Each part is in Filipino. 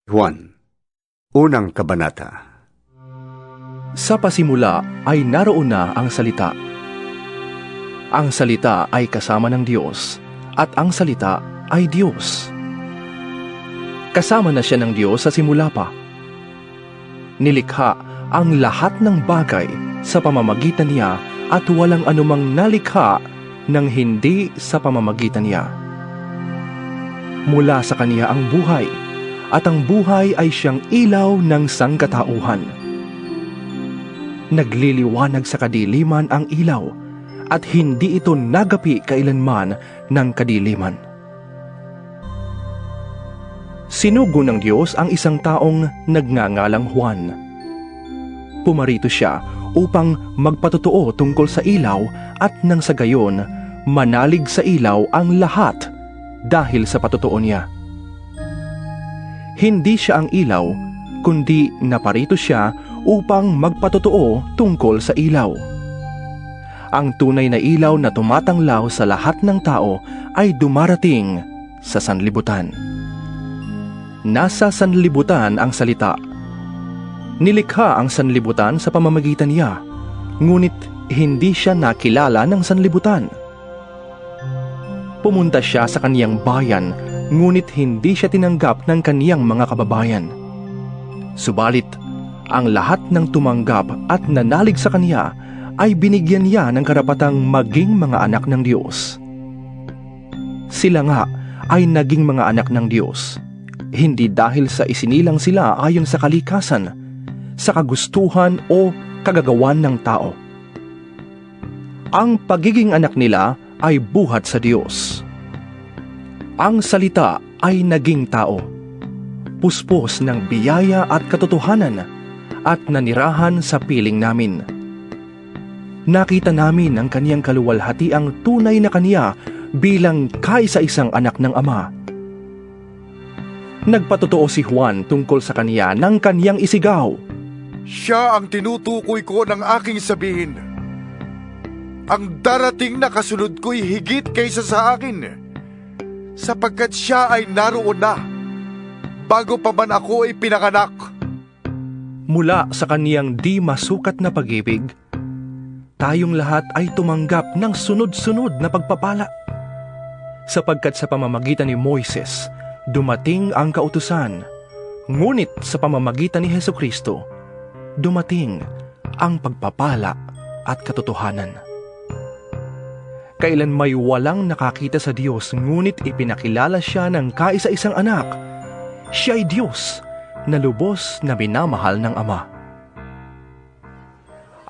Juan, unang kabanata. Sa pasimula ay naroon na ang salita. Ang salita ay kasama ng Diyos, at ang salita ay Diyos. Kasama na siya ng Diyos sa simula pa. Nilikha ang lahat ng bagay sa pamamagitan niya at walang anumang nalikha ng hindi sa pamamagitan niya. Mula sa kaniya ang buhay, at ang buhay ay siyang ilaw ng sangkatauhan. Nagliliwanag sa kadiliman ang ilaw, at hindi ito nagapi kailanman ng kadiliman. Sinugo ng Diyos ang isang taong nagngangalang Juan. Pumarito siya upang magpatotoo tungkol sa ilaw at nang sa gayon, manalig sa ilaw ang lahat dahil sa patotoo niya. Hindi siya ang ilaw, kundi naparito siya upang magpatotoo tungkol sa ilaw. Ang tunay na ilaw na tumatanglaw sa lahat ng tao ay dumarating sa sanlibutan. Nasa sanlibutan ang salita. Nilikha ang sanlibutan sa pamamagitan niya, ngunit hindi siya nakilala ng sanlibutan. Pumunta siya sa kaniyang bayan, ngunit hindi siya tinanggap ng kaniyang mga kababayan. Subalit, ang lahat ng tumanggap at nanalig sa kaniya ay binigyan niya ng karapatang maging mga anak ng Diyos. Sila nga ay naging mga anak ng Diyos, hindi dahil sa isinilang sila ayon sa kalikasan, sa kagustuhan o kagagawan ng tao. Ang pagiging anak nila ay buhat sa Diyos. Ang salita ay naging tao, puspos ng biyaya at katotohanan, at nanirahan sa piling namin. Nakita namin ang kaniyang kaluwalhatiang tunay na kaniya bilang kaisa-isang anak ng Ama. Nagpatotoo si Juan tungkol sa kaniya ng kaniyang isigaw, "Siya ang tinutukoy ko ng aking sabihin. Ang darating na kasunod ko'y higit kaysa sa akin, sapagkat siya ay naroon na, bago pa man ako ay pinanganak." Mula sa kaniyang di masukat na pag-ibig, tayong lahat ay tumanggap ng sunod-sunod na pagpapala. Sapagkat sa pamamagitan ni Moises, dumating ang kautusan, ngunit sa pamamagitan ni Hesukristo, dumating ang pagpapala at katotohanan. Kailan may walang nakakita sa Diyos, ngunit ipinakilala siya ng kaisa-isang anak, siya ay Diyos na lubos na minamahal ng Ama.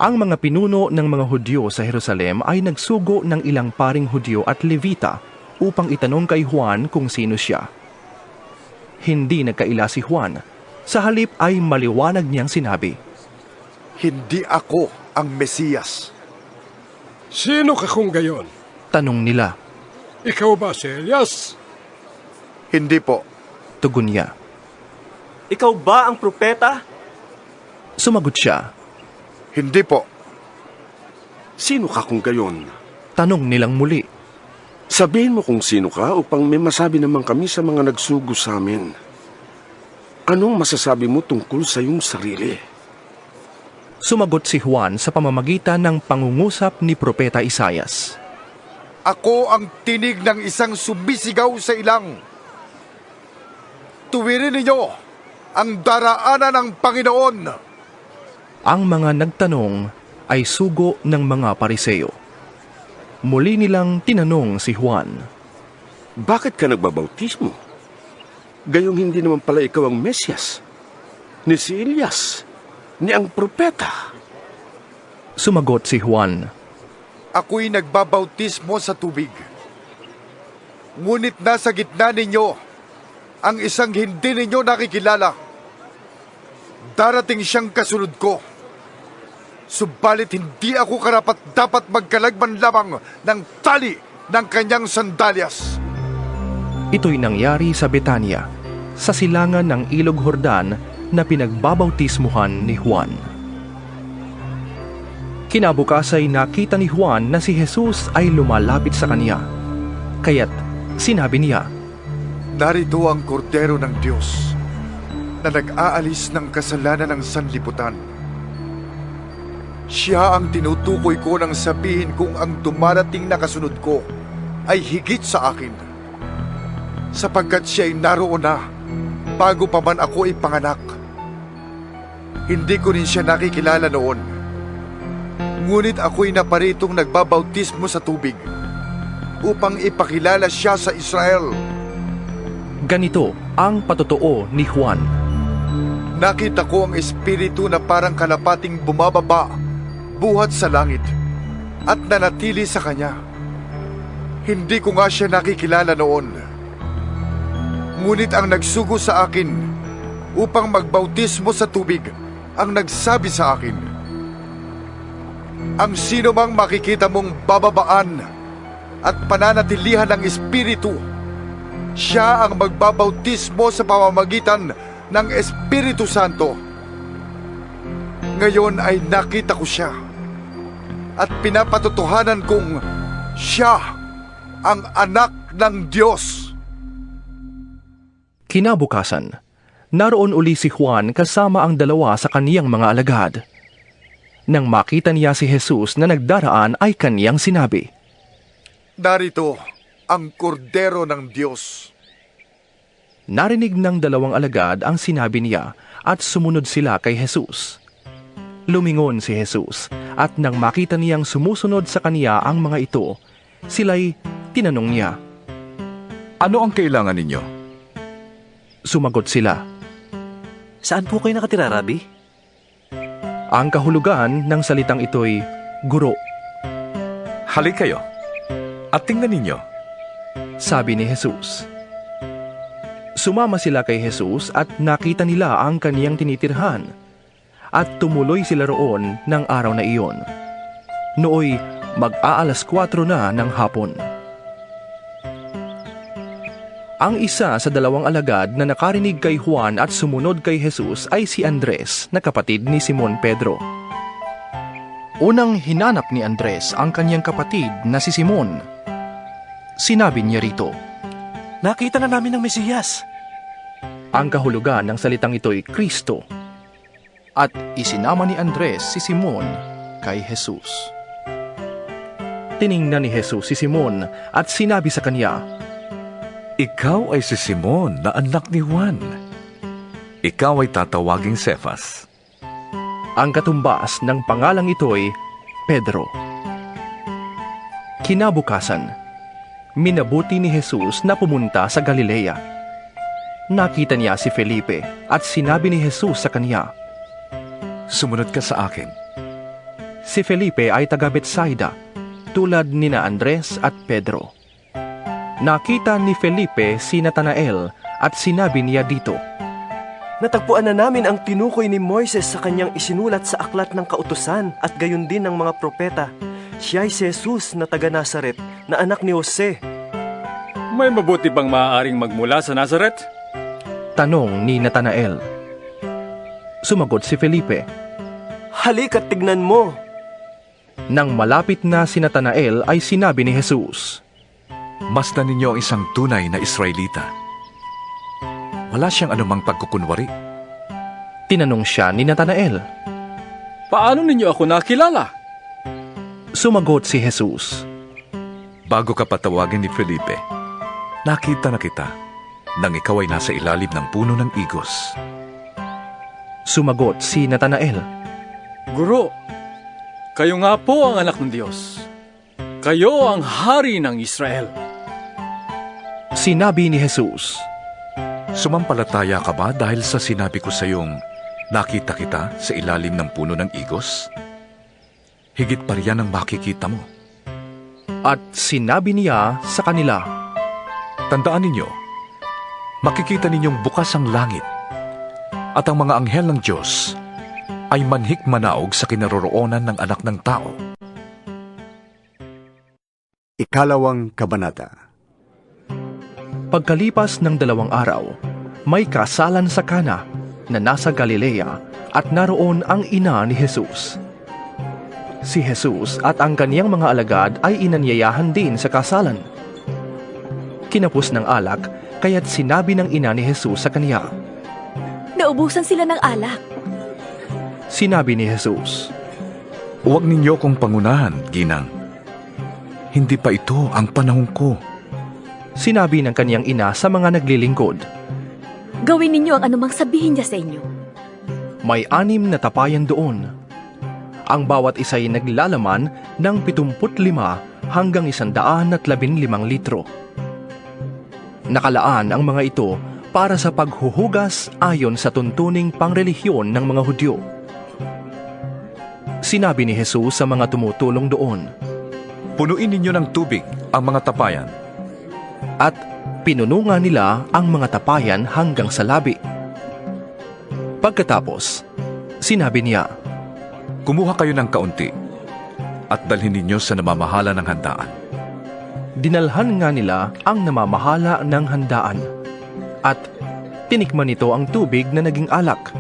Ang mga pinuno ng mga Hudyo sa Jerusalem ay nagsugo ng ilang paring Hudyo at Levita upang itanong kay Juan kung sino siya. Hindi nagkaila si Juan, sa halip ay maliwanag niyang sinabi, "Hindi ako ang Mesiyas." "Sino ka kung gayon?" tanong nila. "Ikaw ba si Elias?" "Hindi po." Tugon niya. Ikaw ba ang propeta? Sumagot siya. "Hindi po." "Sino ka kung gayon?" Tanong nilang muli. "Sabihin mo kung sino ka upang may masabi naman kami sa mga nagsugo sa amin. Anong masasabi mo tungkol sa iyong sarili?" Sumagot si Juan sa pamamagitan ng pangungusap ni Propeta Isaias. "Ako ang tinig ng isang sumisigaw sa ilang. Tuwirin ninyo ang daraanan ng Panginoon." Ang mga nagtanong ay sugo ng mga Pariseo. Muli nilang tinanong si Juan, "Bakit ka nagbabautismo? Gayong hindi naman pala ikaw ang Mesyas, ni si Elias, ni ang propeta." Sumagot si Juan, "Ako'y nagbabautismo sa tubig. Ngunit nasa gitna ninyo ang isang hindi ninyo nakikilala. Darating siyang kasunod ko. Subalit hindi ako karapat-dapat magkalagman lamang ng tali ng kanyang sandalyas." Ito'y nangyari sa Betania, sa silangan ng Ilog Jordan na pinagbabautismuhan ni Juan. Kinabukasan ay nakita ni Juan na si Jesus ay lumalapit sa kaniya. Kaya't sinabi niya, "Narito ang kordero ng Diyos." na nag-aalis ng kasalanan ng sanlibutan. Siya ang tinutukoy ko nang sabihin kung ang dumarating na kasunod ko ay higit sa akin. Sapagkat siya ay naroon na bago pa man ako ipanganak. Hindi ko rin siya nakikilala noon. Ngunit ako'y naparitong nagbabautismo sa tubig upang ipakilala siya sa Israel. Ganito ang patotoo ni Juan. Nakita ko ang espiritu na parang kalapating bumababa, buhat sa langit, at nanatili sa kanya. Hindi ko nga siya nakikilala noon. Ngunit ang nagsugo sa akin upang magbautismo sa tubig ang nagsabi sa akin, ang sino mang makikita mong bababaan at pananatilihan ng espiritu, siya ang magbabautismo sa pamamagitan ng Espiritu Santo. Ngayon ay nakita ko siya at pinapatotohanan kong siya ang anak ng Diyos. Kinabukasan, naroon uli si Juan kasama ang dalawa sa kaniyang mga alagad. Nang makita niya si Jesus na nagdaraan ay kaniyang sinabi, Narito ang kordero ng Diyos. Narinig ng dalawang alagad ang sinabi niya at sumunod sila kay Jesus. Lumingon si Jesus at nang makita niyang sumusunod sa kaniya ang mga ito, sila'y tinanong niya. Ano ang kailangan ninyo? Sumagot sila. Saan po kayo nakatira, Rabbi? Ang kahulugan ng salitang ito'y guro, Halik kayo at tingnan ninyo. sabi ni Jesus. Sumama sila kay Jesus at nakita nila ang kaniyang tinitirhan at tumuloy sila roon ng araw na iyon. Nooy mag-aalas 4 na ng hapon. Ang isa sa dalawang alagad na nakarinig kay Juan at sumunod kay Jesus ay si Andres na kapatid ni Simon Pedro. Unang hinanap ni Andres ang kanyang kapatid na si Simon. Sinabi niya rito, Nakita na namin ang Mesiyas. ang kahulugan ng salitang ito'y Kristo. At isinama ni Andres si Simon kay Jesus. Tiningnan ni Jesus si Simon at sinabi sa kanya, Ikaw ay si Simon na anak ni Juan. Ikaw ay tatawaging Cefas. ang katumbas ng pangalang ito'y Pedro. Kinabukasan, minabuti ni Jesus na pumunta sa Galilea. Nakita niya si Felipe at sinabi ni Jesus sa kanya, Sumunod ka sa akin. si Felipe ay taga Betsaida, tulad ni na Andres at Pedro. Nakita ni Felipe si Natanael at sinabi niya dito, Natagpuan na namin ang tinukoy ni Moises sa kanyang isinulat sa aklat ng kautusan at gayon din ng mga propeta. Siya ay si Jesus na taga Nazaret, na anak ni Jose. May mabuti bang maaaring magmula sa Nazaret? tanong ni Natanael. Sumagot si Felipe. Halik at tignan mo. Nang malapit na si Natanael ay sinabi ni Jesus, Masdan ninyo ang isang tunay na Israelita. Wala siyang anumang pagkukunwari. Tinanong siya ni Natanael. Paano ninyo ako nakilala? Sumagot si Jesus. Bago ka patawagin ni Felipe, nakita na kita nang ikaw ay nasa ilalim ng puno ng igos. Sumagot si Natanael. Guro, kayo nga po ang anak ng Diyos. Kayo ang hari ng Israel. Sinabi ni Jesus, Sumampalataya ka ba dahil sa sinabi ko sa iyong nakita kita sa ilalim ng puno ng igos? Higit pa riyan ang makikita mo. at sinabi niya sa kanila, Tandaan ninyo, makikita ninyong bukas ang langit at ang mga anghel ng Diyos ay manhik manaog sa kinaroroonan ng anak ng tao. Ikalawang Kabanata. Pagkalipas ng 2 araw, may kasalan sa Kana na nasa Galilea at naroon ang ina ni Jesus. Si Jesus at ang kaniyang mga alagad ay inanyayahan din sa kasalan. Kinapos ng alak, kaya't sinabi ng ina ni Jesus sa kaniya, naubusan sila ng alak. Sinabi ni Jesus. Huwag ninyo kong pangunahan, ginang. Hindi pa ito ang panahon ko. Sinabi ng kaniyang ina sa mga naglilingkod. Gawin ninyo ang anumang sabihin niya sa inyo. May 6 na tapayan doon. Ang bawat isa'y naglalaman ng 75 hanggang 115 litro. Nakalaan ang mga ito para sa paghuhugas ayon sa tuntuning pangrelihiyon ng mga Hudyo. Sinabi ni Jesus sa mga tumutulong doon. Punuin ninyo ng tubig ang mga tapayan. At pinuno nga nila ang mga tapayan hanggang sa labi. Pagkatapos, sinabi niya, Kumuha kayo ng kaunti at dalhin ninyo sa namamahala ng handaan. Dinalhan nga nila ang namamahala ng handaan at tinikman nito ang tubig na naging alak.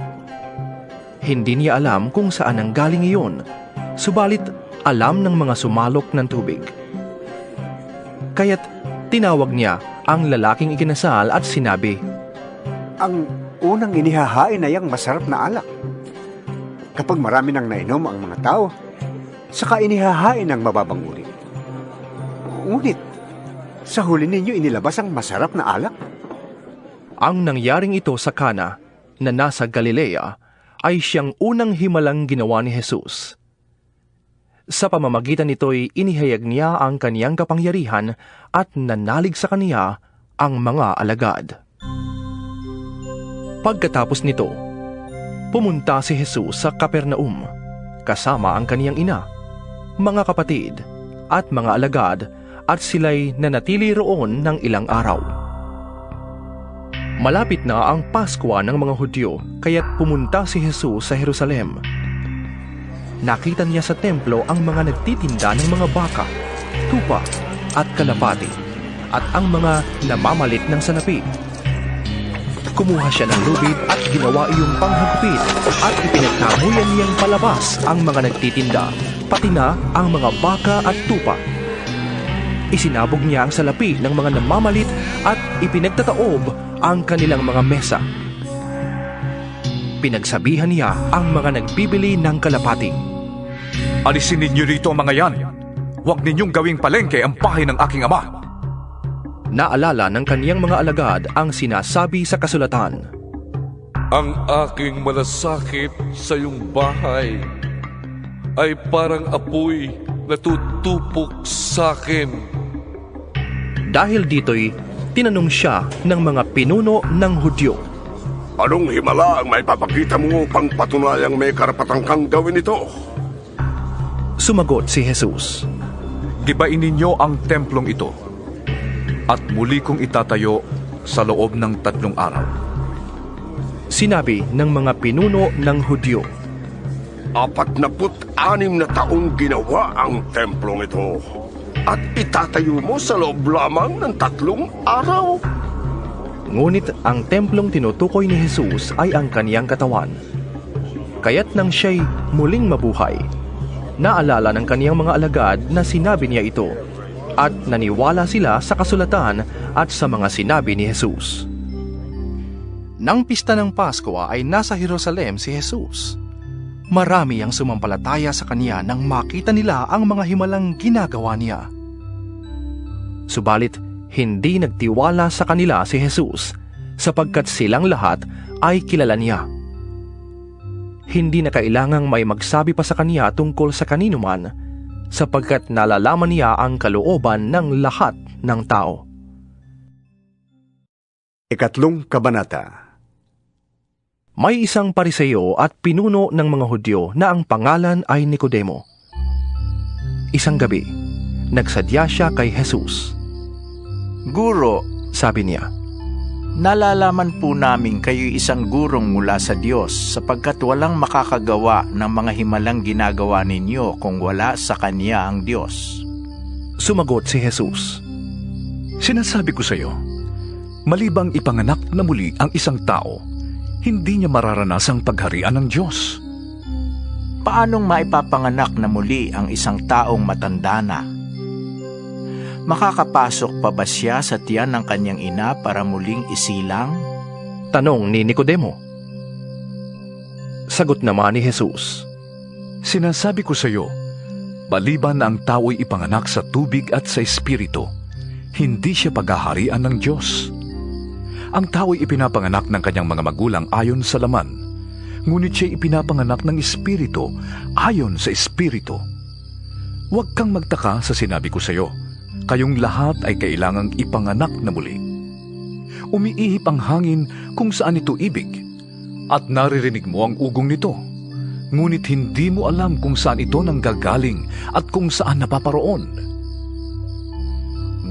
Hindi niya alam kung saan ang galing iyon, subalit alam ng mga sumalok ng tubig. Kaya't tinawag niya ang lalaking ikinasal at sinabi, Ang unang inihahain ay ang masarap na alak. Kapag marami nang nainom ang mga tao, saka inihahain ang mababang uri. Ngunit, sa huli ninyo inilabas ang masarap na alak? Ang nangyaring ito sa Kana na nasa Galilea ay siyang unang himalang ginawa ni Jesus. Sa pamamagitan nito'y inihayag niya ang kaniyang kapangyarihan at nanalig sa kaniya ang mga alagad. Pagkatapos nito, pumunta si Jesus sa Capernaum kasama ang kaniyang ina, mga kapatid at mga alagad at sila'y nanatili roon ng ilang araw. Malapit na ang Paskwa ng mga Hudyo kaya't pumunta si Jesus sa Jerusalem. Nakita niya sa templo ang mga nagtitinda ng mga baka, tupa at kalapati at ang mga namamalit ng salapi. Kumuha siya ng lubid at ginawa iyong panghagupit at ipinagtamuyan niyang palabas ang mga nagtitinda, pati na ang mga baka at tupa. Isinabog niya ang salapi ng mga namamalit at ipinagtataob ang kanilang mga mesa. Pinagsabihan niya ang mga nagbibili ng kalapati. Alisin ninyo rito ang mga yan. Huwag ninyong gawing palengke ang bahay ng aking ama. Naalala ng kaniyang mga alagad ang sinasabi sa kasulatan. Ang aking malasakit sa iyong bahay ay parang apoy na tutupok sa akin. Dahil dito'y tinanong siya ng mga pinuno ng Hudyo. Anong himala ang may papakita mo upang patunayang may karapatang kang gawin ito? Sumagot si Jesus. Gibain ninyo ang templong ito at muli kong itatayo sa loob ng 3 araw. Sinabi ng mga pinuno ng Hudyo. 46 na taong ginawa ang templong ito at itatayo mo sa loob lamang ng 3 araw. Ngunit ang templong tinutukoy ni Jesus ay ang kaniyang katawan. Kaya't nang siya'y muling mabuhay, naalala ng kaniyang mga alagad na sinabi niya ito at naniwala sila sa kasulatan at sa mga sinabi ni Jesus. Nang pista ng Pasko ay nasa Jerusalem si Jesus. Marami ang sumampalataya sa kaniya nang makita nila ang mga himalang ginagawa niya. Subalit, hindi nagtiwala sa kanila si Jesus sapagkat silang lahat ay kilala niya. Hindi na kailangang may magsabi pa sa kaniya tungkol sa kanino man sapagkat nalalaman niya ang kalooban ng lahat ng tao. 3 Kabanata. May isang Pariseo at pinuno ng mga Hudyo na ang pangalan ay Nicodemo. Isang gabi, nagsadya siya kay Jesus. Guro, sabi niya, nalalaman po namin kayo'y isang gurong mula sa Diyos sapagkat walang makakagawa ng mga himalang ginagawa ninyo kung wala sa Kanya ang Diyos. Sumagot si Jesus. Sinasabi ko sa iyo, malibang ipanganak na muli ang isang tao, hindi niya mararanasang pagharian ng Diyos. Paanong maipapanganak na muli ang isang taong matanda na? Makakapasok pa ba siya sa tiyan ng kanyang ina para muling isilang? Tanong ni Nicodemo. Sagot naman ni Jesus, Sinasabi ko sa iyo, maliban na ang tao'y ipanganak sa tubig at sa espiritu, hindi siya paghaharian ng Diyos. Ang tao'y ipinapanganak ng kanyang mga magulang ayon sa laman, ngunit siya'y ipinapanganak ng espiritu ayon sa espiritu. Huwag kang magtaka sa sinabi ko sa iyo, kayong lahat ay kailangang ipanganak na muli. Umiihip ang hangin kung saan ito ibig, at naririnig mo ang ugong nito, ngunit hindi mo alam kung saan ito nanggagaling at kung saan napaparoon.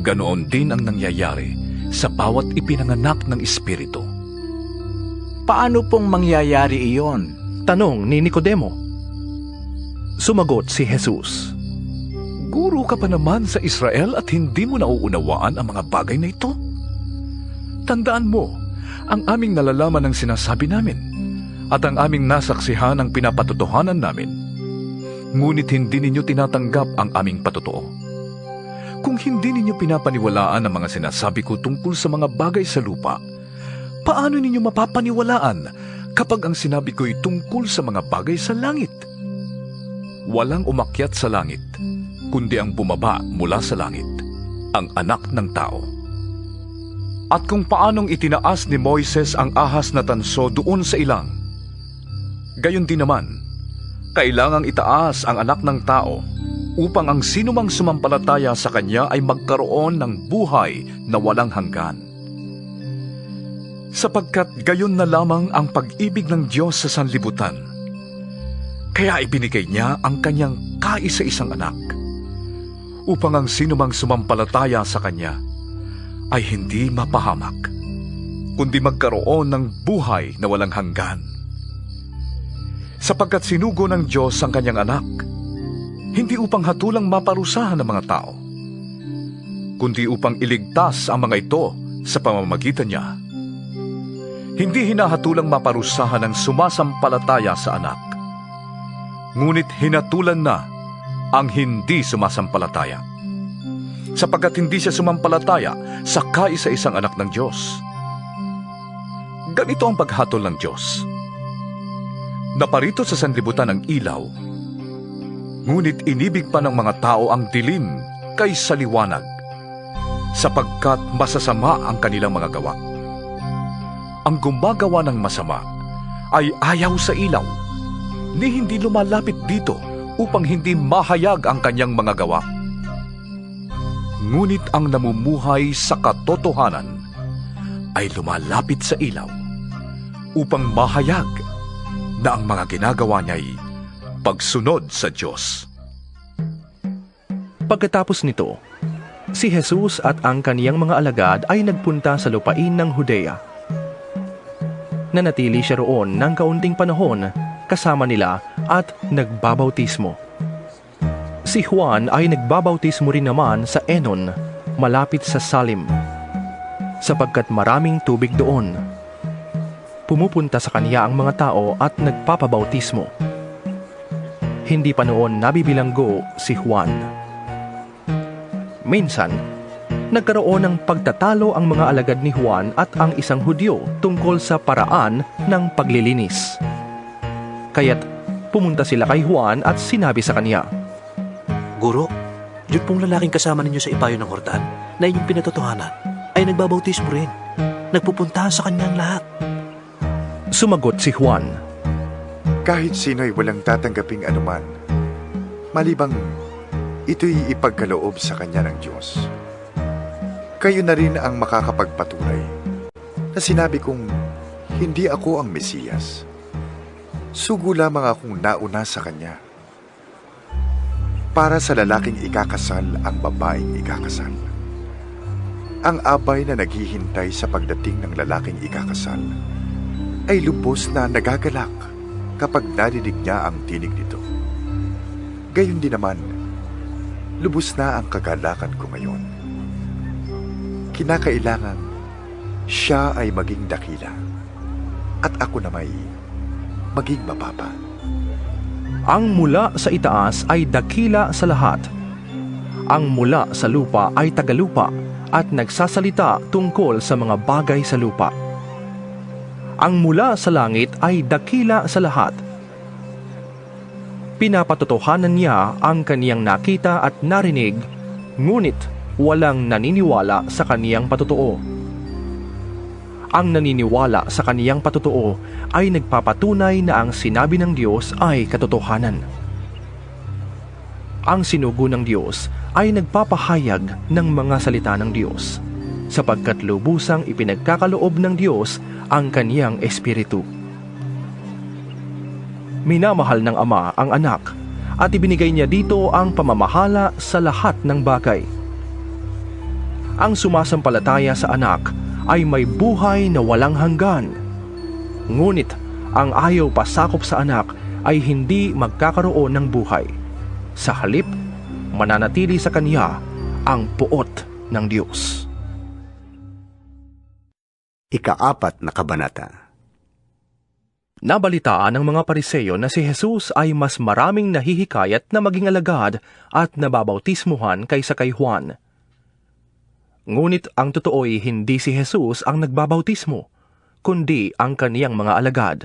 Ganoon din ang nangyayari sa bawat ipinanganak ng espiritu. Paano pong mangyayari iyon? Tanong ni Nicodemo. Sumagot si Jesus, Guro ka pa naman sa Israel at hindi mo nauunawaan ang mga bagay na ito? Tandaan mo, ang aming nalalaman ng sinasabi namin at ang aming nasaksihan ang pinapatotohanan namin. Ngunit hindi ninyo tinatanggap ang aming patotoo. Kung hindi ninyo pinapaniwalaan ang mga sinasabi ko tungkol sa mga bagay sa lupa, paano ninyo mapapaniwalaan kapag ang sinabi ko'y tungkol sa mga bagay sa langit? Walang umakyat sa langit, kundi ang bumaba mula sa langit, ang anak ng tao. At kung paanong itinaas ni Moises ang ahas na tanso doon sa ilang, gayon din naman, kailangang itaas ang anak ng tao upang ang sinumang sumampalataya sa kanya ay magkaroon ng buhay na walang hanggan. Sapagkat gayon na lamang ang pag-ibig ng Diyos sa sanlibutan, kaya ibinigay niya ang kanyang kaisa-isang anak, upang ang sinumang sumampalataya sa kanya ay hindi mapahamak, kundi magkaroon ng buhay na walang hanggan. Sapagkat sinugo ng Diyos ang kanyang anak, hindi upang hatulang maparusahan ng mga tao, kundi upang iligtas ang mga ito sa pamamagitan niya. Hindi hinahatulang maparusahan ang sumasampalataya sa anak, ngunit hinatulan na ang hindi sumasampalataya, sapagkat hindi siya sumampalataya sa kaisa-isang anak ng Diyos. Ganito ang paghatol ng Diyos. Naparito sa sanlibutan ang ilaw, ngunit inibig pa ng mga tao ang dilim kaysa liwanag, sapagkat masasama ang kanilang mga gawa. Ang gumagawa ng masama ay ayaw sa ilaw, ni hindi lumalapit dito upang hindi mahayag ang kanyang mga gawa. Ngunit ang namumuhay sa katotohanan ay lumalapit sa ilaw upang mahayag na ang mga ginagawa niya ay pagsunod sa Diyos. Pagkatapos nito, si Jesus at ang kaniyang mga alagad ay nagpunta sa lupain ng Judea. Nanatili siya roon ng kaunting panahon kasama nila at nagbabautismo. Si Juan ay nagbabautismo rin naman sa Enon, malapit sa Salim, sapagkat maraming tubig doon. Pumupunta sa kanya ang mga tao at nagpapabautismo. Hindi pa noon nabibilanggo si Juan. Minsan, nagkaroon ng pagtatalo ang mga alagad ni Juan at ang isang Hudyo tungkol sa paraan ng paglilinis. Kaya't pumunta sila kay Juan at sinabi sa kanya, Guro, yun pong lalaking kasama ninyo sa ibayo ng Jordan na inyong pinatotohanan ay nagbabautismo rin. Nagpupunta sa kanyang lahat. Sumagot si Juan, Kahit sino'y walang tatanggaping anuman, malibang ito'y ipagkaloob sa kanya ng Diyos. Kayo na rin ang makakapagpatunay na sinabi kong hindi ako ang Mesiyas. Sugo lamang akong nauna sa kanya. Para sa lalaking ikakasal ang babaeng ikakasal. Ang abay na naghihintay sa pagdating ng lalaking ikakasal ay lubos na nagagalak kapag narinig niya ang tinig nito. Gayon din naman, lubos na ang kagalakan ko ngayon. Kinakailangan siya ay maging dakila at ako na may maging mababa. ang mula sa itaas ay dakila sa lahat. Ang mula sa lupa ay tagalupa at nagsasalita tungkol sa mga bagay sa lupa. Ang mula sa langit ay dakila sa lahat Pinapatotohanan niya ang kaniyang nakita at narinig, ngunit walang naniniwala sa kaniyang patotoo. Ang naniniwala sa kaniyang patotoo ay nagpapatunay na ang sinabi ng Diyos ay katotohanan. Ang sinugo ng Diyos ay nagpapahayag ng mga salita ng Diyos, sapagkat lubusang ipinagkakaloob ng Diyos ang kaniyang espiritu. Minamahal ng Ama ang anak at ibinigay niya dito ang pamamahala sa lahat ng bagay. Ang sumasampalataya sa anak ay may buhay na walang hanggan. Ngunit ang ayaw pasakop sa anak ay hindi magkakaroon ng buhay. Sa halip, mananatili sa kanya ang puot ng Diyos. Ika-4 na kabanata. Nabalitaan ng mga Pariseyo na si Jesus ay mas maraming nahihikayat na maging alagad at nababautismuhan kaysa kay Juan. Ngunit ang totoo'y hindi si Jesus ang nagbabautismo, kundi ang kaniyang mga alagad.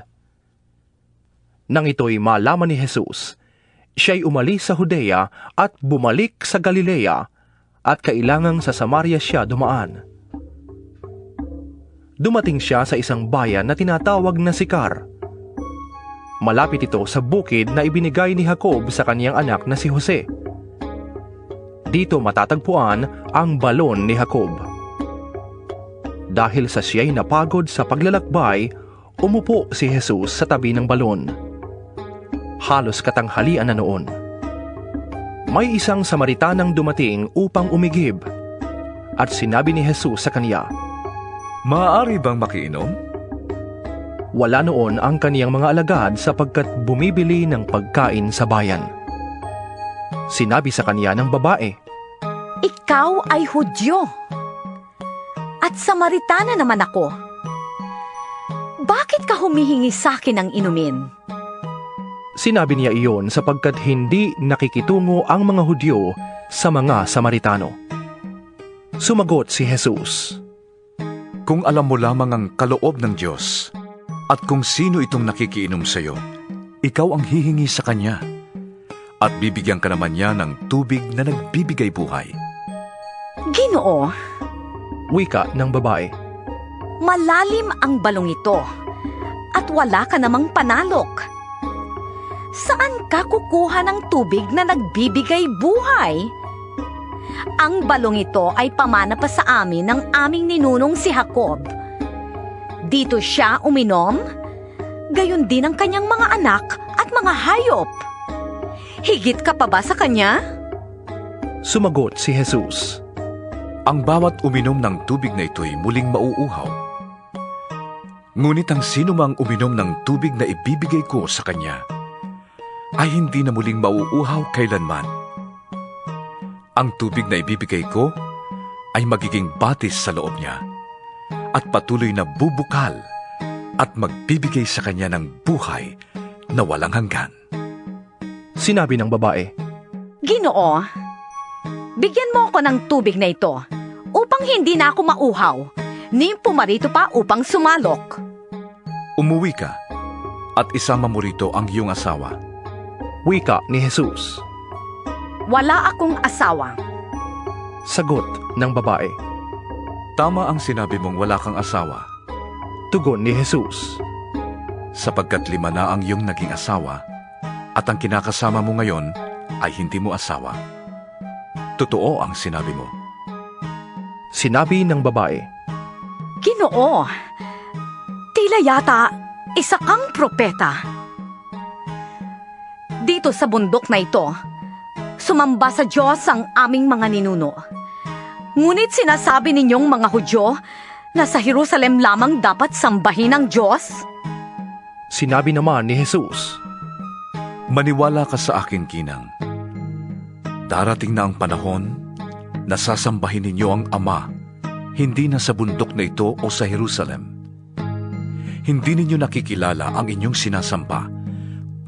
Nang ito'y malaman ni Jesus, siya'y umalis sa Judea at bumalik sa Galilea at kailangang sa Samaria siya dumaan. Dumating siya sa isang bayan na tinatawag na Sicar. Malapit ito sa bukid na ibinigay ni Jacob sa kaniyang anak na si Jose. Dito matatagpuan ang balon ni Jacob. Dahil sa siya'y napagod sa paglalakbay, umupo si Jesus sa tabi ng balon. Halos katanghalian na noon. May isang Samaritanang dumating upang umigib, at sinabi ni Jesus sa kaniya, "Maaari bang makiinom?" Wala noon ang kaniyang mga alagad sapagkat bumibili ng pagkain sa bayan. Sinabi sa kaniya ng babae, Ikaw ay Hudyo, at Samaritana naman ako. Bakit ka humihingi sa akin ng inumin? Sinabi niya iyon sapagkat hindi nakikitungo ang mga Hudyo sa mga Samaritano. Sumagot si Jesus, Kung alam mo lamang ang kaloob ng Diyos, at kung sino itong nakikiinom sa iyo, ikaw ang hihingi sa kanya, at bibigyan ka naman niya ng tubig na nagbibigay buhay. Ginoo, wika ng babae, malalim ang balong ito, at wala ka namang panalok. Saan ka kukuha ng tubig na nagbibigay buhay? Ang balong ito ay pamana pa sa amin ng aming ninunong si Jacob. Dito siya uminom, gayon din ang kanyang mga anak at mga hayop. Higit ka pa ba sa kanya? Sumagot si Jesus, Ang bawat uminom ng tubig na ito'y muling mauuhaw. Ngunit ang sino mang uminom ng tubig na ibibigay ko sa kanya, ay hindi na muling mauuhaw kailanman. Ang tubig na ibibigay ko ay magiging batis sa loob niya, at patuloy na bubukal at magbibigay sa kanya ng buhay na walang hanggan. Sinabi ng babae, Ginoo, bigyan mo ako ng tubig na ito upang hindi na ako mauhaw, ni pumarito pa upang sumalok. Umuwi ka at isama mo rito ang iyong asawa. Wika ni Jesus. Wala akong asawa. Sagot ng babae. Tama ang sinabi mong wala kang asawa. Tugon ni Jesus. Sapagkat 5 na ang iyong naging asawa, at ang kinakasama mo ngayon ay hindi mo asawa. Totoo ang sinabi mo. Sinabi ng babae, Ginoo, tila yata isa kang propeta. Dito sa bundok na ito, sumamba sa Diyos ang aming mga ninuno. Ngunit sinasabi ninyong mga Hudyo na sa Jerusalem lamang dapat sambahin ang Diyos? Sinabi naman ni Jesus, Maniwala ka sa akin, Ginang. Darating na ang panahon na sasambahin ninyo ang Ama, hindi na sa bundok na ito o sa Jerusalem. Hindi ninyo nakikilala ang inyong sinasamba,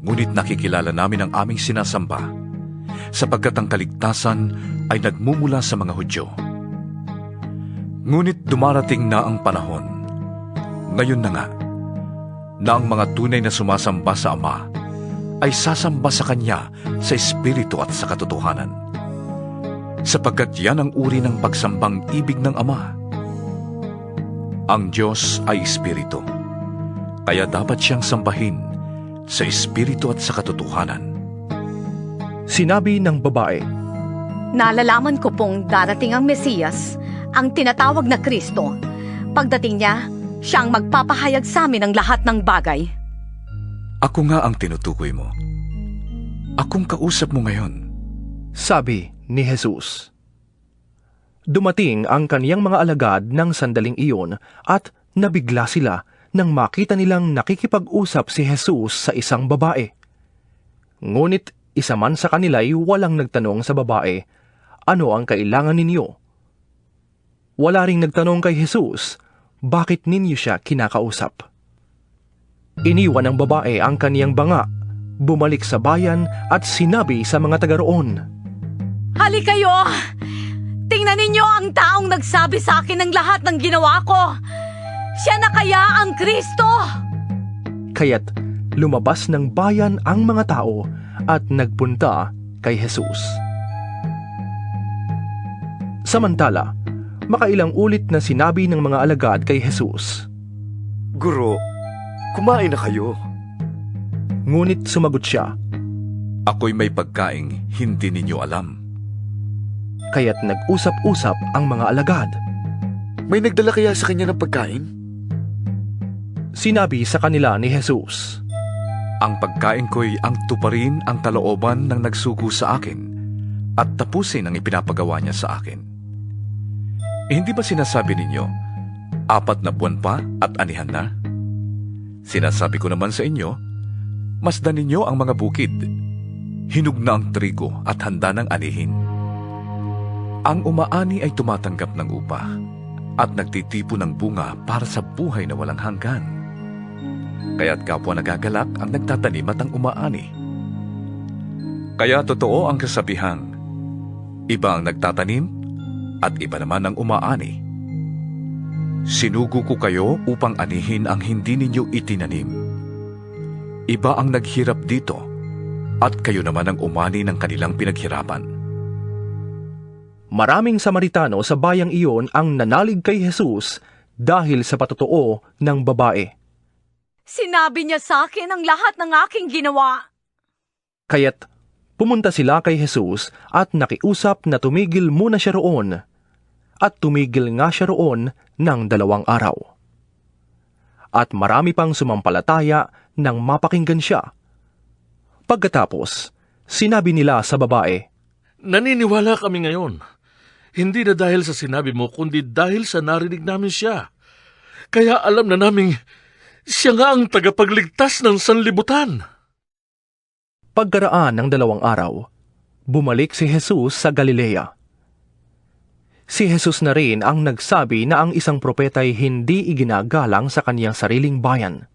ngunit nakikilala namin ang aming sinasamba, sapagkat ang kaligtasan ay nagmumula sa mga Hudyo. Ngunit dumarating na ang panahon, ngayon na nga, na ang mga tunay na sumasamba sa Ama ay sasamba sa Kanya sa Espiritu at sa katotohanan. Sapagkat yan ang uri ng pagsambang ibig ng Ama. Ang Diyos ay Espiritu, kaya dapat siyang sambahin sa Espiritu at sa katotohanan. Sinabi ng babae, Nalalaman ko pong darating ang Mesiyas, ang tinatawag na Kristo. Pagdating niya, siya ang magpapahayag sa amin ng lahat ng bagay. Ako nga ang tinutukoy mo. Akong kausap mo ngayon. sabi ni Jesus. Dumating ang kaniyang mga alagad ng sandaling iyon at nabigla sila nang makita nilang nakikipag-usap si Jesus sa isang babae. Ngunit isa man sa kanila'y walang nagtanong sa babae, ano ang kailangan ninyo? Wala ring nagtanong kay Jesus, bakit ninyo siya kinakausap? Iniwan ng babae ang kaniyang banga, bumalik sa bayan at sinabi sa mga taga roon, Hali kayo! Tingnan ninyo ang taong nagsabi sa akin ng lahat ng ginawa ko! Siya na kaya ang Kristo! Kaya't lumabas ng bayan ang mga tao at nagpunta kay Jesus. Samantala, makailang ulit na sinabi ng mga alagad kay Jesus, Guro, kumain na kayo. Ngunit sumagot siya, Ako'y may pagkaing hindi ninyo alam. Kaya't nag-usap-usap ang mga alagad. May nagdala kaya sa kanya ng pagkain? Sinabi sa kanila ni Jesus, Ang pagkain ko'y ang tuparin ang kalooban ng nagsugo sa akin at tapusin ang ipinapagawa niya sa akin. Hindi ba sinasabi ninyo, 4 na buwan pa at anihan na? Sinasabi ko naman sa inyo, masdan ninyo ang mga bukid. Hinug na ang trigo at handa ng anihin. Ang umaani ay tumatanggap ng upa at nagtitipo ng bunga para sa buhay na walang hanggan. Kaya't kapwa nagagalak ang nagtatanim at ang umaani. Kaya totoo ang kasabihang, iba ang nagtatanim at iba naman ang umaani. Sinugo ko kayo upang anihin ang hindi ninyo itinanim. Iba ang naghirap dito at kayo naman ang umani ng kanilang pinaghirapan. Maraming Samaritano sa bayang iyon ang nanalig kay Jesus dahil sa patotoo ng babae. Sinabi niya sa akin ang lahat ng aking ginawa. Kaya't pumunta sila kay Jesus at nakiusap na tumigil muna siya roon. At tumigil nga siya roon ng 2 araw. At marami pang sumampalataya nang mapakinggan siya. Pagkatapos, sinabi nila sa babae, Naniniwala kami ngayon. Hindi na dahil sa sinabi mo, kundi dahil sa narinig namin siya. Kaya alam na naming siya nga ang tagapagligtas ng sanlibutan. Pagkaraan ng 2 araw, bumalik si Jesus sa Galilea. Si Jesus na rin ang nagsabi na ang isang propeta'y hindi iginagalang sa kaniyang sariling bayan.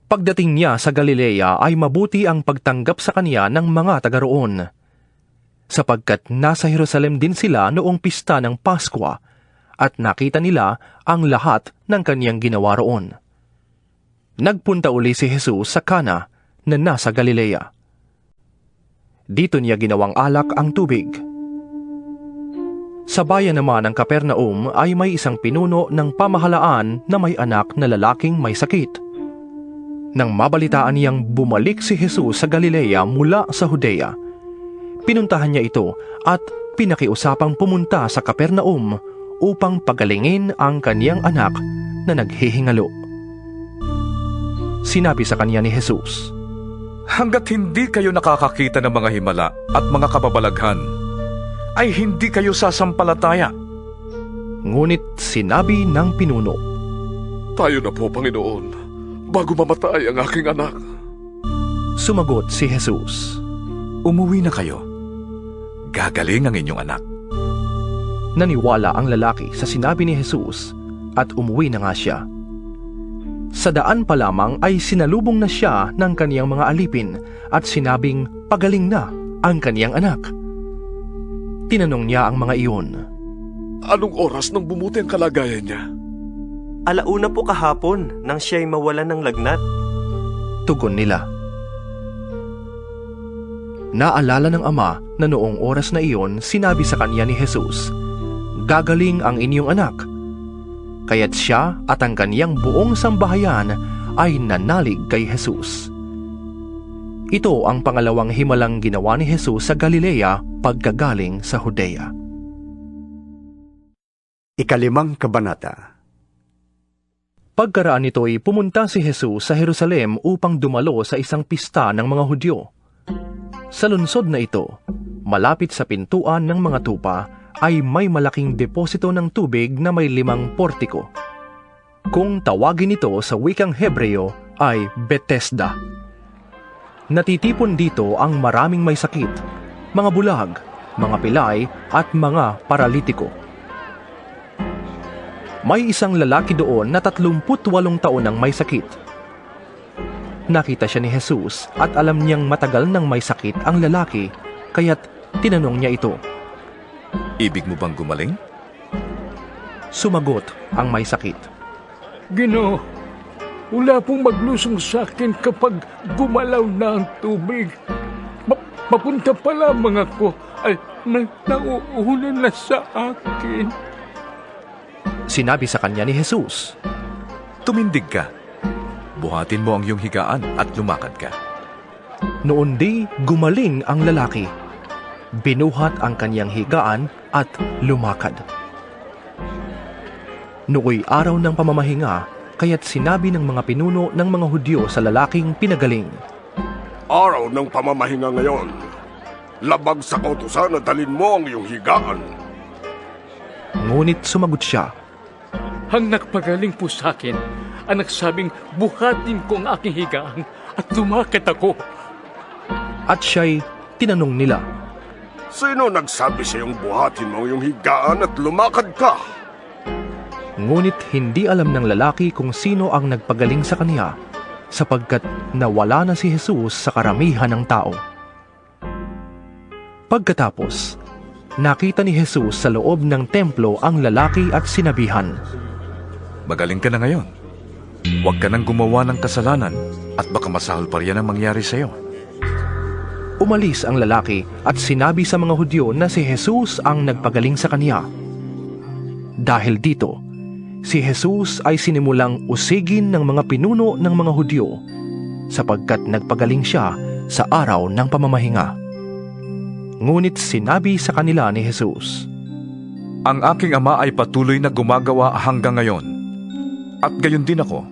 Pagdating niya sa Galilea ay mabuti ang pagtanggap sa kaniya ng mga taga roon, sapagkat nasa Jerusalem din sila noong pista ng Paskwa at nakita nila ang lahat ng kaniyang ginawa roon. Nagpunta uli si Jesus sa Cana na nasa Galilea. Dito niya ginawang alak ang tubig. Sa bayan naman ng Capernaum ay may isang pinuno ng pamahalaan na may anak na lalaking may sakit. Nang mabalitaan niyang bumalik si Jesus sa Galilea mula sa Judea, pinuntahan niya ito at pinakiusapang pumunta sa Capernaum upang pagalingin ang kaniyang anak na naghihingalo. Sinabi sa kaniya ni Jesus, Hanggat hindi kayo nakakakita ng mga himala at mga kababalaghan, ay hindi kayo sasampalataya. Ngunit sinabi ng pinuno, Tayo na po, Panginoon, bago mamatay ang aking anak. Sumagot si Jesus, Umuwi na kayo. Gagaling ang inyong anak. Naniwala ang lalaki sa sinabi ni Jesus at umuwi na nga siya. Sa daan pa lamang ay sinalubong na siya ng kaniyang mga alipin at sinabing pagaling na ang kaniyang anak. Tinanong niya ang mga iyon, Anong oras nang bumuti ang kalagayan niya? 1:00 po kahapon nang siya'y mawalan ng lagnat. Tugon nila. Naalala ng ama na noong oras na iyon sinabi sa kanya ni Jesus, "Gagaling ang inyong anak." Kaya't siya at ang kaniyang buong sambahayan ay nanalig kay Jesus. Ito ang pangalawang himalang ginawa ni Jesus sa Galilea pagkagaling sa Judea. Ikalimang kabanata. Pagkaraan nito'y pumunta si Jesus sa Jerusalem upang dumalo sa isang pista ng mga Hudyo. Sa lungsod na ito, malapit sa pintuan ng mga tupa, ay may malaking deposito ng tubig na may 5 portiko. Kung tawagin ito sa wikang Hebreo ay Bethesda. Natitipon dito ang maraming may sakit, mga bulag, mga pilay at mga paralitiko. May isang lalaki doon na 38 taon ang may sakit. Nakita siya ni Jesus at alam niyang matagal nang may sakit ang lalaki, kaya't tinanong niya ito. Ibig mo bang gumaling? Sumagot ang may sakit. Ginoo, wala pong maglusong sa akin kapag gumalaw na ang tubig. Papunta pa lamang ako ay may nauuna na sa akin. Sinabi sa kanya ni Jesus, Tumindig ka. Buhatin mo ang iyong higaan at lumakad ka. Noon di gumaling ang lalaki. Binuhat ang kanyang higaan at lumakad. Nooy araw ng pamamahinga, kaya't sinabi ng mga pinuno ng mga Hudyo sa lalaking pinagaling, Araw ng pamamahinga ngayon. Labag sa kautusan na dalin mo ang iyong higaan. Ngunit sumagot siya, Ang nagpagaling po sa akin, ang nagsabing buhatin ko ang aking higaan at lumakad ako. At siya'y tinanong nila, Sino nagsabi sa iyong buhatin mo ang iyong higaan at lumakad ka? Ngunit hindi alam ng lalaki kung sino ang nagpagaling sa kaniya, sapagkat nawala na si Jesus sa karamihan ng tao. Pagkatapos, nakita ni Jesus sa loob ng templo ang lalaki at sinabihan, Magaling ka na ngayon. Huwag ka nang gumawa ng kasalanan at baka masahol pa riyan ang mangyari sa iyo. Umalis ang lalaki at sinabi sa mga Hudyo na si Jesus ang nagpagaling sa kaniya. Dahil dito, si Jesus ay sinimulang usigin ng mga pinuno ng mga Hudyo sapagkat nagpagaling siya sa araw ng pamamahinga. Ngunit sinabi sa kanila ni Jesus, Ang aking ama ay patuloy na gumagawa hanggang ngayon. At gayon din ako.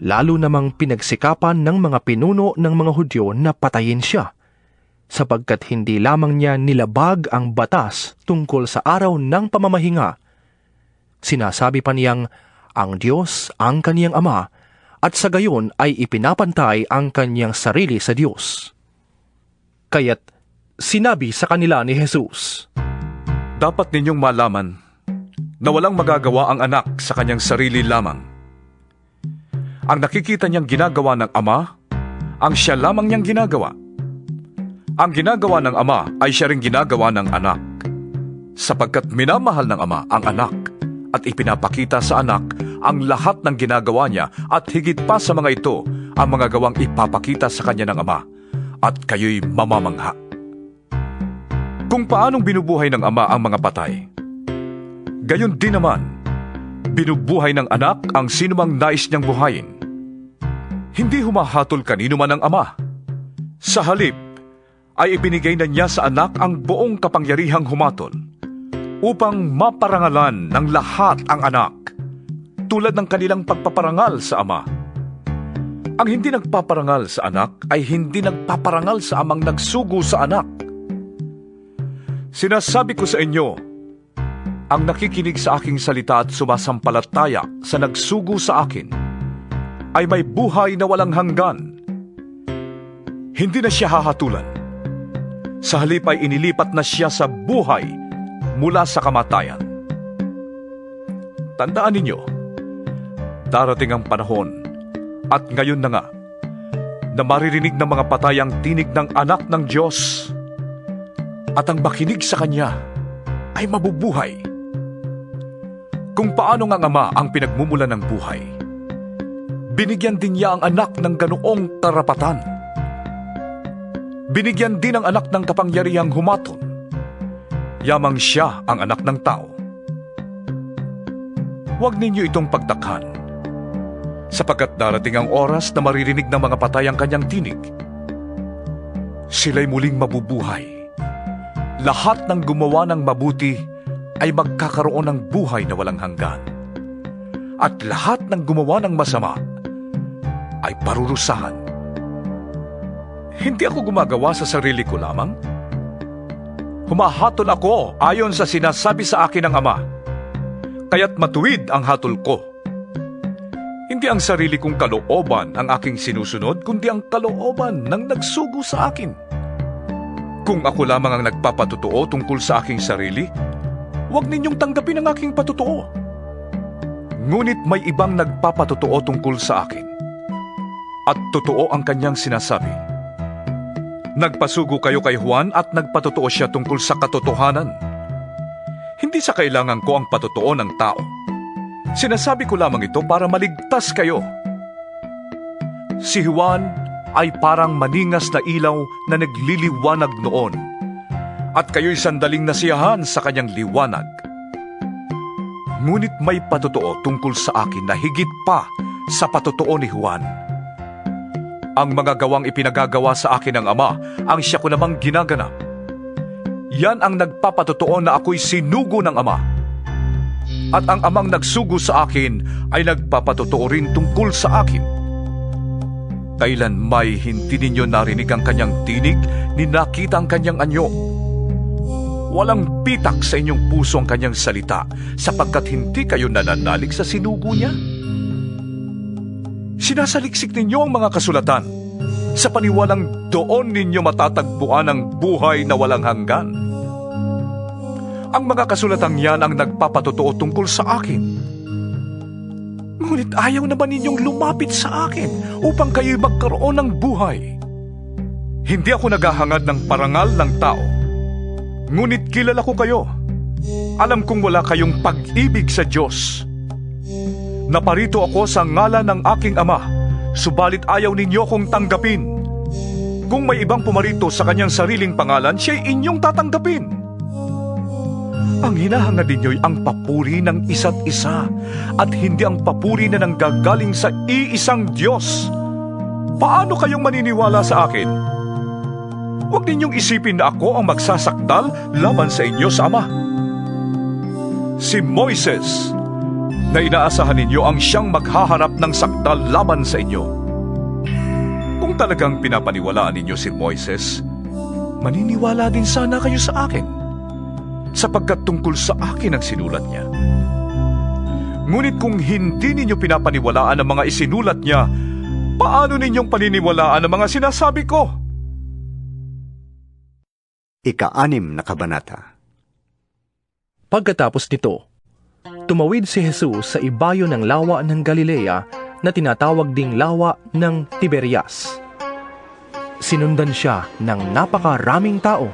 Lalo namang pinagsikapan ng mga pinuno ng mga Hudyo na patayin siya, sapagkat hindi lamang niya nilabag ang batas tungkol sa araw ng pamamahinga. Sinasabi pa niyang ang Diyos ang kaniyang ama, at sa gayon ay ipinapantay ang kaniyang sarili sa Diyos. Kaya't sinabi sa kanila ni Jesus, Dapat ninyong malaman na walang magagawa ang anak sa kanyang sarili lamang. Ang nakikita niyang ginagawa ng ama, ang siya lamang niyang ginagawa. Ang ginagawa ng ama ay siya ring ginagawa ng anak, sapagkat minamahal ng ama ang anak at ipinapakita sa anak ang lahat ng ginagawa niya at higit pa sa mga ito ang mga gawang ipapakita sa kanya ng ama at kayo'y mamamangha. Kung paanong binubuhay ng ama ang mga patay, gayon din naman, binubuhay ng anak ang sinumang nais niyang buhayin. Hindi humahatol kanino man ang ama. Sa halip, ay ibinigay na niya sa anak ang buong kapangyarihang humatol upang maparangalan ng lahat ang anak, tulad ng kanilang pagpaparangal sa ama. Ang hindi nagpaparangal sa anak ay hindi nagpaparangal sa amang nagsugo sa anak. Sinasabi ko sa inyo, ang nakikinig sa aking salita at sumasampalataya sa nagsugo sa akin ay may buhay na walang hanggan. Hindi na siya hahatulan. Sa halip ay inilipat na siya sa buhay mula sa kamatayan. Tandaan ninyo, darating ang panahon at ngayon na nga na maririnig ng mga patay ang tinig ng anak ng Diyos at ang makinig sa Kanya ay mabubuhay. Kung paano ang ama ang pinagmumulan ng buhay, binigyan din niya ang anak ng ganoong karapatan. binigyan din ang anak ng kapangyarihang humaton. Yamang siya ang anak ng tao. Huwag ninyo itong pagtakhan, sapagkat darating ang oras na maririnig ng mga patay ang kanyang tinig. Sila'y muling mabubuhay. Lahat ng gumawa ng mabuti ay magkakaroon ng buhay na walang hanggan. At lahat ng gumawa ng masama ay parurusahan. Hindi ako gumagawa sa sarili ko lamang. Humahatol ako ayon sa sinasabi sa akin ng Ama, kaya't matuwid ang hatol ko. Hindi ang sarili kong kalooban ang aking sinusunod, kundi ang kalooban ng nagsugo sa akin. Kung ako lamang ang nagpapatotoo tungkol sa aking sarili, huwag ninyong tanggapin ang aking patotoo. Ngunit may ibang nagpapatotoo tungkol sa akin, at totoo ang kanyang sinasabi. Nagpasugo kayo kay Juan at nagpatotoo siya tungkol sa katotohanan. Hindi sa kailangan ko ang patotoo ng tao. Sinasabi ko lamang ito para maligtas kayo. Si Juan ay parang maningas na ilaw na nagliliwanag noon, at kayo'y sandaling nasiyahan sa kanyang liwanag. Ngunit may patotoo tungkol sa akin na higit pa sa patotoo ni Juan. Ang mga gawang ipinagagawa sa akin ng Ama, ang siya ko namang ginaganap. Yan ang nagpapatotoo na ako'y sinugo ng Ama. At ang Amang nagsugo sa akin ay nagpapatotoo rin tungkol sa akin. Kailan may hindi ninyo narinig ang kanyang tinig, ni nakita ang kanyang anyo. Walang pitak sa inyong puso ang kanyang salita, sapagkat hindi kayo nananalig sa sinugo niya. Sinasaliksik ninyo ang mga kasulatan, sa paniwalang doon ninyo matatagpuan ang buhay na walang hanggan. Ang mga kasulatang yan ang nagpapatotoo tungkol sa akin. Ngunit ayaw naman ninyong lumapit sa akin upang kayo'y magkaroon ng buhay. Hindi ako naghahangad ng parangal ng tao. Ngunit kilala ko kayo. Alam kong wala kayong pag-ibig sa Diyos. Naparito ako sa ngalan ng aking Ama, subalit ayaw ninyo kong tanggapin. Kung may ibang pumarito sa kanyang sariling pangalan, siya'y inyong tatanggapin. Ang hinahangad ninyo'y ang papuri ng isa't isa, at hindi ang papuri na nanggagaling sa iisang Diyos. Paano kayong maniniwala sa akin? Huwag ninyong isipin na ako ang magsasakdal laban sa inyo sa Ama. Si Moises, na inaasahan ninyo, ang siyang maghaharap ng sakdal laban sa inyo. Kung talagang pinapaniwalaan ninyo si Moises, maniniwala din sana kayo sa akin, sapagkat tungkol sa akin ang sinulat niya. Ngunit kung hindi ninyo pinapaniwalaan ang mga isinulat niya, paano ninyong paniniwalaan ang mga sinasabi ko? Ika-6 na kabanata. Pagkatapos nito, tumawid si Jesus sa ibayo ng lawa ng Galilea na tinatawag ding lawa ng Tiberias. Sinundan siya ng napakaraming tao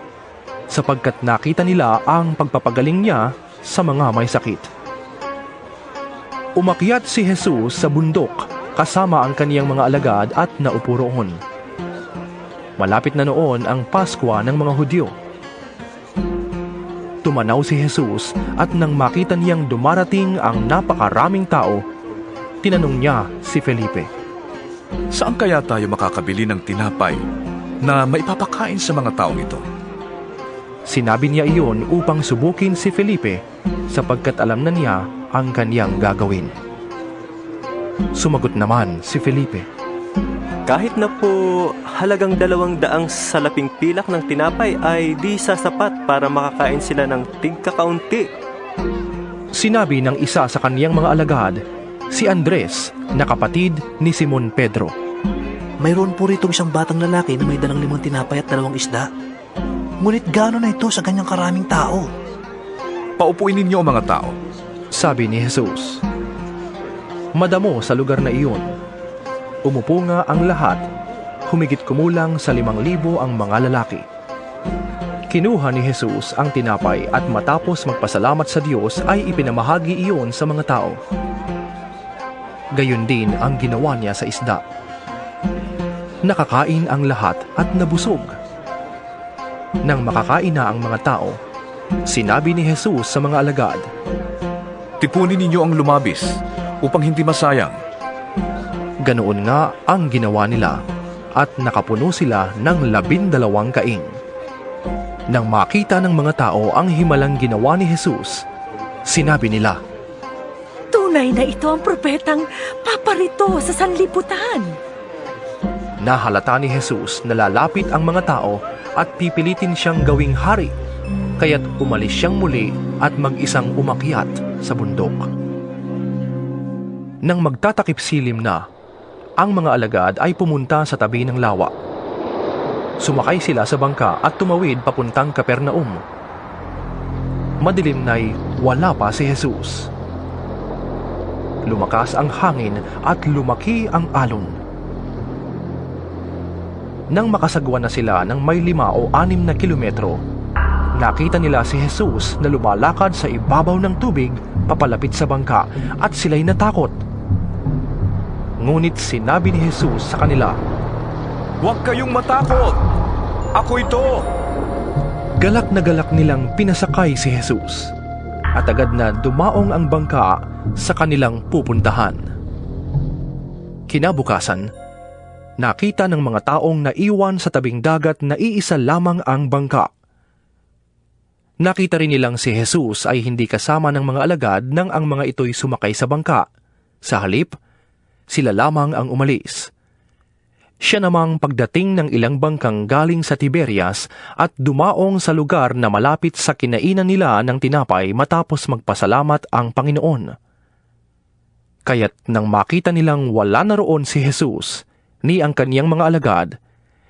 sapagkat nakita nila ang pagpapagaling niya sa mga may sakit. Umakyat si Jesus sa bundok kasama ang kaniyang mga alagad at naupo roon. Malapit na noon ang Paskwa ng mga Hudyo. Tumanaw si Jesus at nang makita niyang dumarating ang napakaraming tao, tinanong niya si Felipe, Saan kaya tayo makakabili ng tinapay na maipapakain sa mga taong ito? Sinabi niya iyon upang subukin si Felipe sapagkat alam na niya ang kaniyang gagawin. Sumagot naman si Felipe, Kahit na po halagang 200 salaping pilak ng tinapay ay di sasapat para makakain sila ng tigkakaunti. Sinabi ng isa sa kaniyang mga alagad, si Andres, na kapatid ni Simon Pedro, Mayroon po rito isang batang lalaki na may dalang 5 tinapay at 2 isda. Ngunit gaano na ito sa ganyang karaming tao? Paupuin ninyo ang mga tao. Sabi ni Jesus. Madamo sa lugar na iyon. Umupo nga ang lahat, humigit kumulang sa 5,000 ang mga lalaki. Kinuha ni Jesus ang tinapay at matapos magpasalamat sa Diyos ay ipinamahagi iyon sa mga tao. Gayon din ang ginawa niya sa isda. Nakakain ang lahat at nabusog, Nang makakain na ang mga tao, sinabi ni Jesus sa mga alagad, Tipunin ninyo ang lumabis upang hindi masayang. Ganoon nga ang ginawa nila at nakapuno sila ng 12 kaing. Nang makita ng mga tao ang himalang ginawa ni Jesus, sinabi nila, Tunay na ito ang propetang paparito sa sanlibutan. Nahalata ni Jesus na lalapit ang mga tao at pipilitin siyang gawing hari, kaya't umalis siyang muli at mag-isang umakyat sa bundok. Nang magtatakip silim na, ang mga alagad ay pumunta sa tabi ng lawa. Sumakay sila sa bangka at tumawid papuntang Capernaum. Madilim na'y wala pa si Jesus. Lumakas ang hangin at lumaki ang alon. Nang makasagwa na sila ng may 5 o 6 na kilometro, nakita nila si Jesus na lumalakad sa ibabaw ng tubig papalapit sa bangka at sila'y natakot. Ngunit sinabi ni Jesus sa kanila, Huwag kayong matakot! Ako ito! Galak na galak nilang pinasakay si Jesus at agad na dumaong ang bangka sa kanilang pupuntahan. Kinabukasan, nakita ng mga taong naiwan sa tabing dagat na iisa lamang ang bangka. Nakita rin nilang si Jesus ay hindi kasama ng mga alagad nang ang mga ito'y sumakay sa bangka. Sa halip, sila lamang ang umalis. Siya namang pagdating ng ilang bangkang galing sa Tiberias at dumaong sa lugar na malapit sa kinainan nila ng tinapay matapos magpasalamat ang Panginoon. Kaya't nang makita nilang wala na roon si Jesus ni ang kaniyang mga alagad,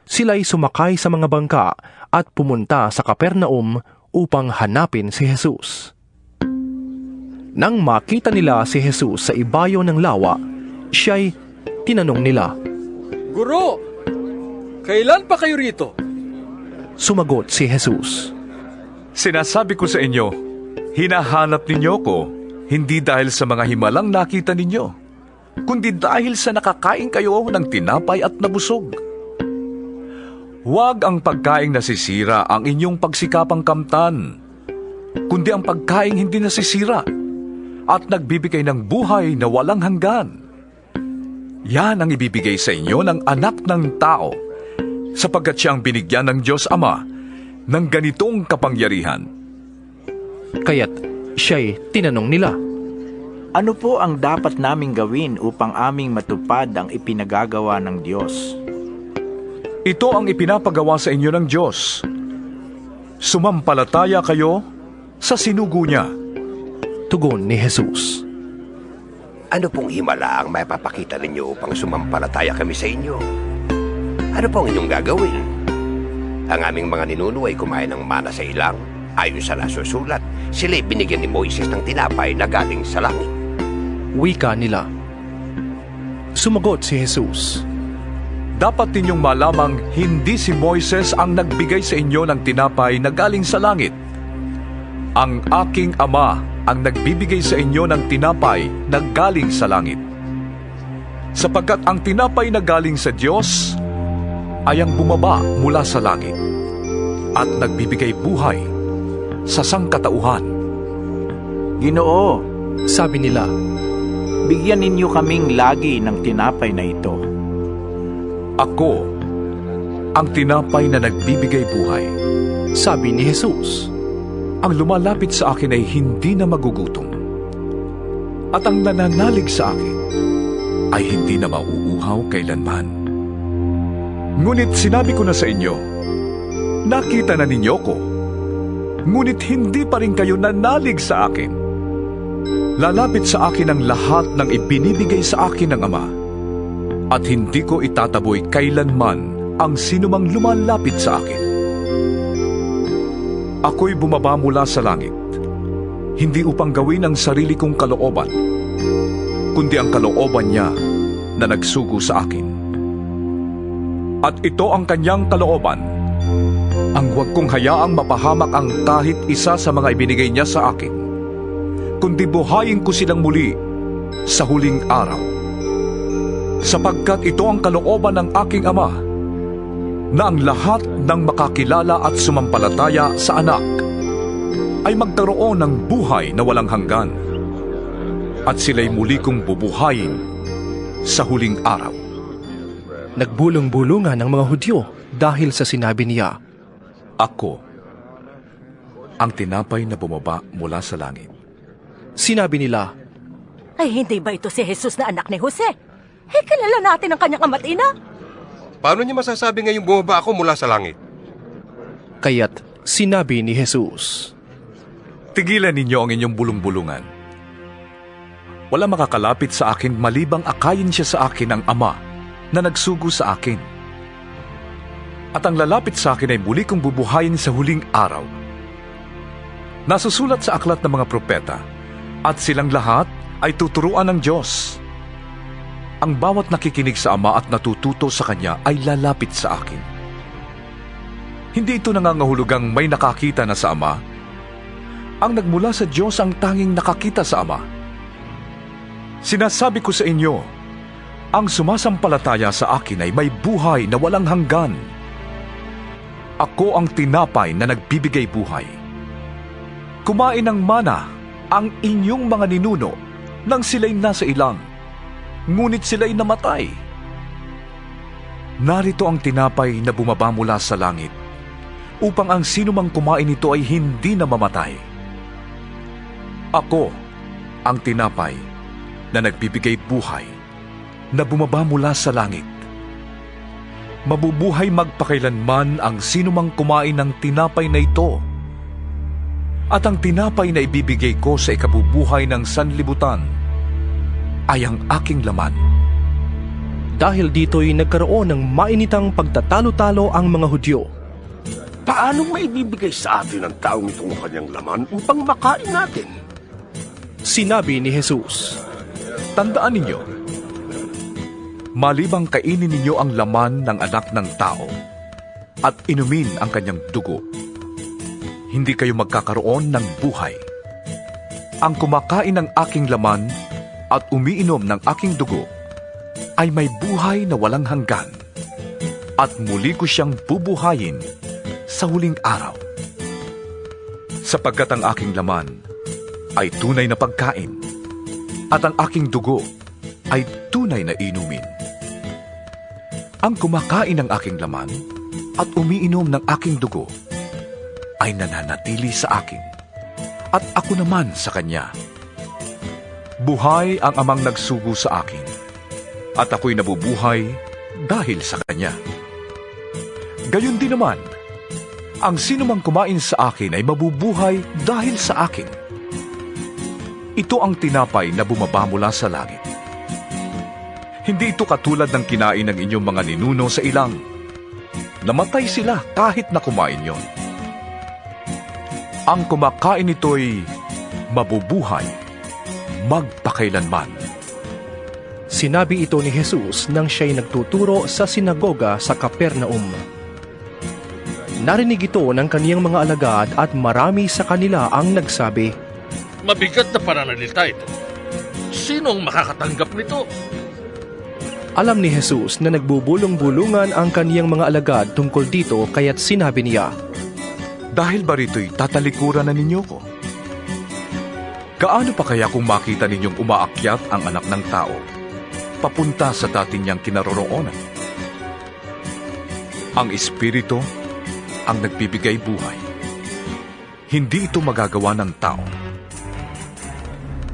sila'y sumakay sa mga bangka at pumunta sa Capernaum upang hanapin si Jesus. Nang makita nila si Jesus sa ibayo ng lawa, siya'y tinanong nila, Guro, kailan pa kayo rito? Sumagot si Jesus, Sinasabi ko sa inyo, hinahanap ninyo ko, hindi dahil sa mga himalang nakita ninyo, kundi dahil sa nakakain kayo ng tinapay at nabusog. Huwag ang pagkaing nasisira ang inyong pagsikapang kamtan, kundi ang pagkaing hindi nasisira at nagbibigay ng buhay na walang hanggan. Yan ang ibibigay sa inyo ng Anak ng Tao, sapagkat siya ang binigyan ng Diyos Ama ng ganitong kapangyarihan. Kaya't siya'y tinanong nila, Ano po ang dapat naming gawin upang aming matupad ang ipinagagawa ng Diyos? Ito ang ipinapagawa sa inyo ng Diyos. Sumampalataya kayo sa sinugo niya. Tugon ni Jesus, Ano pong himala ang may papakita ninyo upang sumampalataya kami sa inyo? Ano pong inyong gagawin? Ang aming mga ninuno ay kumain ng mana sa ilang. Ayon sa nasusulat, sila'y binigyan ni Moises ng tinapay na galing sa langit. Wika nila. Sumagot si Jesus, Dapat ninyong malamang hindi si Moises ang nagbigay sa inyo ng tinapay na galing sa langit. Ang aking Ama ang nagbibigay sa inyo ng tinapay na galing sa langit. Sapagkat ang tinapay na galing sa Diyos ay ang bumaba mula sa langit at nagbibigay buhay sa sangkatauhan. Ginoo, sabi nila, bigyan ninyo kaming lagi ng tinapay na ito. Ako ang tinapay na nagbibigay buhay. Sabi ni Jesus, Ang lumalapit sa akin ay hindi na magugutom, at ang nananalig sa akin ay hindi na mauuhaw kailanman. Ngunit sinabi ko na sa inyo, nakita na ninyo ko, ngunit hindi pa rin kayo nanalig sa akin. Lalapit sa akin ang lahat ng ibinibigay sa akin ng Ama, at hindi ko itataboy kailanman ang sinumang lumalapit sa akin. Ako'y bumaba mula sa langit, hindi upang gawin ang sarili kong kalooban, kundi ang kalooban niya na nagsugo sa akin. At ito ang kanyang kalooban, ang huwag kong hayaang mapahamak ang kahit isa sa mga ibinigay niya sa akin, kundi buhayin ko silang muli sa huling araw. Sapagkat ito ang kalooban ng aking Ama, na ang lahat ng makakilala at sumampalataya sa anak ay magkaroon ng buhay na walang hanggan at sila'y muli kong bubuhayin sa huling araw. Nagbulong-bulungan ang mga Hudyo dahil sa sinabi niya, Ako ang tinapay na bumaba mula sa langit. Sinabi nila, Ay, hindi ba ito si Jesus na anak ni Jose? Kilala natin ang kanyang ama't ina. Paano niya masasabi ngayong bumaba ako mula sa langit? Kaya't sinabi ni Jesus, Tigilan ninyo ang inyong bulong-bulungan. Wala makakalapit sa akin malibang akayin siya sa akin ang Ama na nagsugo sa akin. At ang lalapit sa akin ay muli kong bubuhayin sa huling araw. Nasusulat sa aklat ng mga propeta, at silang lahat ay tuturuan ng Diyos. Ang bawat nakikinig sa Ama at natututo sa Kanya ay lalapit sa akin. Hindi ito nangangahulugang may nakakita na sa Ama. Ang nagmula sa Diyos ang tanging nakakita sa Ama. Sinasabi ko sa inyo, ang sumasampalataya sa akin ay may buhay na walang hanggan. Ako ang tinapay na nagbibigay buhay. Kumain ng mana ang inyong mga ninuno nang sila'y nasa ilang, ngunit sila'y namatay. Narito ang tinapay na bumaba mula sa langit, upang ang sinumang kumain nito ay hindi na mamatay. Ako ang tinapay na nagbibigay buhay, na bumaba mula sa langit. Mabubuhay magpakailanman ang sinumang kumain ng tinapay na ito. At ang tinapay na ibibigay ko sa ikabubuhay ng sanlibutan ay ang aking laman. Dahil dito'y nagkaroon ng mainitang pagtatalo-talo ang mga Hudyo. Paano maibibigay sa atin ang taong itong kanyang laman upang makain natin? Sinabi ni Jesus, Tandaan ninyo, malibang kainin ninyo ang laman ng anak ng tao at inumin ang kanyang dugo, hindi kayo magkakaroon ng buhay. Ang kumakain ng aking laman at umiinom ng aking dugo ay may buhay na walang hanggan, at muli ko siyang bubuhayin sa huling araw. Sapagkat ang aking laman ay tunay na pagkain, at ang aking dugo ay tunay na inumin. Ang kumakain ng aking laman at umiinom ng aking dugo ay nananatili sa akin, at ako naman sa kanya. Buhay ang Amang nagsugo sa akin, at ako'y nabubuhay dahil sa kanya. Gayon din naman, ang sinumang kumain sa akin ay mabubuhay dahil sa akin. Ito ang tinapay na bumaba mula sa langit. Hindi ito katulad ng kinain ng inyong mga ninuno sa ilang. Namatay sila kahit na kumain yon. Ang kumakain nito'y mabubuhay magpakailanman. Sinabi ito ni Jesus nang siya'y nagtuturo sa sinagoga sa Capernaum. Narinig ito ng kaniyang mga alagad at marami sa kanila ang nagsabi, Mabigat na pananalita ito. Sino ang makakatanggap nito? Alam ni Jesus na nagbubulong-bulungan ang kaniyang mga alagad tungkol dito, kaya't sinabi niya, Dahil ba rito'y tatalikuran na ninyo ko? Gaano pa kaya kung makita ninyong umaakyat ang anak ng tao, papunta sa dati niyang kinaroroonan? Ang Espiritu ang nagbibigay buhay. Hindi ito magagawa ng tao.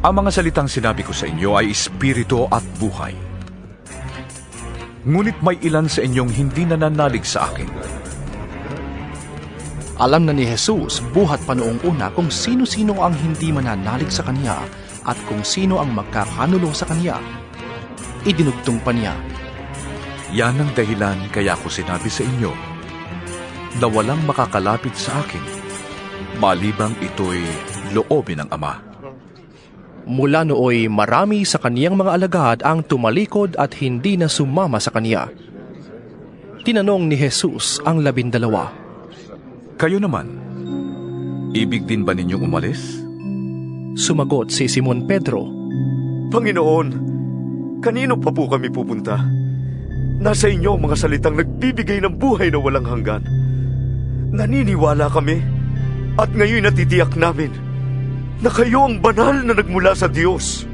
Ang mga salitang sinabi ko sa inyo ay Espiritu at buhay. Ngunit may ilan sa inyong hindi nananalig sa akin. Alam na ni Jesus buhat pa noong una kung sino-sino ang hindi mananalig sa Kanya at kung sino ang magkakanulong sa Kanya. Idinugtong pa niya, Yan ang dahilan kaya ko sinabi sa inyo na walang makakalapit sa akin, malibang ito'y loobin ng Ama. Mula nooy marami sa kaniyang mga alagad ang tumalikod at hindi na sumama sa Kanya. Tinanong ni Jesus ang 12, Kayo naman, ibig din ba ninyong umalis? Sumagot si Simon Pedro, Panginoon, kanino pa po kami pupunta? Nasa inyo ang mga salitang nagbibigay ng buhay na walang hanggan. Naniniwala kami at ngayon natitiyak namin na kayo ang banal na nagmula sa Diyos.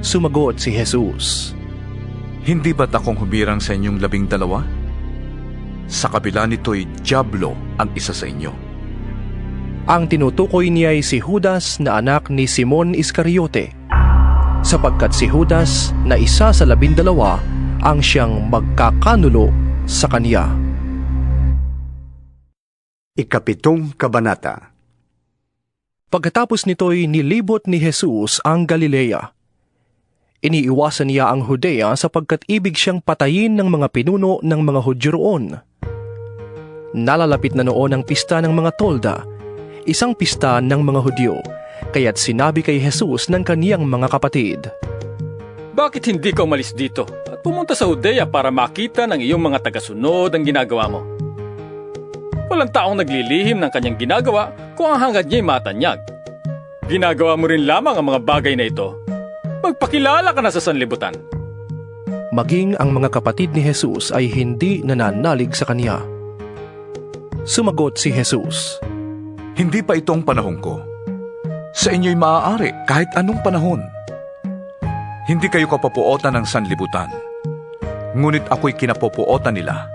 Sumagot si Jesus. Hindi ba't akong humirang sa inyong 12? Sa kabila nito'y dyablo ang isa sa inyo. Ang tinutukoy niya ay si Judas na anak ni Simon Iscariote, sapagkat si Judas na isa sa 12 ang siyang magkakanulo sa kaniya. Ikapitong Kabanata. Pagkatapos nito'y nilibot ni Jesus ang Galilea. Iniiwasan niya ang Judea sapagkat ibig siyang patayin ng mga pinuno ng mga Hudyo roon. Nalalapit na noon ang pista ng mga tolda, isang pista ng mga Hudyo, kaya't sinabi kay Jesus ng kaniyang mga kapatid, Bakit hindi ka umalis dito at pumunta sa Judea para makita ng iyong mga tagasunod ang ginagawa mo? Walang taong naglilihim ng kanyang ginagawa kung ang hangad niya'y matanyag. Ginagawa mo rin lamang ang mga bagay na ito. Magpakilala ka na sa sanlibutan. Maging ang mga kapatid ni Jesus ay hindi nananalig sa kaniya. Sumagot si Jesus, Hindi pa itong panahon ko. Sa inyo'y maaari kahit anong panahon. Hindi kayo kapapuotan ng sanlibutan. Ngunit ako'y kinapupuotan nila,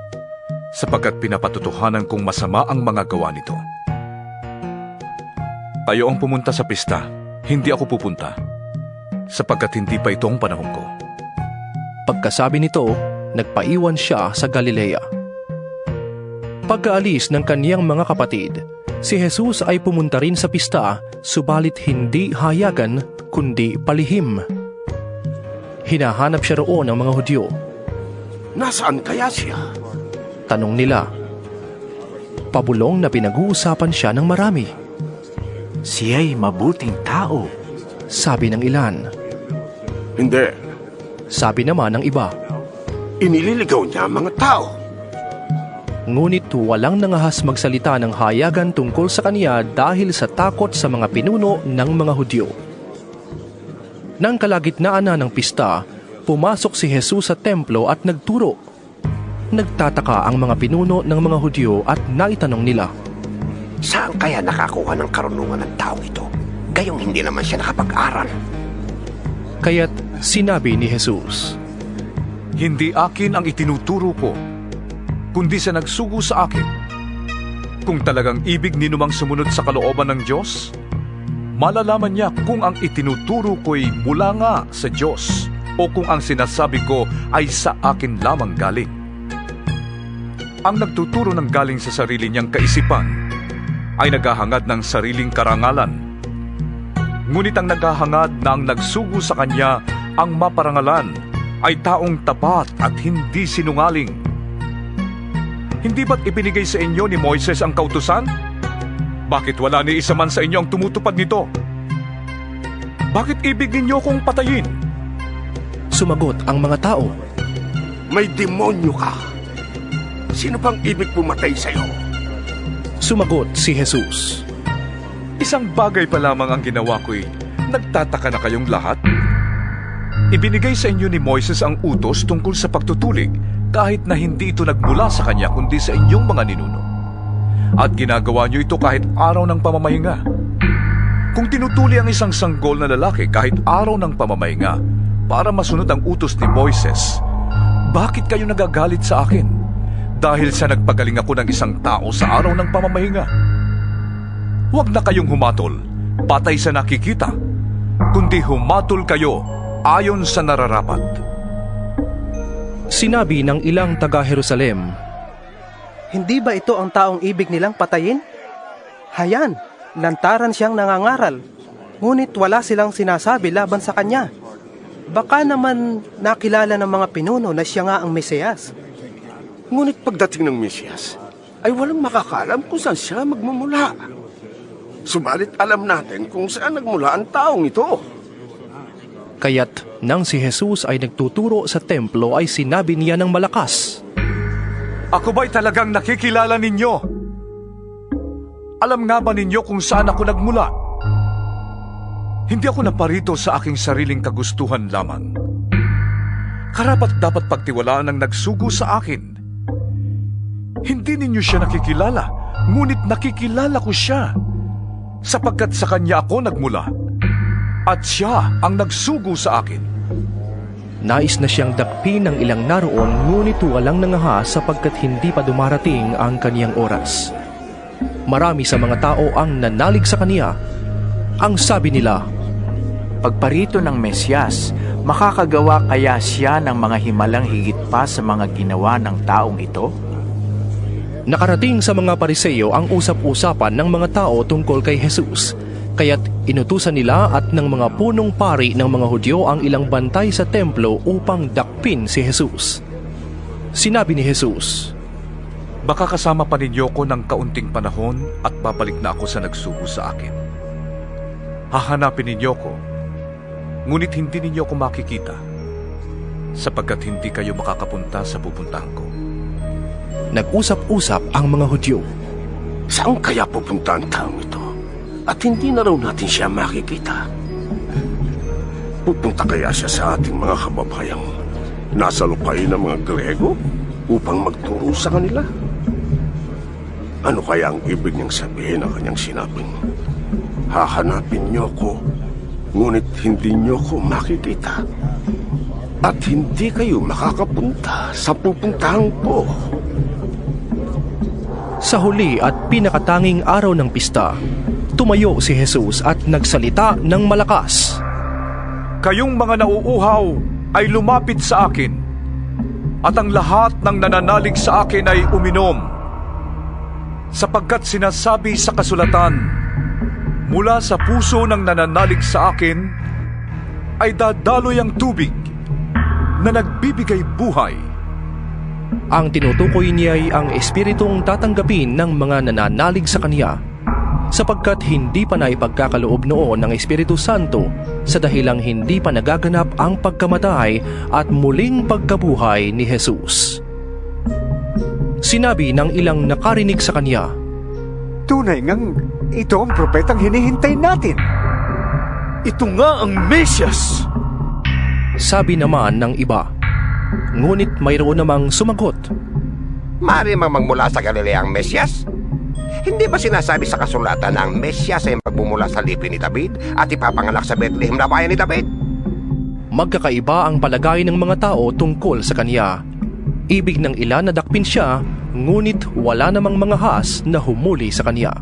sapagkat pinapatutuhanan kong masama ang mga gawa nito. Kayo ang pumunta sa pista, hindi ako pupunta, sapagkat hindi pa ito ang panahon ko. Pagkasabi nito, nagpaiwan siya sa Galilea. Pagkaalis ng kaniyang mga kapatid, si Jesus ay pumunta rin sa pista, subalit hindi hayagan kundi palihim. Hinahanap siya roon ng mga Hudyo. Nasaan kaya siya? Tanong nila. Pabulong na pinag-uusapan siya ng marami. Siya'y mabuting tao, sabi ng ilan. Hindi. Sabi naman ng iba. Inililigaw niya ang mga tao. Ngunit walang nangahas magsalita ng hayagan tungkol sa kaniya dahil sa takot sa mga pinuno ng mga Hudyo. Nang kalagitnaan na ng pista, pumasok si Jesus sa templo at nagturo. Nagtataka ang mga pinuno ng mga Hudyo at naitanong nila, Saan kaya nakakuha ng karunungan ng taong ito? Gayong hindi naman siya nakapag-aral. Kaya't sinabi ni Jesus, Hindi akin ang itinuturo ko, kundi sa nagsugo sa akin. Kung talagang ibig ninumang sumunod sa kalooban ng Diyos, malalaman niya kung ang itinuturo ko'y mula nga sa Diyos o kung ang sinasabi ko ay sa akin lamang galing. Ang nagtuturo ng galing sa sarili niyang kaisipan ay naghahangad ng sariling karangalan. Ngunit ang naghahangad na ang nagsugo sa kanya ang maparangalan ay taong tapat at hindi sinungaling. Hindi ba't ibinigay sa inyo ni Moises ang kautusan? Bakit wala ni isa man sa inyo ang tumutupad nito? Bakit ibig ninyo kong patayin? Sumagot ang mga tao, May demonyo ka. Sino pang ibig pumatay sa'yo? Sumagot si Jesus, Isang bagay pa lamang ang ginawa ko'y nagtataka na kayong lahat? Ibinigay sa inyo ni Moises ang utos tungkol sa pagtutulig kahit na hindi ito nagmula sa kanya kundi sa inyong mga ninuno. At ginagawa niyo ito kahit araw ng pamamahinga. Kung tinutuli ang isang sanggol na lalaki kahit araw ng pamamahinga para masunod ang utos ni Moises, bakit kayo nagagalit sa akin? Dahil sa nagpagaling ako ng isang tao sa araw ng pamamahinga. Huwag na kayong humatol, patay sa nakikita, kundi humatol kayo ayon sa nararapat. Sinabi ng ilang taga-Jerusalem, Hindi ba ito ang taong ibig nilang patayin? Hayan, lantaran siyang nangangaral, ngunit wala silang sinasabi laban sa kanya. Baka naman nakilala ng mga pinuno na siya nga ang Mesiyas. Ngunit pagdating ng Mesiyas, ay walang makakaalam kung saan siya magmumula. Subalit alam natin kung saan nagmula ang taong ito. Kaya't nang si Jesus ay nagtuturo sa templo ay sinabi niya ng malakas, Ako ba'y talagang nakikilala ninyo? Alam nga ba ninyo kung saan ako nagmula? Hindi ako naparito sa aking sariling kagustuhan lamang. karapat dapat pagtiwalaan ng nagsugo sa akin. Hindi ninyo siya nakikilala, ngunit nakikilala ko siya, sapagkat sa kanya ako nagmula, at siya ang nagsugo sa akin. Nais na siyang dakpin ng ilang naroon, ngunit walang nangahas sapagkat hindi pa dumarating ang kaniyang oras. Marami sa mga tao ang nanalig sa kaniya. Ang sabi nila, Pagparito ng Mesyas, makakagawa kaya siya ng mga himalang higit pa sa mga ginawa ng taong ito? nakarating sa mga Pariseo ang usap-usapan ng mga tao tungkol kay Jesus. Kaya't inutusan nila at ng mga punong pari ng mga Hudyo ang ilang bantay sa templo upang dakpin si Jesus. Sinabi ni Jesus, Baka kasama pa ninyo ko ng kaunting panahon at babalik na ako sa nagsugo sa akin. Hahanapin ninyo ko, ngunit hindi ninyo ko makikita, sapagkat hindi kayo makakapunta sa pupuntahan ko. Nag-usap-usap ang mga Hudyo. Saan kaya pupunta ang taong ito? At hindi na raw natin siya makikita. Pupunta kaya siya sa ating mga kababayang nasa lupain ng mga Grego upang magturo sa kanila? Ano kaya ang ibig niyang sabihin ng kanyang sinabing, hahanapin niyo ko, ngunit hindi niyo ko makikita, at hindi kayo makakapunta sa pupuntahan ko? Sa huli at pinakatanging araw ng pista, tumayo si Jesus at nagsalita ng malakas. Kayong mga nauuhaw ay lumapit sa akin, at ang lahat ng nananalig sa akin ay uminom. Sapagkat sinasabi sa kasulatan, mula sa puso ng nananalig sa akin ay dadaloy ang tubig na nagbibigay buhay. Ang tinutukoy niya ay ang espiritong tatanggapin ng mga nananalig sa kaniya, sapagkat hindi pa naipagkakaloob noon ng Espiritu Santo sa dahilang hindi pa nagaganap ang pagkamatay at muling pagkabuhay ni Jesus. Sinabi ng ilang nakarinig sa kanya, Tunay ngang ito ang propetang hinihintay natin. Ito nga ang Mesyas! Sabi naman ng iba. Ngunit mayroon namang sumagot, Maaari mang magmula sa Galilea ang Mesyas? Hindi ba sinasabi sa kasulatan na ang Mesyas ay magmumula sa lipi ni David at ipapanganak sa Bethlehem na bayan ni David? Magkakaiba ang palagay ng mga tao tungkol sa kanya. Ibig ng ilan na dakpin siya, ngunit wala namang mga has na humuli sa kanya.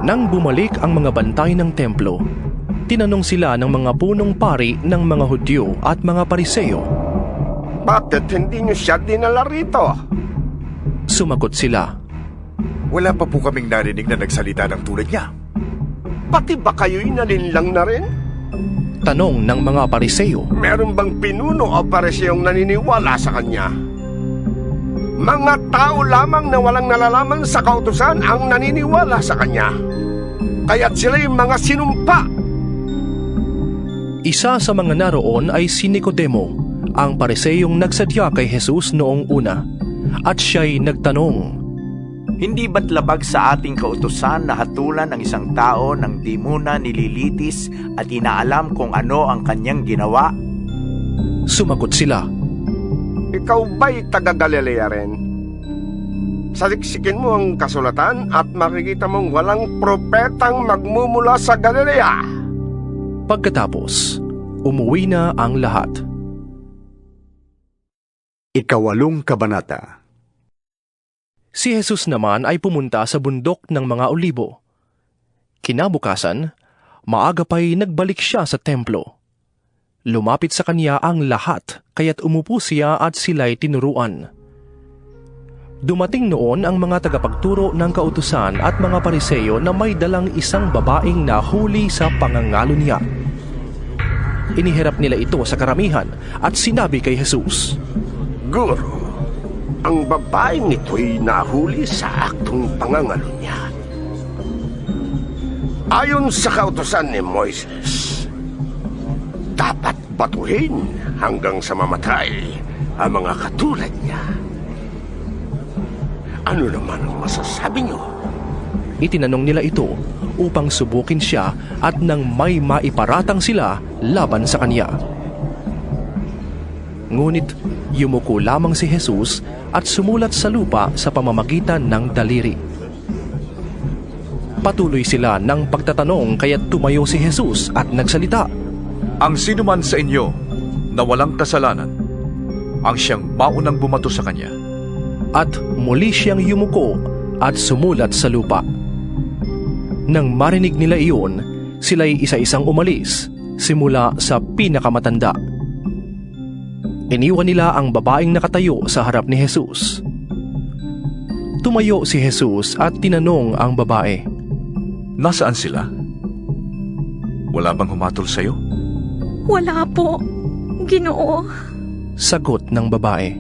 Nang bumalik ang mga bantay ng templo, tinanong sila ng mga punong pari ng mga Hudyo at mga Pariseo, Bakit hindi niyo siya dinala rito? Sumagot sila, Wala pa po kaming narinig na nagsalita ng tulad niya. Pati ba kayo'y nalinlang na rin? Tanong ng mga Pariseo. Meron bang pinuno o pariseyong naniniwala sa kanya? Mga tao lamang na walang nalalaman sa kautusan ang naniniwala sa kanya. Kaya't sila'y mga sinumpa. Isa sa mga naroon ay si Nicodemo, ang Pariseyong nagsadya kay Jesus noong una, at siya'y nagtanong, Hindi ba't labag sa ating kautusan na hatulan ng isang tao nang di muna nililitis at inaalam kung ano ang kanyang ginawa? Sumagot sila, Ikaw ba'y taga-Galilea rin? Saliksikin mo ang kasulatan at makikita mong walang propetang magmumula sa Galilea. Pagkatapos, umuwi na ang lahat. Ikawalong kabanata. Si Jesus naman ay pumunta sa bundok ng mga Olibo. Kinabukasan, maaga pa'y nagbalik siya sa templo. Lumapit sa kanya ang lahat, kaya't umupo siya at sila'y tinuruan. Dumating noon ang mga tagapagturo ng kautusan at mga Pariseo na may dalang isang babaeng nahuli sa pangangalo niya. Inihirap nila ito sa karamihan at sinabi kay Jesus, Guro, ang babaeng ito'y nahuli sa aktong pangangalo niya. Ayon sa kautusan ni Moises, dapat batuhin hanggang sa mamatay ang mga katulad niya. Ano naman ang masasabi niyo? Itinanong nila ito upang subukin siya at nang may maiparatang sila laban sa kanya. Ngunit yumuko lamang si Jesus at sumulat sa lupa sa pamamagitan ng daliri. Patuloy sila ng pagtatanong kaya't tumayo si Jesus at nagsalita. Ang sinuman sa inyo na walang kasalanan, ang siyang maunang bumato sa kanya. At muli siyang yumuko at sumulat sa lupa. Nang marinig nila iyon, sila'y isa-isang umalis, simula sa pinakamatanda. Iniwan nila ang babaeng nakatayo sa harap ni Jesus. Tumayo si Jesus at tinanong ang babae, Nasaan sila? Wala bang humatol sa'yo? Wala po, Ginoo. Sagot ng babae.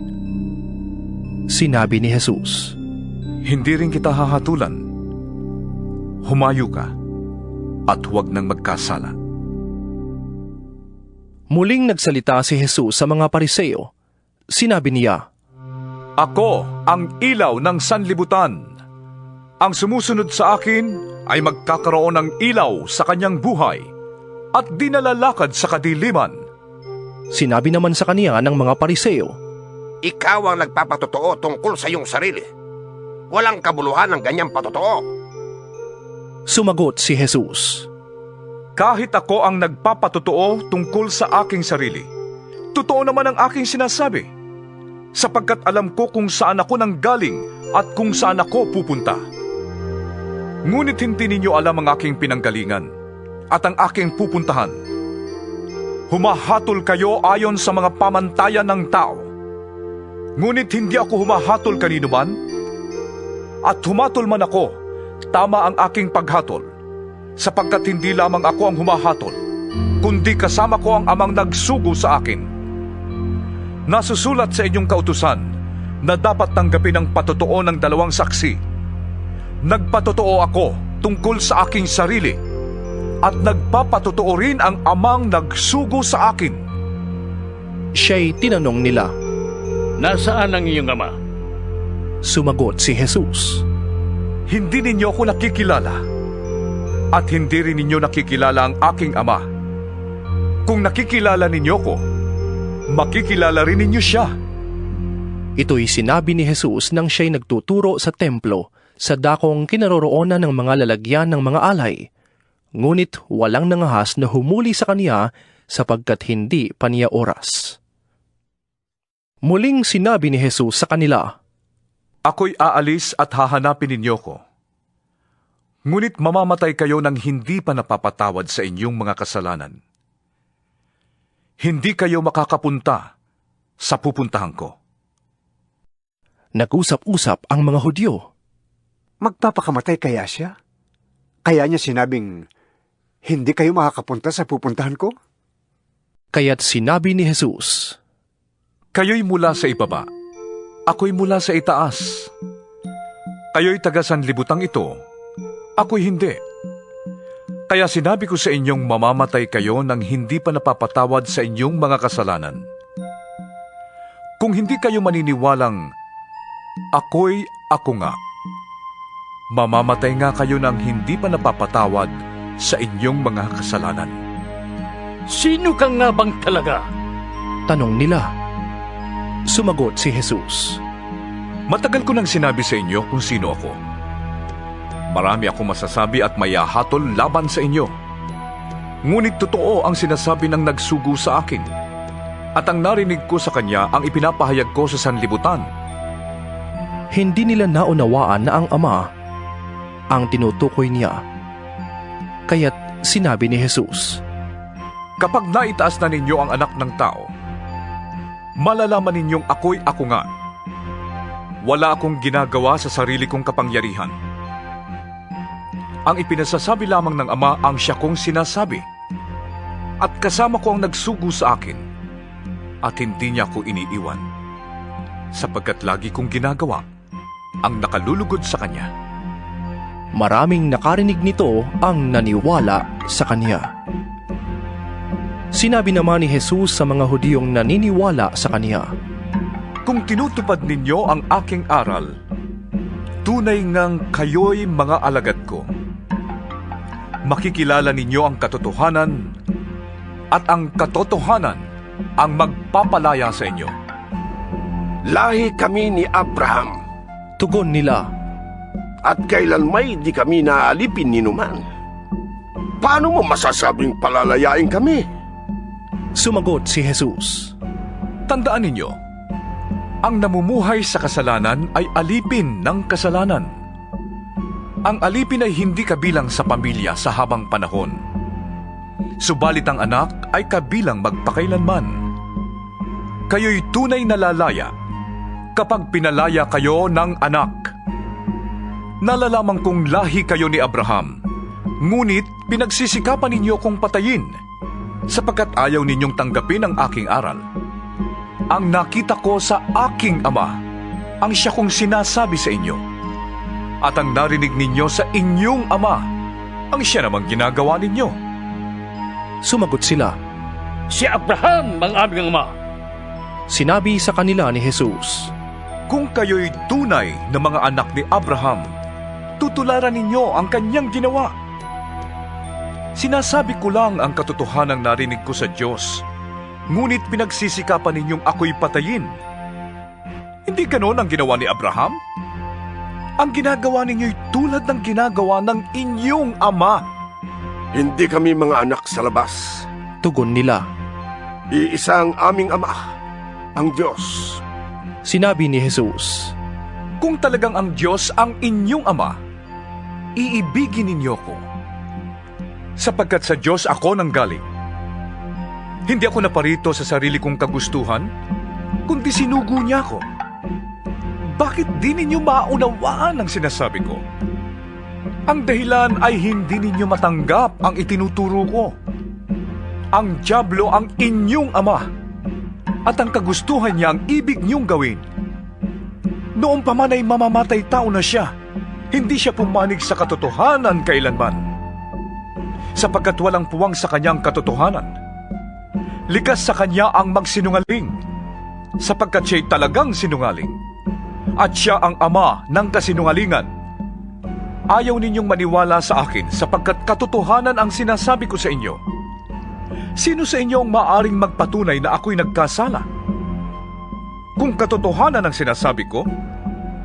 Sinabi ni Jesus, Hindi rin kita hahatulan. Humayo ka at huwag nang magkasala. Muling nagsalita si Jesus sa mga Pariseo. Sinabi niya, Ako ang ilaw ng sanlibutan. Ang sumusunod sa akin ay magkakaroon ng ilaw sa kanyang buhay at di nalalakad sa kadiliman. Sinabi naman sa kaniya ng mga Pariseo, Ikaw ang nagpapatotoo tungkol sa iyong sarili. Walang kabuluhan ng ganyang patotoo. Sumagot si Jesus, Kahit ako ang nagpapatotoo tungkol sa aking sarili, totoo naman ang aking sinasabi, sapagkat alam ko kung saan ako nanggaling at kung saan ako pupunta. Ngunit hindi ninyo alam ang aking pinanggalingan at ang aking pupuntahan. Humahatol kayo ayon sa mga pamantayan ng tao. Ngunit hindi ako humahatol kanino man, at humatol man ako, tama ang aking paghatol, sapagkat hindi lamang ako ang humahatol, kundi kasama ko ang amang nagsugo sa akin. Nasusulat sa inyong kautusan na dapat tanggapin ang patotoo ng dalawang saksi. Nagpatotoo ako tungkol sa aking sarili, at nagpapatotoo rin ang amang nagsugo sa akin. Siya'y tinanong nila, Nasaan ang iyong ama? Sumagot si Jesus, Hindi ninyo ako nakikilala, at hindi rin ninyo nakikilala ang aking ama. Kung nakikilala ninyo ko, makikilala rin ninyo siya. Ito'y sinabi ni Jesus nang siya'y nagtuturo sa templo sa dakong kinaroroonan ng mga lalagyan ng mga alay. Ngunit walang nangahas na humuli sa kaniya sapagkat hindi pa niya oras. Muling sinabi ni Jesus sa kanila, Ako'y aalis at hahanapin ninyo ko. Ngunit mamamatay kayo nang hindi pa napapatawad sa inyong mga kasalanan. Hindi kayo makakapunta sa pupuntahan ko. Nag-usap-usap ang mga Hudyo. Magpapakamatay kaya siya? Kaya niya sinabing, hindi kayo makakapunta sa pupuntahan ko? Kaya't sinabi ni Jesus, Kayo'y mula sa ibaba, ako'y mula sa itaas. Kayo'y taga-sanlibutang ito, ako'y hindi. Kaya sinabi ko sa inyong mamamatay kayo nang hindi pa napapatawad sa inyong mga kasalanan. Kung hindi kayo maniniwalang, ako'y ako nga, mamamatay nga kayo nang hindi pa napapatawad sa inyong mga kasalanan. Sino ka nga bang talaga? Tanong nila. Sumagot si Jesus, Matagal ko nang sinabi sa inyo kung sino ako. Marami akong masasabi at mayahatol laban sa inyo. Ngunit totoo ang sinasabi ng nagsugo sa akin, at ang narinig ko sa kanya ang ipinapahayag ko sa sanlibutan. Hindi nila naunawaan na ang Ama ang tinutukoy niya. Kaya't sinabi ni Jesus, Kapag naitaas na ninyo ang anak ng tao, malalaman ninyong ako'y ako nga. Wala akong ginagawa sa sarili kong kapangyarihan. Ang ipinasasabi lamang ng Ama ang siya kong sinasabi. At kasama ko ang nagsugo sa akin. At hindi niya ako iniiwan. Sapagkat lagi kong ginagawa ang nakalulugod sa kanya. Maraming nakarinig nito ang naniwala sa kanya. Sinabi naman ni Jesus sa mga Hudyong naniniwala sa kanya, Kung tinutupad ninyo ang aking aral, tunay ngang kayo'y mga alagad ko. Makikilala ninyo ang katotohanan, at ang katotohanan ang magpapalaya sa inyo. Lahi kami ni Abraham. Tugon nila. At kailanmay di kami naalipin ni Numan. Paano mo masasabing palalayain kami? Sumagot si Jesus. Tandaan ninyo, ang namumuhay sa kasalanan ay alipin ng kasalanan. Ang alipin ay hindi kabilang sa pamilya sa habang panahon. Subalit ang anak ay kabilang magpakailanman. Kayo'y tunay na lalaya kapag pinalaya kayo ng anak. Nalalaman kong lahi kayo ni Abraham, ngunit pinagsisikapan ninyo kong patayin, sapagkat ayaw ninyong tanggapin ang aking aral. Ang nakita ko sa aking ama, ang siya kong sinasabi sa inyo. At ang narinig ninyo sa inyong ama, ang siya namang ginagawa ninyo. Sumagot sila. Si Abraham ang aming ama. Sinabi sa kanila ni Jesus, Kung kayo'y tunay na mga anak ni Abraham, tutularan ninyo ang kanyang ginawa. Sinasabi ko lang ang katotohanang narinig ko sa Diyos, ngunit pinagsisikapan ninyong ako'y patayin. Hindi ganon ang ginawa ni Abraham? Ang ginagawa ninyo'y tulad ng ginagawa ng inyong ama. Hindi kami mga anak sa labas. Tugon nila. Iisa ang aming ama, ang Diyos. Sinabi ni Jesus, Kung talagang ang Diyos ang inyong ama, iibigin ninyo ko. Sapagkat sa Diyos ako nanggaling. Hindi ako naparito sa sarili kong kagustuhan, kundi sinugo niya ako. Bakit di ninyo maunawaan ang sinasabi ko? Ang dahilan ay hindi ninyo matanggap ang itinuturo ko. Ang dyablo ang inyong ama, at ang kagustuhan niya ang ibig niyong gawin. Noong pa man ay mamamatay tao na siya, hindi siya pumanig sa katotohanan kailanman. Sapagkat walang puwang sa kanyang katotohanan. Likas sa kanya ang magsinungaling, sapagkat siya'y talagang sinungaling. At siya ang ama ng kasinungalingan. Ayaw ninyong maniwala sa akin sapagkat katotohanan ang sinasabi ko sa inyo. Sino sa inyo ang maaring magpatunay na ako'y nagkasala? Kung katotohanan ang sinasabi ko,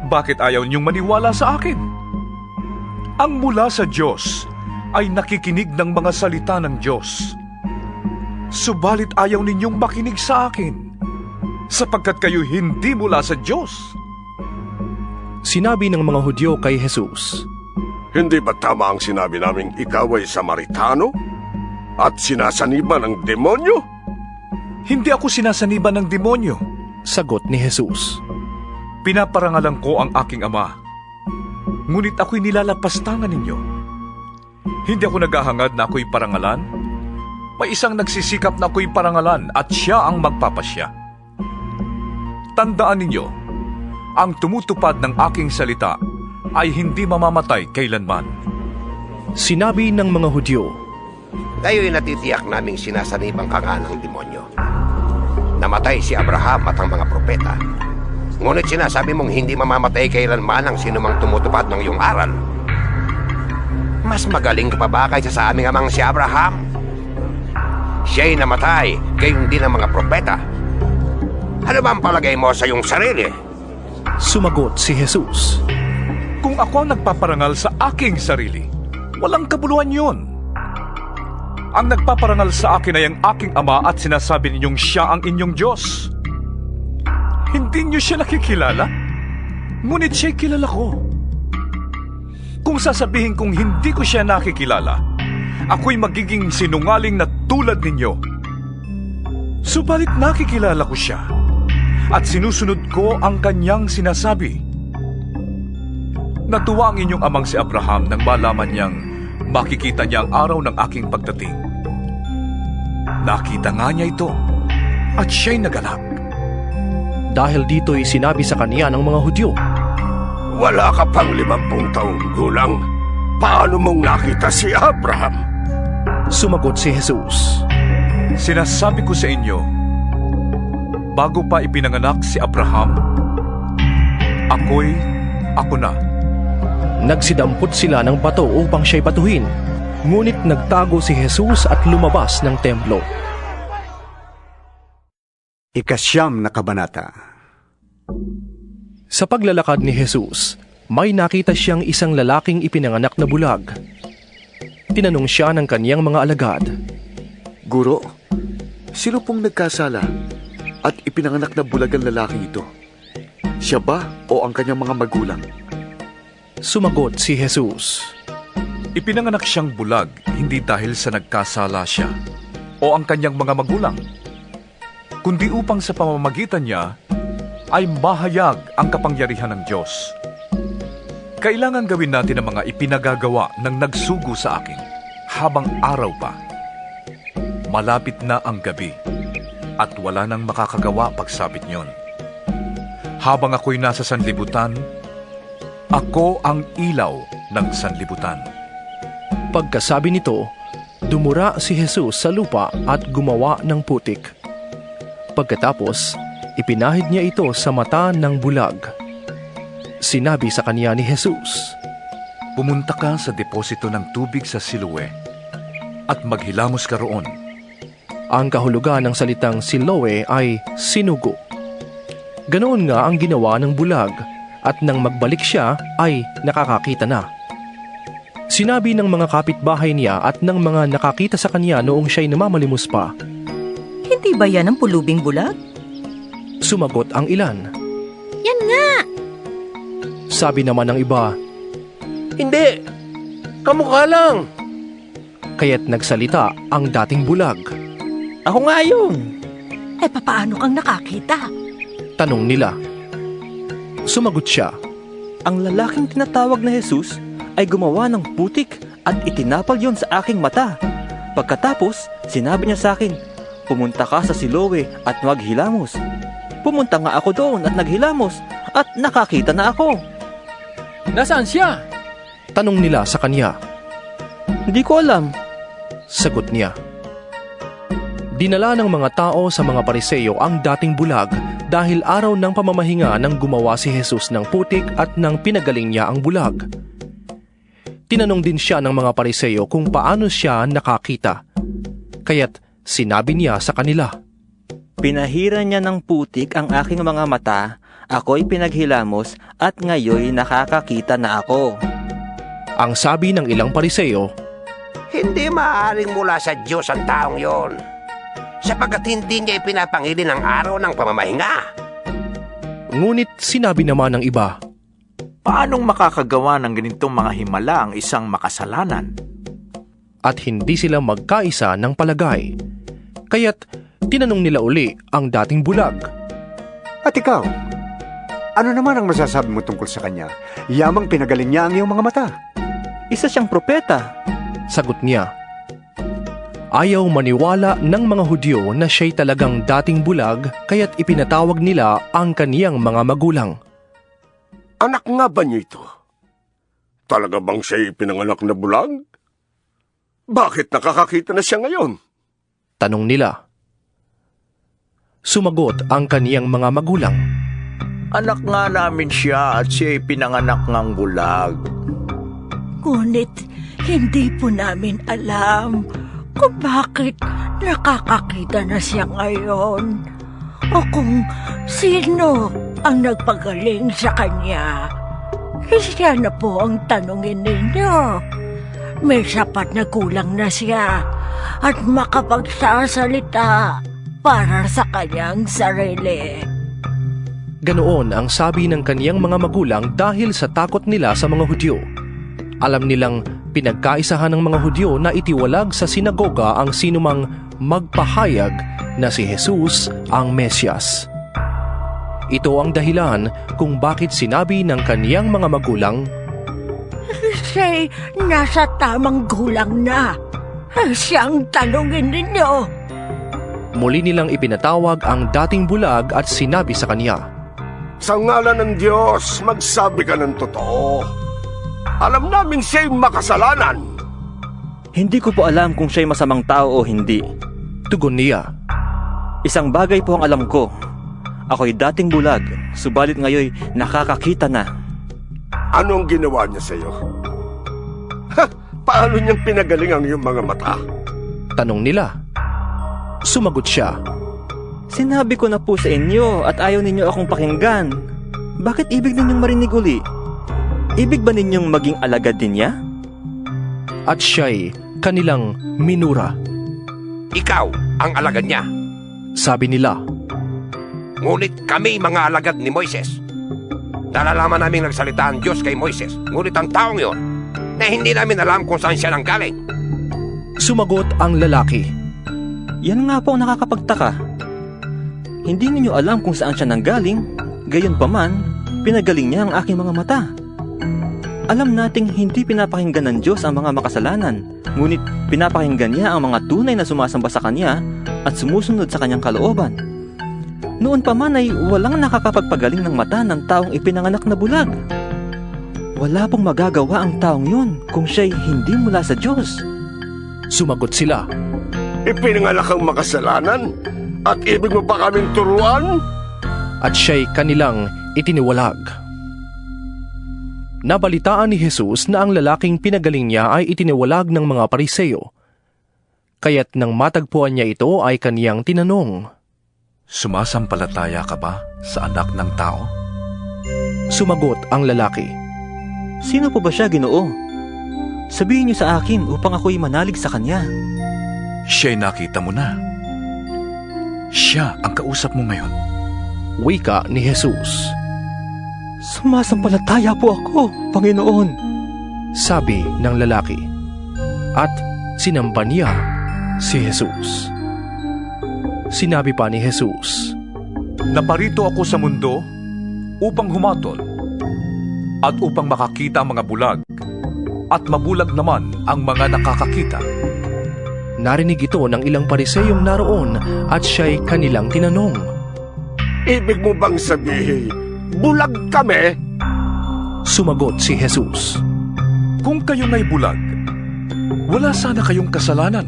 bakit ayaw ninyong maniwala sa akin? Ang mula sa Diyos ay nakikinig ng mga salita ng Diyos. Subalit ayaw ninyong makinig sa akin, sapagkat kayo hindi mula sa Diyos. Sinabi ng mga Hudyo kay Jesus, Hindi ba tama ang sinabi naming ikaw ay Samaritano? At sinasaniban ng demonyo? Hindi ako sinasaniban ng demonyo. Sagot ni Jesus, Pinaparangalan ko ang aking ama, ngunit ako'y nilalapastangan ninyo. Hindi ako naghahangad na ako'y parangalan. May isang nagsisikap na ako'y parangalan at siya ang magpapasya. Tandaan ninyo, ang tumutupad ng aking salita ay hindi mamamatay kailanman. Sinabi ng mga Hudyo, Kayo'y natitiyak naming sinasanibang ka nga ng demonyo. Namatay si Abraham at ang mga propeta. Ngunit sinasabi mong hindi mamamatay kailanman ang sinumang tumutupad ng iyong aral. Mas magaling ka pa ba kaysa sa aming amang si Abraham? Siya'y namatay, gayon din ang mga propeta. Ano ba ang palagay mo sa iyong sarili? Sumagot si Jesus, Kung ako ang nagpaparangal sa aking sarili, walang kabuluhan yun. Ang nagpaparangal sa akin ay ang aking ama at sinasabi ninyong siya ang inyong Diyos. Hindi niyo siya nakikilala, ngunit siya'y kilala ko. Kung sasabihin kong hindi ko siya nakikilala, ako'y magiging sinungaling na tulad ninyo. Subalit nakikilala ko siya at sinusunod ko ang kanyang sinasabi. Natuwa ang inyong amang si Abraham nang malaman niyang makikita niya ang araw ng aking pagdating. Nakita nga niya ito at siya'y nagalak. Dahil dito'y sinabi sa kaniya ng mga Hudyo, Wala ka pang 50 taong gulang. Paano mong nakita si Abraham? Sumagot si Jesus, Sinasabi ko sa inyo, bago pa ipinanganak si Abraham, ako na. Nagsidampot sila ng bato upang siya'y batuhin, ngunit nagtago si Jesus at lumabas ng templo. Ikasyam na kabanata. Sa paglalakad ni Jesus, may nakita siyang isang lalaking ipinanganak na bulag. Tinanong siya ng kaniyang mga alagad, Guro, sino pong nagkasala at ipinanganak na bulag ang lalaking ito? Siya ba o ang kanyang mga magulang? Sumagot si Jesus, Ipinanganak siyang bulag hindi dahil sa nagkasala siya o ang kanyang mga magulang, kundi upang sa pamamagitan niya ay mahayag ang kapangyarihan ng Diyos. Kailangan gawin natin ang mga ipinagagawa ng nagsugo sa akin habang araw pa. Malapit na ang gabi at wala nang makakagawa pagsapit niyon. Habang ako'y nasa sanlibutan, ako ang ilaw ng sanlibutan. Pagkasabi nito, dumura si Jesus sa lupa at gumawa ng putik. Pagkatapos, ipinahid niya ito sa mata ng bulag. Sinabi sa kanya ni Jesus, Pumunta ka sa deposito ng tubig sa Siloe at maghilamos ka roon. Ang kahulugan ng salitang Siloe ay sinugo. Ganoon nga ang ginawa ng bulag at nang magbalik siya ay nakakakita na. Sinabi ng mga kapitbahay niya at ng mga nakakita sa kanya noong siya'y namamalimos pa, Hindi ba yan ang pulubing bulag? Sumagot ang ilan. Yan nga! Sabi naman ng iba, Hindi! Kamukha lang! Kaya't nagsalita ang dating bulag. Ako nga yun! Eh, papaano kang nakakita? Tanong nila. Sumagot siya, Ang lalaking tinatawag na Jesus ay gumawa ng putik at itinapal yon sa aking mata. Pagkatapos, sinabi niya sa akin, pumunta ka sa Siloe at maghilamos. Pumunta nga ako doon at naghilamos at nakakita na ako. Nasaan siya? Tanong nila sa kanya. Hindi ko alam. Sagot niya. Dinala ng mga tao sa mga Pariseo ang dating bulag dahil araw ng pamamahinga nang gumawa si Jesus ng putik at nang pinagaling niya ang bulag. Tinanong din siya ng mga Pariseo kung paano siya nakakita. Kaya't sinabi niya sa kanila, Pinahira niya ng putik ang aking mga mata, ako'y pinaghilamos at ngayoy nakakakita na ako. Ang sabi ng ilang Pariseo, Hindi maaaring mula sa Diyos ang taong yon, sapagkat hindi niya ipinapangilin ang araw ng pamamahinga. Ngunit sinabi naman ng iba, Paanong makakagawa ng ganitong mga himala ang isang makasalanan? At hindi sila magkaisa ng palagay. Kaya't tinanong nila uli ang dating bulag. At ikaw, ano naman ang masasabi mo tungkol sa kanya? Yamang pinagaling niya ang iyong mga mata. Isa siyang propeta. Sagot niya. Ayaw maniwala ng mga Hudyo na siya'y talagang dating bulag, kaya't ipinatawag nila ang kaniyang mga magulang. Anak nga ba niyo ito? Talaga bang siya'y pinanganak na bulag? Bakit nakakakita na siya ngayon? Tanong nila. Sumagot ang kaniyang mga magulang. Anak nga namin siya at siya'y pinanganak ngang bulag. Ngunit hindi po namin alam kung bakit nakakakita na siya ngayon o kung sino ang nagpagaling sa kanya. Siya na po ang tanungin ninyo. May sapat na kulang na siya at makapagsasalita para sa kanyang sarili. Ganoon ang sabi ng kaniyang mga magulang dahil sa takot nila sa mga Hudyo. Alam nilang pinagkaisahan ng mga Hudyo na itiwalag sa sinagoga ang sinumang magpahayag na si Jesus ang Mesyas. Ito ang dahilan kung bakit sinabi ng kaniyang mga magulang, Siya'y nasa tamang gulang na. Siyang tanungin ninyo. Muli nilang ipinatawag ang dating bulag at sinabi sa kanya, Sa ngalan ng Diyos, magsabi ka ng totoo. Alam namin siya'y makasalanan. Hindi ko po alam kung siya'y masamang tao o hindi. Tugon niya. Isang bagay po ang alam ko. Ako'y dating bulag, subalit ngayoy nakakakita na. Anong ginawa niya sa iyo? Paano niyang pinagaling ang iyong mga mata? Tanong nila. Sumagot siya. Sinabi ko na po sa inyo at ayaw ninyo akong pakinggan. Bakit ibig ninyong marinig uli? Ibig ba ninyong maging alagad din niya? At siya'y kanilang minura. Ikaw ang alagad niya. Sabi nila, Ngunit kami mga alagad ni Moises. Nalalaman namin nagsalita ang Diyos kay Moises. Ngunit ang taong yon, na hindi namin alam kung saan siya nanggaling. Sumagot ang lalaki. Yan nga po ang nakakapagtaka. Hindi ninyo alam kung saan siya nanggaling, gayon pa man, pinagaling niya ang aking mga mata. Alam nating hindi pinapakinggan ng Diyos ang mga makasalanan, ngunit pinapakinggan niya ang mga tunay na sumasamba sa Kanya at sumusunod sa Kanyang kalooban. Noon pa man ay walang nakakapagpagaling ng mata ng taong ipinanganak na bulag. Wala pong magagawa ang taong yun kung siya'y hindi mula sa Diyos. Sumagot sila, Ipinanganak ang makasalanan at ibig mo pa kaming turuan? at siya'y kanilang itiniwalag. Nabalitaan ni Jesus na ang lalaking pinagaling niya ay itiniwalag ng mga Pariseo. Kaya't nang matagpuan niya ito ay kaniyang tinanong, Sumasampalataya ka ba sa anak ng tao? Sumagot ang lalaki, Sino po ba siya, Ginoo? Sabihin niyo sa akin upang ako'y manalig sa Kanya. Siya'y nakita mo na. Siya ang kausap mo ngayon. Wika ni Jesus. Sumasampalataya po ako, Panginoon. Sabi ng lalaki. At sinamba niya si Jesus. Sinabi pa ni Jesus, Naparito ako sa mundo upang humatol at upang makakita ang mga bulag at mabulag naman ang mga nakakakita. Narinig ito ng ilang Pariseyong naroon at siya'y kanilang tinanong, Ibig mo bang sabihin, bulag kami? Sumagot si Jesus, Kung kayo nga'y bulag, wala sana kayong kasalanan.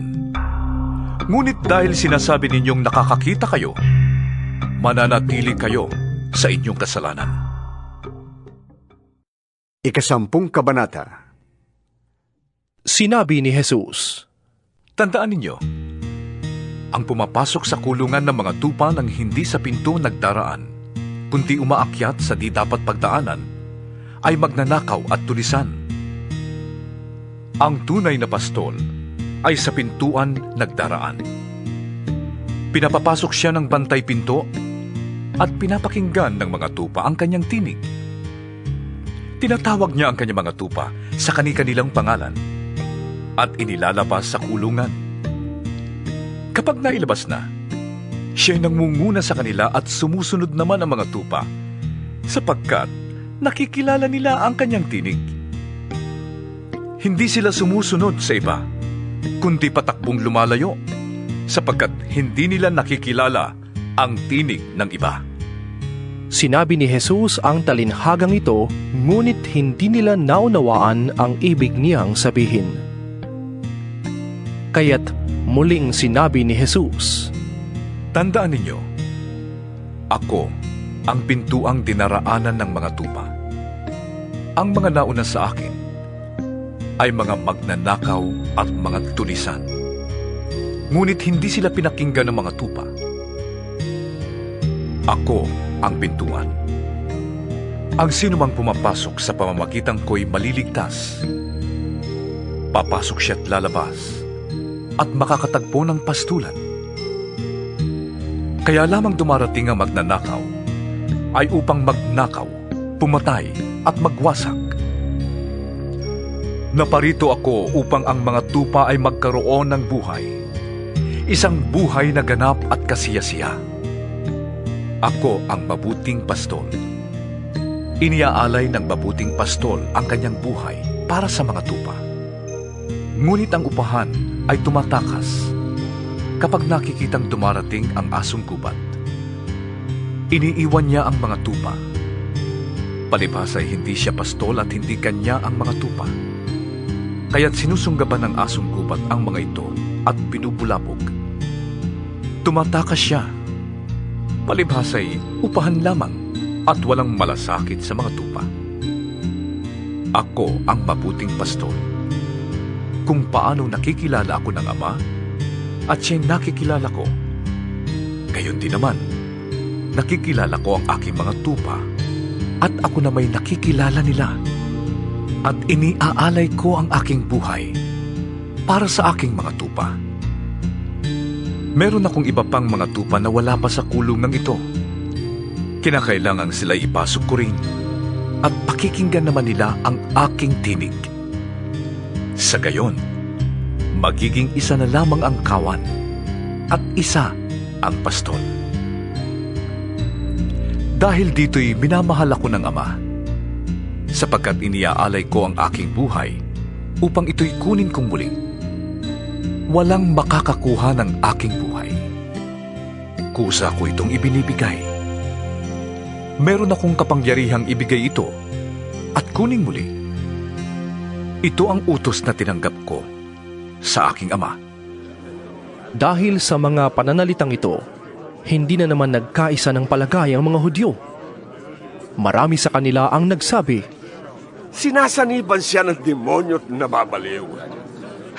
Ngunit dahil sinasabi ninyong nakakakita kayo, mananatili kayo sa inyong kasalanan. 10 kabanata. Sinabi ni Jesus, Tandaan ninyo, ang pumapasok sa kulungan ng mga tupa ng hindi sa pinto nagdaraan, kundi umaakyat sa di dapat pagdaanan, ay magnanakaw at tulisan. Ang tunay na pastol ay sa pintuan nagdaraan. Pinapapasok siya ng bantay pinto at pinapakinggan ng mga tupa ang kanyang tinig. Tinatawag niya ang kanyang mga tupa sa kani-kanilang pangalan at inilalabas sa kulungan. Kapag nailabas na, siya'y nangunguna sa kanila at sumusunod naman ang mga tupa sapagkat nakikilala nila ang kanyang tinig. Hindi sila sumusunod sa iba, kundi patakbong lumalayo sapagkat hindi nila nakikilala ang tinig ng iba. Sinabi ni Jesus ang talinhagang ito, ngunit hindi nila naunawaan ang ibig niyang sabihin. Kaya't muling sinabi ni Jesus, Tandaan ninyo, ako ang pintuang dinaraanan ng mga tupa. Ang mga nauna sa akin ay mga magnanakaw at mga tulisan. Ngunit hindi sila pinakinggan ng mga tupa. Ako ang pintuan. Ang sinumang pumapasok sa pamamagitan ko'y maliligtas. Papasok siya't lalabas at makakatagpo ng pastulan. Kaya lamang dumarating ang magnanakaw ay upang magnakaw, pumatay at magwasak. Naparito ako upang ang mga tupa ay magkaroon ng buhay, isang buhay na ganap at kasiyasiya. Ako ang mabuting pastol. Iniaalay ng mabuting pastol ang kanyang buhay para sa mga tupa. Ngunit ang upahan ay tumatakas kapag nakikitang dumarating ang asong gubat. Iniiwan niya ang mga tupa. Palibhas ay hindi siya pastol at hindi kanya ang mga tupa. Kaya't sinusunggaban ng asong gubat ang mga ito at binubulabog. Tumatakas siya. Palibhas ay upahan lamang at walang malasakit sa mga tupa. Ako ang mabuting pastol. Kung paano nakikilala ako ng Ama at siya'y nakikilala ko, Gayon din naman, nakikilala ko ang aking mga tupa at ako na may nakikilala nila. At iniaalay ko ang aking buhay para sa aking mga tupa. Meron akong iba pang mga tupa na wala pa sa kulungang ito. Kinakailangang sila ipasok ko rin at pakikinggan naman nila ang aking tinig. Sa gayon, magiging isa na lamang ang kawan at isa ang pastol. Dahil dito'y minamahal ako ng Ama, sapagkat iniaalay ko ang aking buhay upang ito'y kunin kong muli. Walang makakakuha ng aking buhay. Kusa ko itong ibinibigay. Meron akong kapangyarihang ibigay ito at kuning muli. Ito ang utos na tinanggap ko sa aking Ama. Dahil sa mga pananalitang ito, hindi na naman nagkaisa ng palagay ang mga Hudyo. Marami sa kanila ang nagsabi, Sinasaniban siya ng demonyo at nababaliw.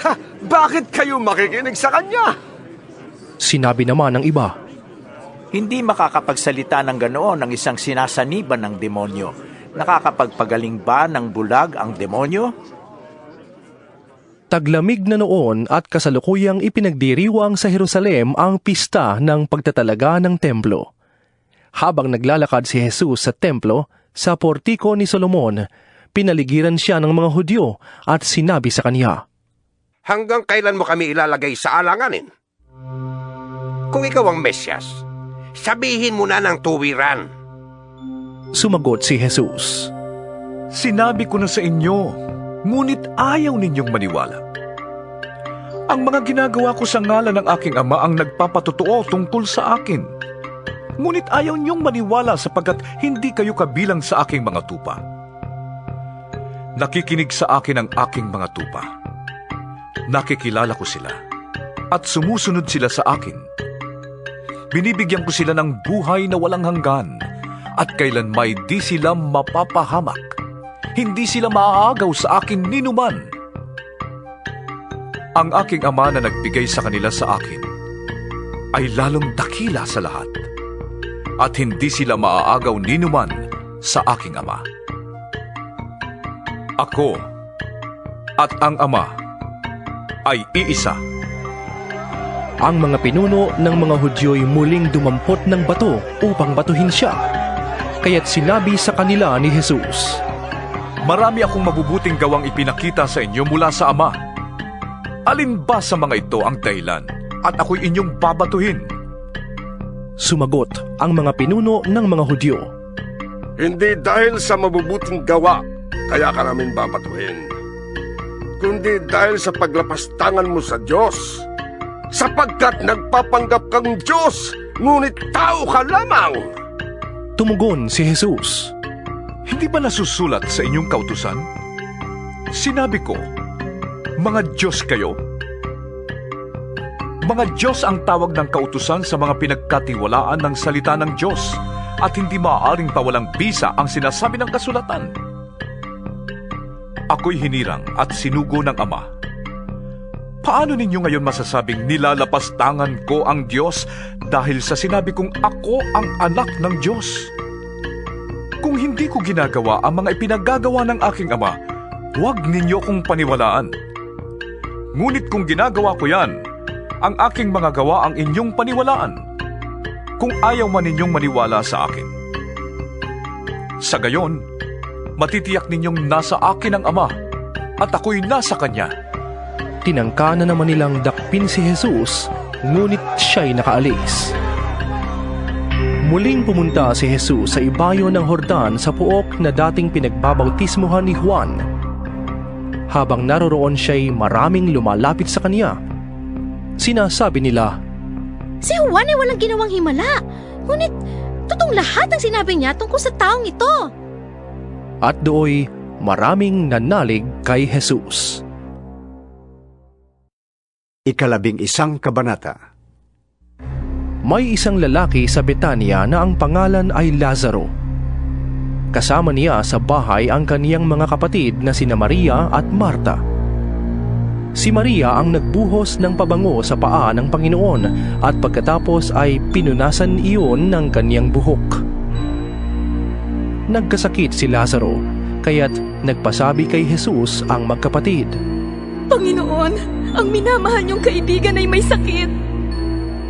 Ha! Bakit kayo makikinig sa kanya? Sinabi naman ng iba, Hindi makakapagsalita ng ganoon ang isang sinasaniban ng demonyo. Nakakapagpagaling ba ng bulag ang demonyo? Taglamig na noon at kasalukuyang ipinagdiriwang sa Jerusalem ang pista ng pagtatalaga ng templo. Habang naglalakad si Jesus sa templo, sa portiko ni Solomon, pinaligiran siya ng mga Hudyo at sinabi sa kanya, Hanggang kailan mo kami ilalagay sa alanganin? Kung ikaw ang Mesyas, sabihin mo na ng tuwiran. Sumagot si Jesus, Sinabi ko na sa inyo, ngunit ayaw ninyong maniwala. Ang mga ginagawa ko sa ngalan ng aking Ama ang nagpapatotoo tungkol sa akin. Ngunit ayaw ninyong maniwala sapagkat hindi kayo kabilang sa aking mga tupa. Nakikinig sa akin ang aking mga tupa. Nakikilala ko sila at sumusunod sila sa akin. Binibigyan ko sila ng buhay na walang hanggan at kailanmay di sila mapapahamak. Hindi sila maaagaw sa akin ninuman. Ang aking Ama na nagbigay sa kanila sa akin ay lalong dakila sa lahat at hindi sila maaagaw ninuman sa aking Ama. Ako at ang Ama ay iisa. Ang mga pinuno ng mga Hudyo'y muling dumampot ng bato upang batuhin siya. Kaya't sinabi sa kanila ni Jesus, Marami akong mabubuting gawang ipinakita sa inyo mula sa Ama. Alin ba sa mga ito ang dahilan at ako'y inyong babatuhin? Sumagot ang mga pinuno ng mga Hudyo, Hindi dahil sa mabubuting gawa, kaya ka namin babatuhin. Kundi dahil sa paglapastangan mo sa Diyos, sapagkat nagpapanggap kang Diyos, ngunit tao ka lamang. Tumugon si Jesus, Hindi ba nasusulat sa inyong kautusan? Sinabi ko, mga Diyos kayo. Mga Diyos ang tawag ng kautusan sa mga pinagkatiwalaan ng salita ng Diyos at hindi maaaring pawalang bisa ang sinasabi ng kasulatan. Ako'y hinirang at sinugo ng Ama. Paano ninyo ngayon masasabing nilalapastangan ko ang Diyos dahil sa sinabi kong ako ang anak ng Diyos? Kung hindi ko ginagawa ang mga ipinagagawa ng aking Ama, huwag ninyo kong paniwalaan. Ngunit kung ginagawa ko yan, ang aking mga gawa ang inyong paniwalaan, kung ayaw man ninyong maniwala sa akin. Sa gayon, matitiyak ninyong nasa akin ang Ama at ako'y nasa Kanya. Tinangka na naman nilang dakpin si Jesus, ngunit siya'y nakaalis. Muling pumunta si Jesus sa ibayo ng Jordan sa puok na dating pinagbabautismuhan ni Juan. Habang naroroon siya'y maraming lumalapit sa kanya. Sinasabi nila, Si Juan ay walang ginawang himala, ngunit totoong lahat ang sinabi niya tungkol sa taong ito. At dooy maraming nanalig kay Jesus. 11 kabanata. May isang lalaki sa Betania na ang pangalan ay Lazaro. Kasama niya sa bahay ang kaniyang mga kapatid na sina Maria at Marta. Si Maria ang nagbuhos ng pabango sa paa ng Panginoon at pagkatapos ay pinunasan iyon ng kanyang buhok. Nagkasakit si Lazaro, kaya't nagpasabi kay Jesus ang magkapatid. Panginoon, ang minamahal niyong kaibigan ay may sakit.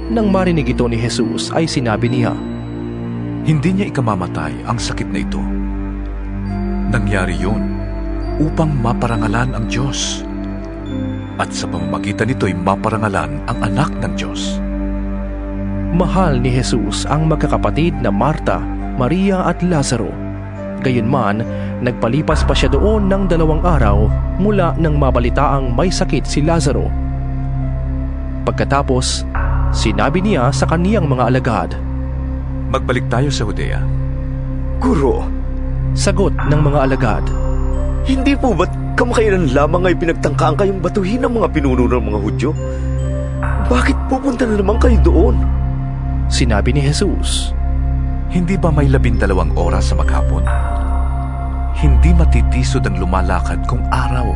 Nang marinig ito ni Jesus ay sinabi niya, Hindi niya ikamamatay ang sakit na ito. Nangyari yun upang maparangalan ang Diyos. At sa pamamagitan nito'y maparangalan ang anak ng Diyos. Mahal ni Jesus ang magkakapatid na Marta, Maria at Lazaro. Gayunman, nagpalipas pa siya doon ng 2 araw mula nang mabalitaang may sakit si Lazaro. Pagkatapos, sinabi niya sa kaniyang mga alagad, Magbalik tayo sa Judea. Guro, sagot ng mga alagad, hindi po ba't kamakailan lamang ay pinagtangkaan kayong batuhin ng mga pinuno ng mga Hudyo? Bakit pupunta na naman kayo doon? Sinabi ni Jesus, Hindi ba may 12 oras sa maghapon? Hindi matitisod ang lumalakad kung araw,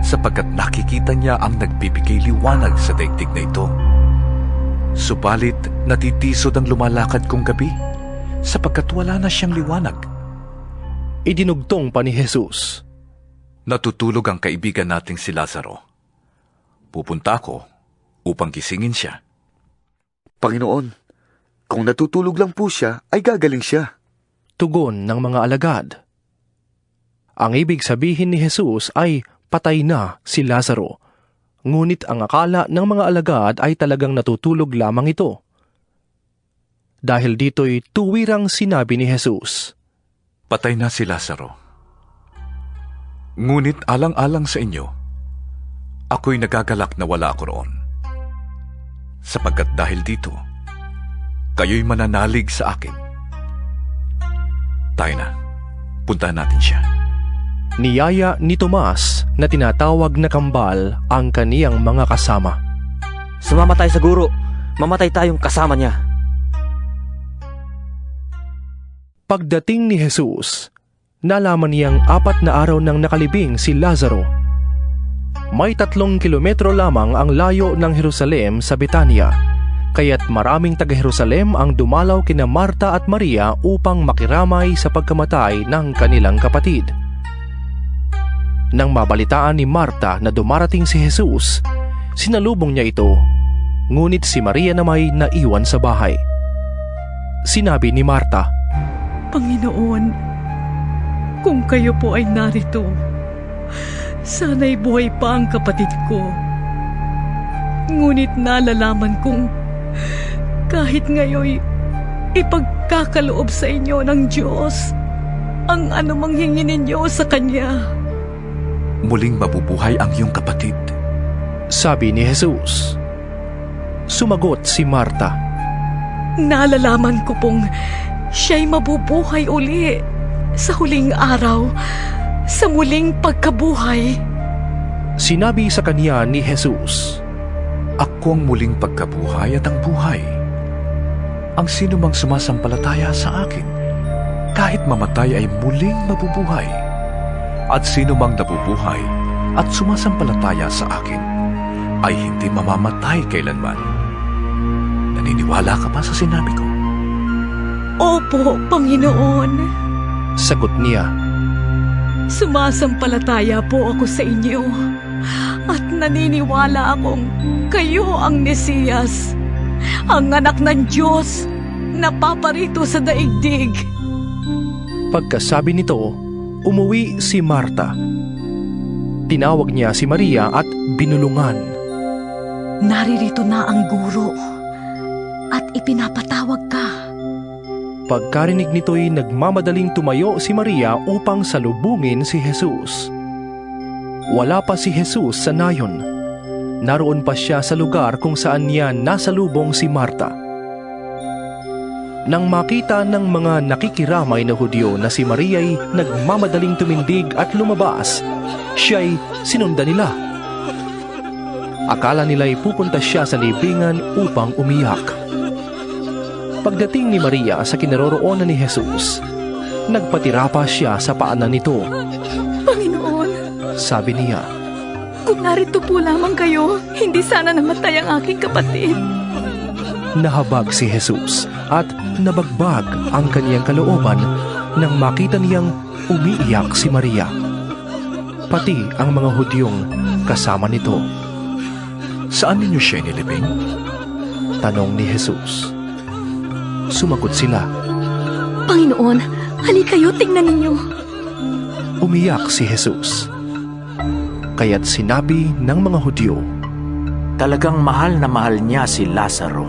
sapagkat nakikita niya ang nagbibigay liwanag sa daigdig na ito. Subalit natitisod ang lumalakad kung gabi, sapagkat wala na siyang liwanag. Idinugtong pa ni Jesus, Natutulog ang kaibigan nating si Lazaro. Pupunta ako upang gisingin siya. Panginoon, kung natutulog lang po siya, ay gagaling siya. Tugon ng mga alagad. Ang ibig sabihin ni Jesus ay patay na si Lazaro. Ngunit ang akala ng mga alagad ay talagang natutulog lamang ito. Dahil dito'y tuwirang sinabi ni Jesus, Patay na si Lazaro. Ngunit alang-alang sa inyo, ako'y nagagalak na wala ako roon. Sapagkat dahil dito, kayo'y mananalig sa akin. Tayo na, puntahan natin siya. Niyaya ni Tomas na tinatawag na kambal ang kaniyang mga kasama. Sumama tayo sa guro. Mamatay tayong kasama niya. Pagdating ni Jesus, nalaman niyang 4 na araw nang nakalibing si Lazaro. May 3 kilometro lamang ang layo ng Jerusalem sa Betania, kaya't maraming taga-Jerusalem ang dumalaw kina Marta at Maria upang makiramay sa pagkamatay ng kanilang kapatid. Nang mabalitaan ni Marta na dumarating si Jesus, sinalubong niya ito, ngunit si Maria na may naiwan sa bahay. Sinabi ni Marta, Panginoon, kung kayo po ay narito, sana'y buhay pa ang kapatid ko. Ngunit nalalaman kong kahit ngayon ipagkakaloob sa inyo ng Diyos ang anumang hingin ninyo sa Kanya. Muling mabubuhay ang iyong kapatid, sabi ni Jesus. Sumagot si Marta, Nalalaman ko pong siya'y mabubuhay uli sa huling araw, sa muling pagkabuhay. Sinabi sa kanya ni Jesus, Ako ang muling pagkabuhay at ang buhay. Ang sino mang sumasampalataya sa akin, kahit mamatay ay muling mabubuhay. At sino mang nabubuhay at sumasampalataya sa akin, ay hindi mamamatay kailanman. Naniniwala ka ba sa sinabi ko? Opo, Panginoon. Sagot niya, Sumasampalataya po ako sa inyo at naniniwala akong kayo ang Mesiyas, ang anak ng Diyos na paparito sa daigdig. Pagkasabi nito, umuwi si Marta. Tinawag niya si Maria at binulungan. Naririto na ang guro at ipinapatawag ka. Pagkarinig nito'y nagmamadaling tumayo si Maria upang salubungin si Jesus. Wala pa si Jesus sa nayon. Naroon pa siya sa lugar kung saan niya nasalubong si Marta. Nang makita ng mga nakikiramay na Hudyo na si Maria'y nagmamadaling tumindig at lumabas, siya'y sinundan nila. Akala nila'y pupunta siya sa libingan upang umiyak. Pagdating ni Maria sa kinaroroonan ni Jesus, nagpatira pa siya sa paanan nito. Panginoon, sabi niya, Kung narito po lamang kayo, hindi sana namatay ang aking kapatid. Nahabag si Jesus at nabagbag ang kaniyang kalooban nang makita niyang umiiyak si Maria. Pati ang mga Hudyong kasama nito. Saan ninyo siya nilibing? Tanong ni Jesus. Sumagot sila. Panginoon, halikayo, tingnan ninyo. Umiyak si Jesus. Kaya't sinabi ng mga Hudyo, Talagang mahal na mahal niya si Lazaro.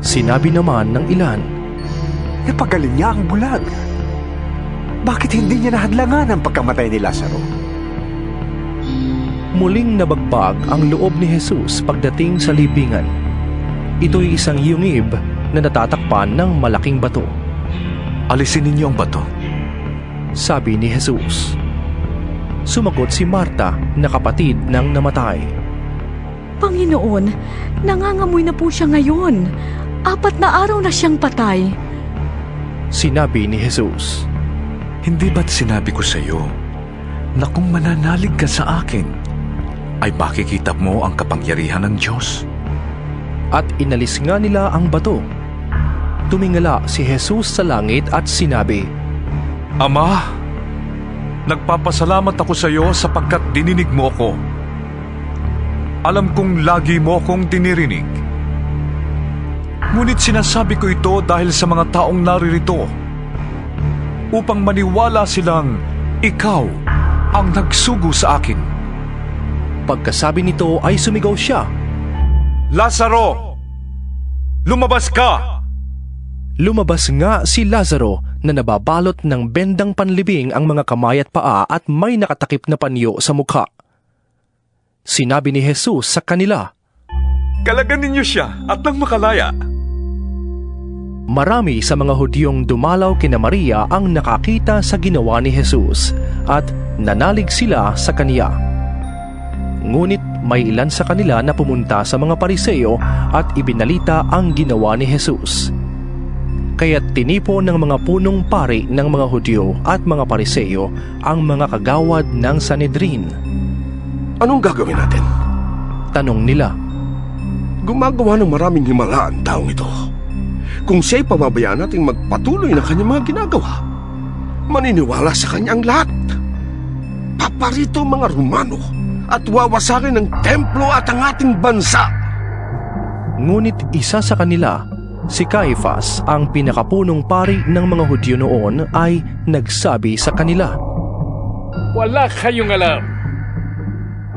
Sinabi naman ng ilan, Napagaling niya ang bulag. Bakit hindi niya nahadlangan ang pagkamatay ni Lazaro? Muling nabagbag ang loob ni Jesus pagdating sa libingan. Ito'y isang yungib na natatakpan ng malaking bato. Alisin ninyo ang bato. Sabi ni Jesus. Sumagot si Marta na kapatid ng namatay. Panginoon, nangangamoy na po siya ngayon. 4 na araw na siyang patay. Sinabi ni Jesus. Hindi ba't sinabi ko sa iyo na kung mananalig ka sa akin, ay makikita mo ang kapangyarihan ng Diyos? At inalis nga nila ang bato. Tumingala si Jesus sa langit at sinabi, Ama, nagpapasalamat ako sa iyo sapagkat dininig mo ako. Alam kong lagi mo akong dinirinig. Ngunit sinasabi ko ito dahil sa mga taong naririto, upang maniwala silang ikaw ang nagsugo sa akin. Pagkasabi nito ay sumigaw siya, Lazaro! Lumabas ka! Lumabas nga si Lazaro na nababalot ng bendang panlibing ang mga kamay at paa at may nakatakip na panyo sa mukha. Sinabi ni Jesus sa kanila, Kalagan ninyo siya at nang makalaya. Marami sa mga Hudyong dumalaw kina Maria ang nakakita sa ginawa ni Jesus at nanalig sila sa kaniya. Ngunit may ilan sa kanila na pumunta sa mga Pariseo at ibinalita ang ginawa ni Jesus. Kaya't tinipon ng mga punong pari ng mga Hudyo at mga Pariseo ang mga kagawad ng Sanhedrin. Anong gagawin natin? Tanong nila. Gumagawa ng maraming himala ang taong ito. Kung siya'y pababayaan nating magpatuloy na kanyang mga ginagawa, maniniwala sa kanya ang lahat. Paparito ang mga Romano at wawasakin ang templo at ang ating bansa. Ngunit isa sa kanila, si Caiphas, ang pinakapunong pari ng mga Hudyo noon, ay nagsabi sa kanila, Wala kayong alam.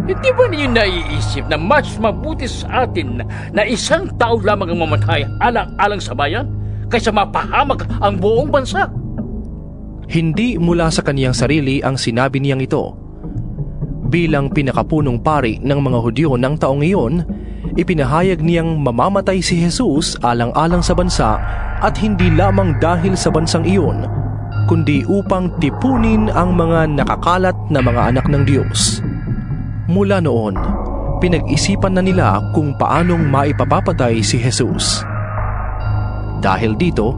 Hindi ba ninyo naiisip na mas mabuti sa atin na isang tao lamang ang mamatay alang-alang sa bayan kaysa mapahamak ang buong bansa? Hindi mula sa kaniyang sarili ang sinabi niyang ito. Bilang pinakapunong pari ng mga Hudyo ng taong iyon, ipinahayag niyang mamamatay si Jesus alang-alang sa bansa at hindi lamang dahil sa bansang iyon, kundi upang tipunin ang mga nakakalat na mga anak ng Diyos. Mula noon, pinag-isipan na nila kung paanong maipapapatay si Jesus. Dahil dito,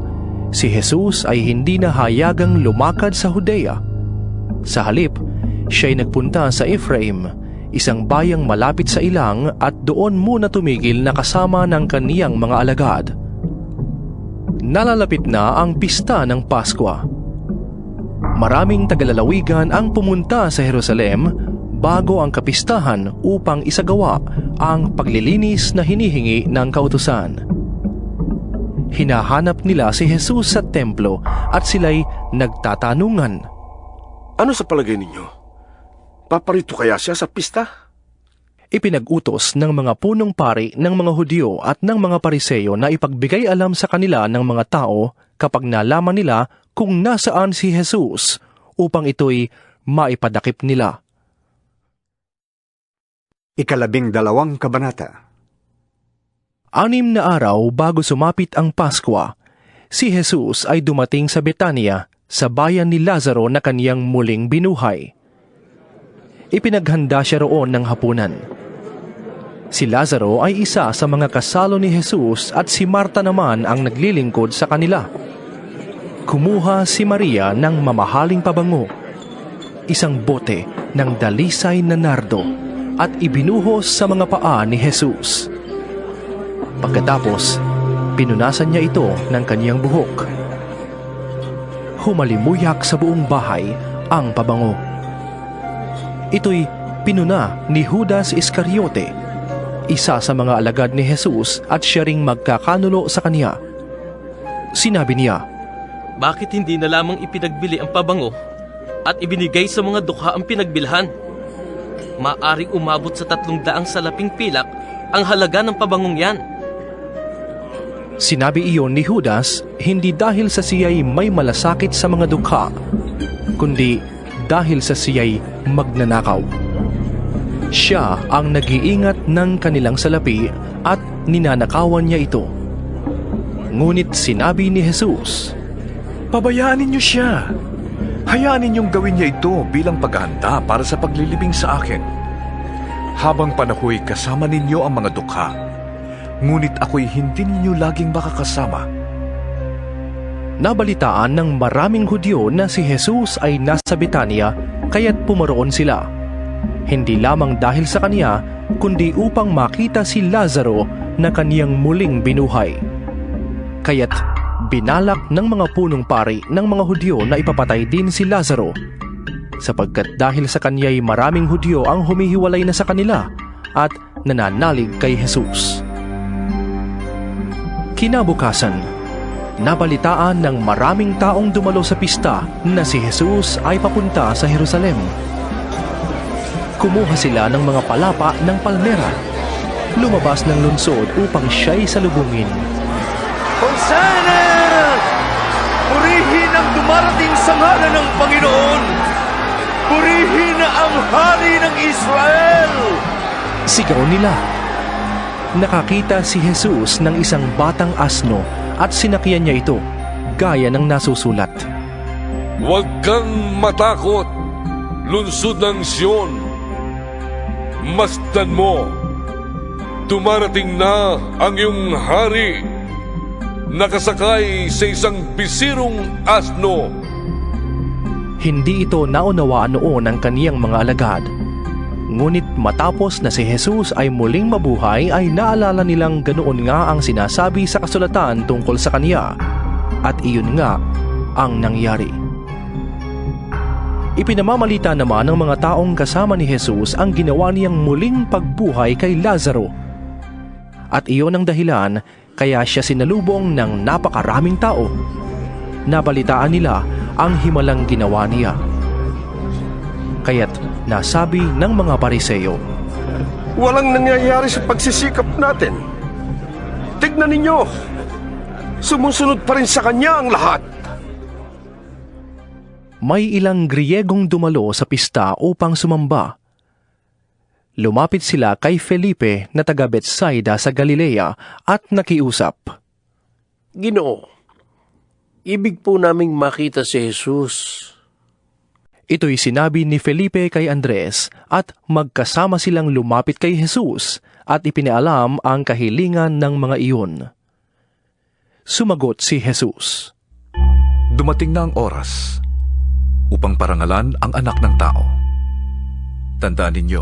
si Jesus ay hindi na hayagang lumakad sa Judea. Sa halip, siya'y nagpunta sa Ephraim, isang bayang malapit sa ilang, at doon muna tumigil na kasama ng kaniyang mga alagad. Nalalapit na ang pista ng Paskwa. Maraming tagalalawigan ang pumunta sa Jerusalem bago ang kapistahan upang isagawa ang paglilinis na hinihingi ng kautusan. Hinahanap nila si Jesus sa templo at sila'y nagtatanungan. Ano sa palagay ninyo? Paparito kaya siya sa pista? Ipinag-utos ng mga punong pari ng mga Hudyo at ng mga Pariseo na ipagbigay alam sa kanila ng mga tao kapag nalaman nila kung nasaan si Jesus upang ito'y maipadakip nila. 12 kabanata. 6 na araw bago sumapit ang Paskwa, si Jesus ay dumating sa Betania, sa bayan ni Lazaro na kaniyang muling binuhay. Ipinaghanda siya roon ng hapunan. Si Lazaro ay isa sa mga kasalo ni Jesus at si Marta naman ang naglilingkod sa kanila. Kumuha si Maria ng mamahaling pabango, isang bote ng dalisay na nardo at ibinuhos sa mga paa ni Jesus. Pagkatapos, pinunasan niya ito ng kaniyang buhok. Humalimuyak sa buong bahay ang pabango. Ito'y pinuna ni Judas Iscariote, isa sa mga alagad ni Jesus at siya ring magkakanulo sa kaniya. Sinabi niya, "Bakit hindi na lamang ipinagbili ang pabango at ibinigay sa mga dukha ang pinagbilhan? Maaring umabot sa 300 salaping pilak ang halaga ng pabangong yan." Sinabi iyon ni Judas hindi dahil sa siya'y may malasakit sa mga dukha, kundi dahil sa siya'y magnanakaw. Siya ang nag-iingat ng kanilang salapi at ninanakawan niya ito. Ngunit sinabi ni Jesus, Pabayaan ninyo siya. Hayaan ninyong gawin niya ito bilang paghahanda para sa paglilibing sa akin. Habang panahoy kasama ninyo ang mga dukha, ngunit ako'y hindi ninyo laging makakasama. Nabalitaan ng maraming Hudyo na si Jesus ay nasa Betania, kaya't pumaroon sila. Hindi lamang dahil sa kaniya, kundi upang makita si Lazaro na kaniyang muling binuhay. Kaya't binalak ng mga punong pari ng mga Hudyo na ipapatay din si Lazaro, sapagkat dahil sa kanya'y maraming Hudyo ang humihiwalay na sa kanila at nananalig kay Jesus. Kinabukasan, nabalitaan ng maraming taong dumalo sa pista na si Jesus ay papunta sa Jerusalem. Kumuha sila ng mga palapa ng palmera, lumabas ng lungsod upang siya'y salubungin. Hosanna! Purihin ang dumarating sa ngalan ng Panginoon! Purihin ang Hari ng Israel! Sigaw nila. Nakakita si Jesus ng isang batang asno at sinakyan niya ito, gaya ng nasusulat. Huwag kang matakot, lungsod ng Sion. Masdan mo, dumarating na ang iyong hari, nakasakay sa isang bisirong asno. Hindi ito naunawaan noon ng kaniyang mga alagad. Ngunit matapos na si Jesus ay muling mabuhay ay naalala nilang ganoon nga ang sinasabi sa kasulatan tungkol sa kaniya, at iyon nga ang nangyari. Ipinamamalita naman ng mga taong kasama ni Jesus ang ginawa niyang muling pagbuhay kay Lazaro. At iyon ang dahilan kaya siya sinalubong ng napakaraming tao. Nabalitaan nila ang himalang ginawa niya. Kaya't nasabi ng mga Pariseo, Walang nangyayari sa pagsisikap natin. Tignan ninyo, sumusunod pa rin sa kanya ang lahat. May ilang Griyegong dumalo sa pista upang sumamba. Lumapit sila kay Felipe na taga Betsaida sa Galilea at nakiusap. Ginoo, ibig po naming makita si Jesus. Ito'y sinabi ni Felipe kay Andres at magkasama silang lumapit kay Jesus at ipinaalam ang kahilingan ng mga iyon. Sumagot si Jesus. Dumating na ang oras upang parangalan ang anak ng tao. Tandaan ninyo,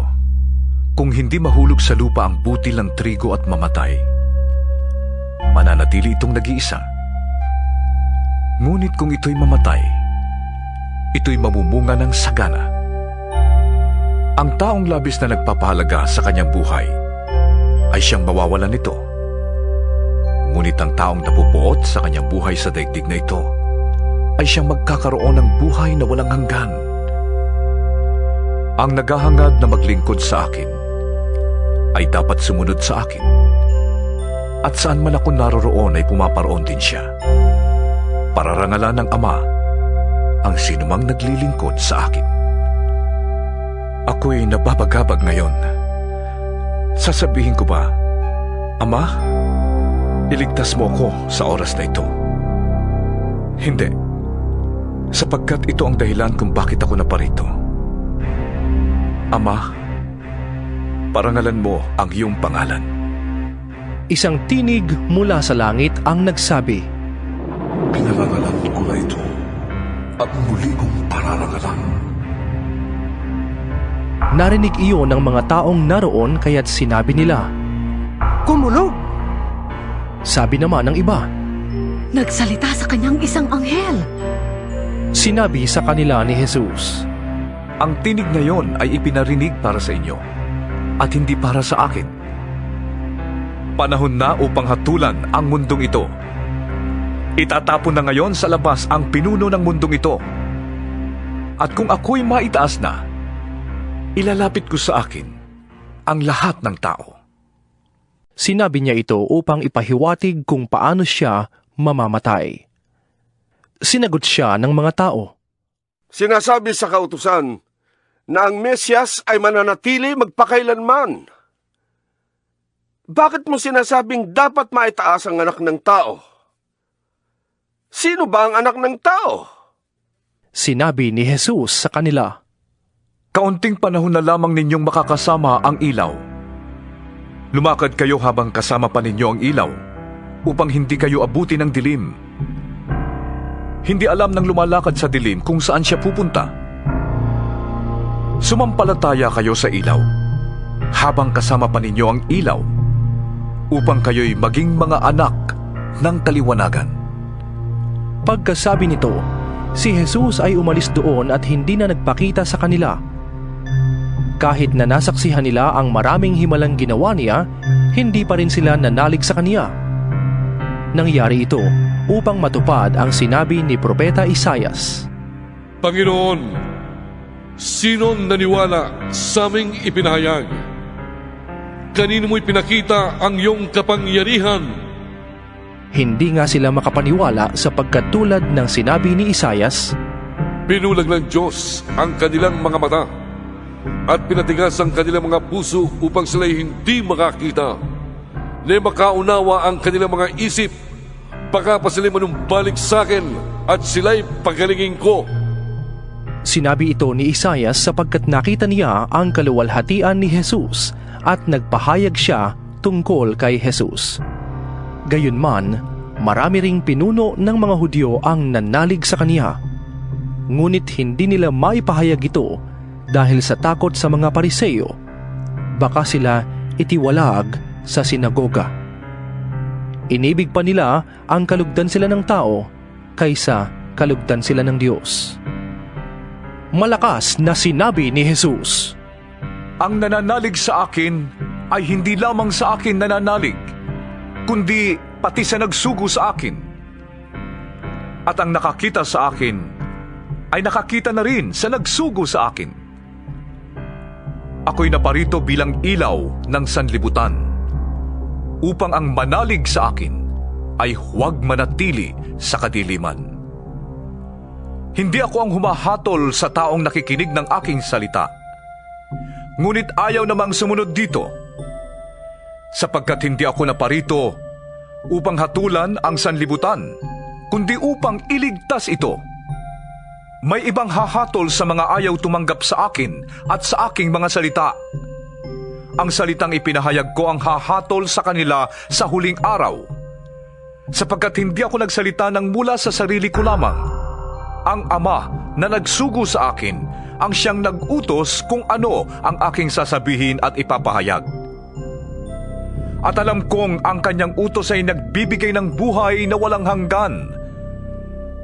kung hindi mahulog sa lupa ang butil ng trigo at mamatay, mananatili itong nag-iisa. Ngunit kung ito'y mamatay, ito'y mamumunga ng sagana. Ang taong labis na nagpapahalaga sa kanyang buhay ay siyang mawawalan nito. Ngunit ang taong napupuot sa kanyang buhay sa daigdig na ito ay siyang magkakaroon ng buhay na walang hanggan. Ang naghahangad na maglingkod sa akin ay dapat sumunod sa akin. At saan man ako naroroon ay pumaparoon din siya. Pararangalan ng Ama ang sinumang naglilingkod sa akin. Ako'y nababagabag ngayon. Sasabihin ko ba, Ama, iligtas mo ako sa oras na ito? Hindi, sapagkat ito ang dahilan kung bakit ako naparito. Ama, parangalan mo ang iyong pangalan. Isang tinig mula sa langit ang nagsabi, Pinarangalan ko na ito at muli kong pararangalan. Narinig iyon ng mga taong naroon kaya't sinabi nila, "Kumulog!" Sabi naman ng iba, Nagsalita sa kanyang isang anghel. sinabi sa kanila ni Jesus, Ang tinig na yon ay ipinarinig para sa inyo at hindi para sa akin. Panahon na upang hatulan ang mundong ito. Itatapon na ngayon sa labas ang pinuno ng mundong ito. At kung ako'y maitaas na, ilalapit ko sa akin ang lahat ng tao. Sinabi niya ito upang ipahiwatig kung paano siya mamamatay. Sinagot siya ng mga tao, Sinasabi sa kautusan na ang Mesyas ay mananatili magpakailanman. Bakit mo sinasabing dapat maitaas ang anak ng tao? Sino ba ang anak ng tao? Sinabi ni Jesus sa kanila, Kaunting panahon na lamang ninyong makakasama ang ilaw. Lumakad kayo habang kasama pa ninyo ang ilaw upang hindi kayo abuti ng dilim. Hindi alam ng lumalakad sa dilim kung saan siya pupunta. Sumampalataya kayo sa ilaw habang kasama pa ninyo ang ilaw upang kayo'y maging mga anak ng kaliwanagan. Pagkasabi nito, si Jesus ay umalis doon at hindi na nagpakita sa kanila. Kahit na nasaksihan nila ang maraming himalang ginawa niya, hindi pa rin sila nanalig sa kaniya. Nangyari ito upang matupad ang sinabi ni Propeta Isaias. Panginoon, sino'ng naniwala sa aming ipinahayag? Kanino mo'y pinakita ang iyong kapangyarihan? Hindi nga sila makapaniwala sapagkat tulad ng sinabi ni Isaias, Pinulag ng Diyos ang kanilang mga mata at pinatigas ang kanilang mga puso upang sila'y hindi makakita, na makaunawa ang kanilang mga isip, baka pa sila'y manumbalik sa akin at sila'y pagalingin ko. Sinabi ito ni Isaias sapagkat nakita niya ang kaluwalhatian ni Jesus at nagpahayag siya tungkol kay Jesus. Gayunman, marami ring pinuno ng mga Hudyo ang nanalig sa kaniya. Ngunit hindi nila maipahayag ito dahil sa takot sa mga Pariseo. Baka sila itiwalag sa sinagoga. Inibig pa nila ang kalugdan sila ng tao kaysa kalugdan sila ng Diyos. Malakas na sinabi ni Jesus, Ang nananalig sa akin ay hindi lamang sa akin nananalig, kundi pati sa nagsugo sa akin. At ang nakakita sa akin ay nakakita na rin sa nagsugo sa akin. Ako'y naparito bilang ilaw ng sanlibutan, upang ang manalig sa akin ay huwag manatili sa kadiliman. Hindi ako ang humahatol sa taong nakikinig ng aking salita, ngunit ayaw namang sumunod dito, sapagkat hindi ako naparito upang hatulan ang sanlibutan, kundi upang iligtas ito. May ibang hahatol sa mga ayaw tumanggap sa akin at sa aking mga salita. Ang salitang ipinahayag ko ang hahatol sa kanila sa huling araw, sapagkat hindi ako nagsalita ng mula sa sarili ko lamang. Ang Ama na nagsugo sa akin ang siyang nag-utos kung ano ang aking sasabihin at ipapahayag. At alam kong ang kanyang utos ay nagbibigay ng buhay na walang hanggan.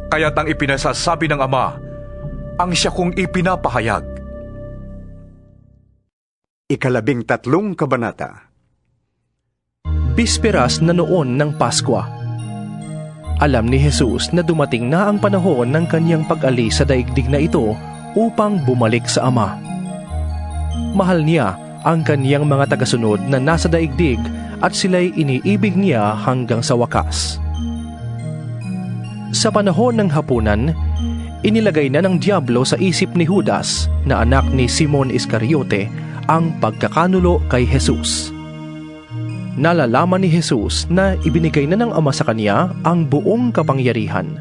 Kaya't ang ipinasasabi ng Ama, ang siya kong ipinapahayag. 13 kabanata. Bisperas na noon ng Paskwa. Alam ni Jesus na dumating na ang panahon ng kanyang pag-alis sa daigdig na ito upang bumalik sa Ama. Mahal niya ang kanyang mga tagasunod na nasa daigdig at sila'y iniibig niya hanggang sa wakas. Sa panahon ng hapunan, inilagay na ng Diablo sa isip ni Judas na anak ni Simon Iscariote ang pagkakanulo kay Jesus. Nalalaman ni Jesus na ibinigay na ng Ama sa kanya ang buong kapangyarihan.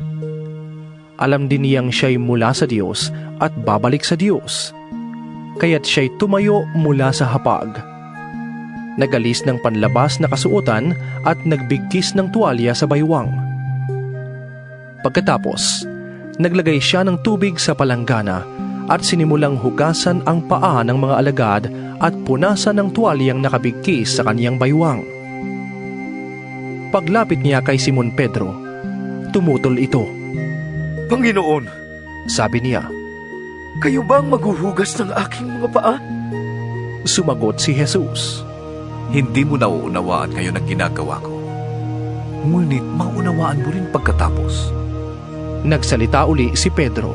Alam din niyang siya'y mula sa Diyos at babalik sa Diyos, kaya't siya'y tumayo mula sa hapag. Nagalis ng panlabas na kasuotan at nagbigkis ng tuwalya sa baywang. Pagkatapos, naglagay siya ng tubig sa palanggana at sinimulang hugasan ang paa ng mga alagad at punasan ng tuwalyang nakabigkis sa kaniyang baywang. Paglapit niya kay Simon Pedro, tumutol ito. Panginoon, sabi niya, kayo ba ang maghuhugas ng aking mga paa? Sumagot si Jesus, Hindi mo nauunawaan ngayon ang ginagawa ko. Ngunit maunawaan mo rin pagkatapos. Nagsalita uli si Pedro.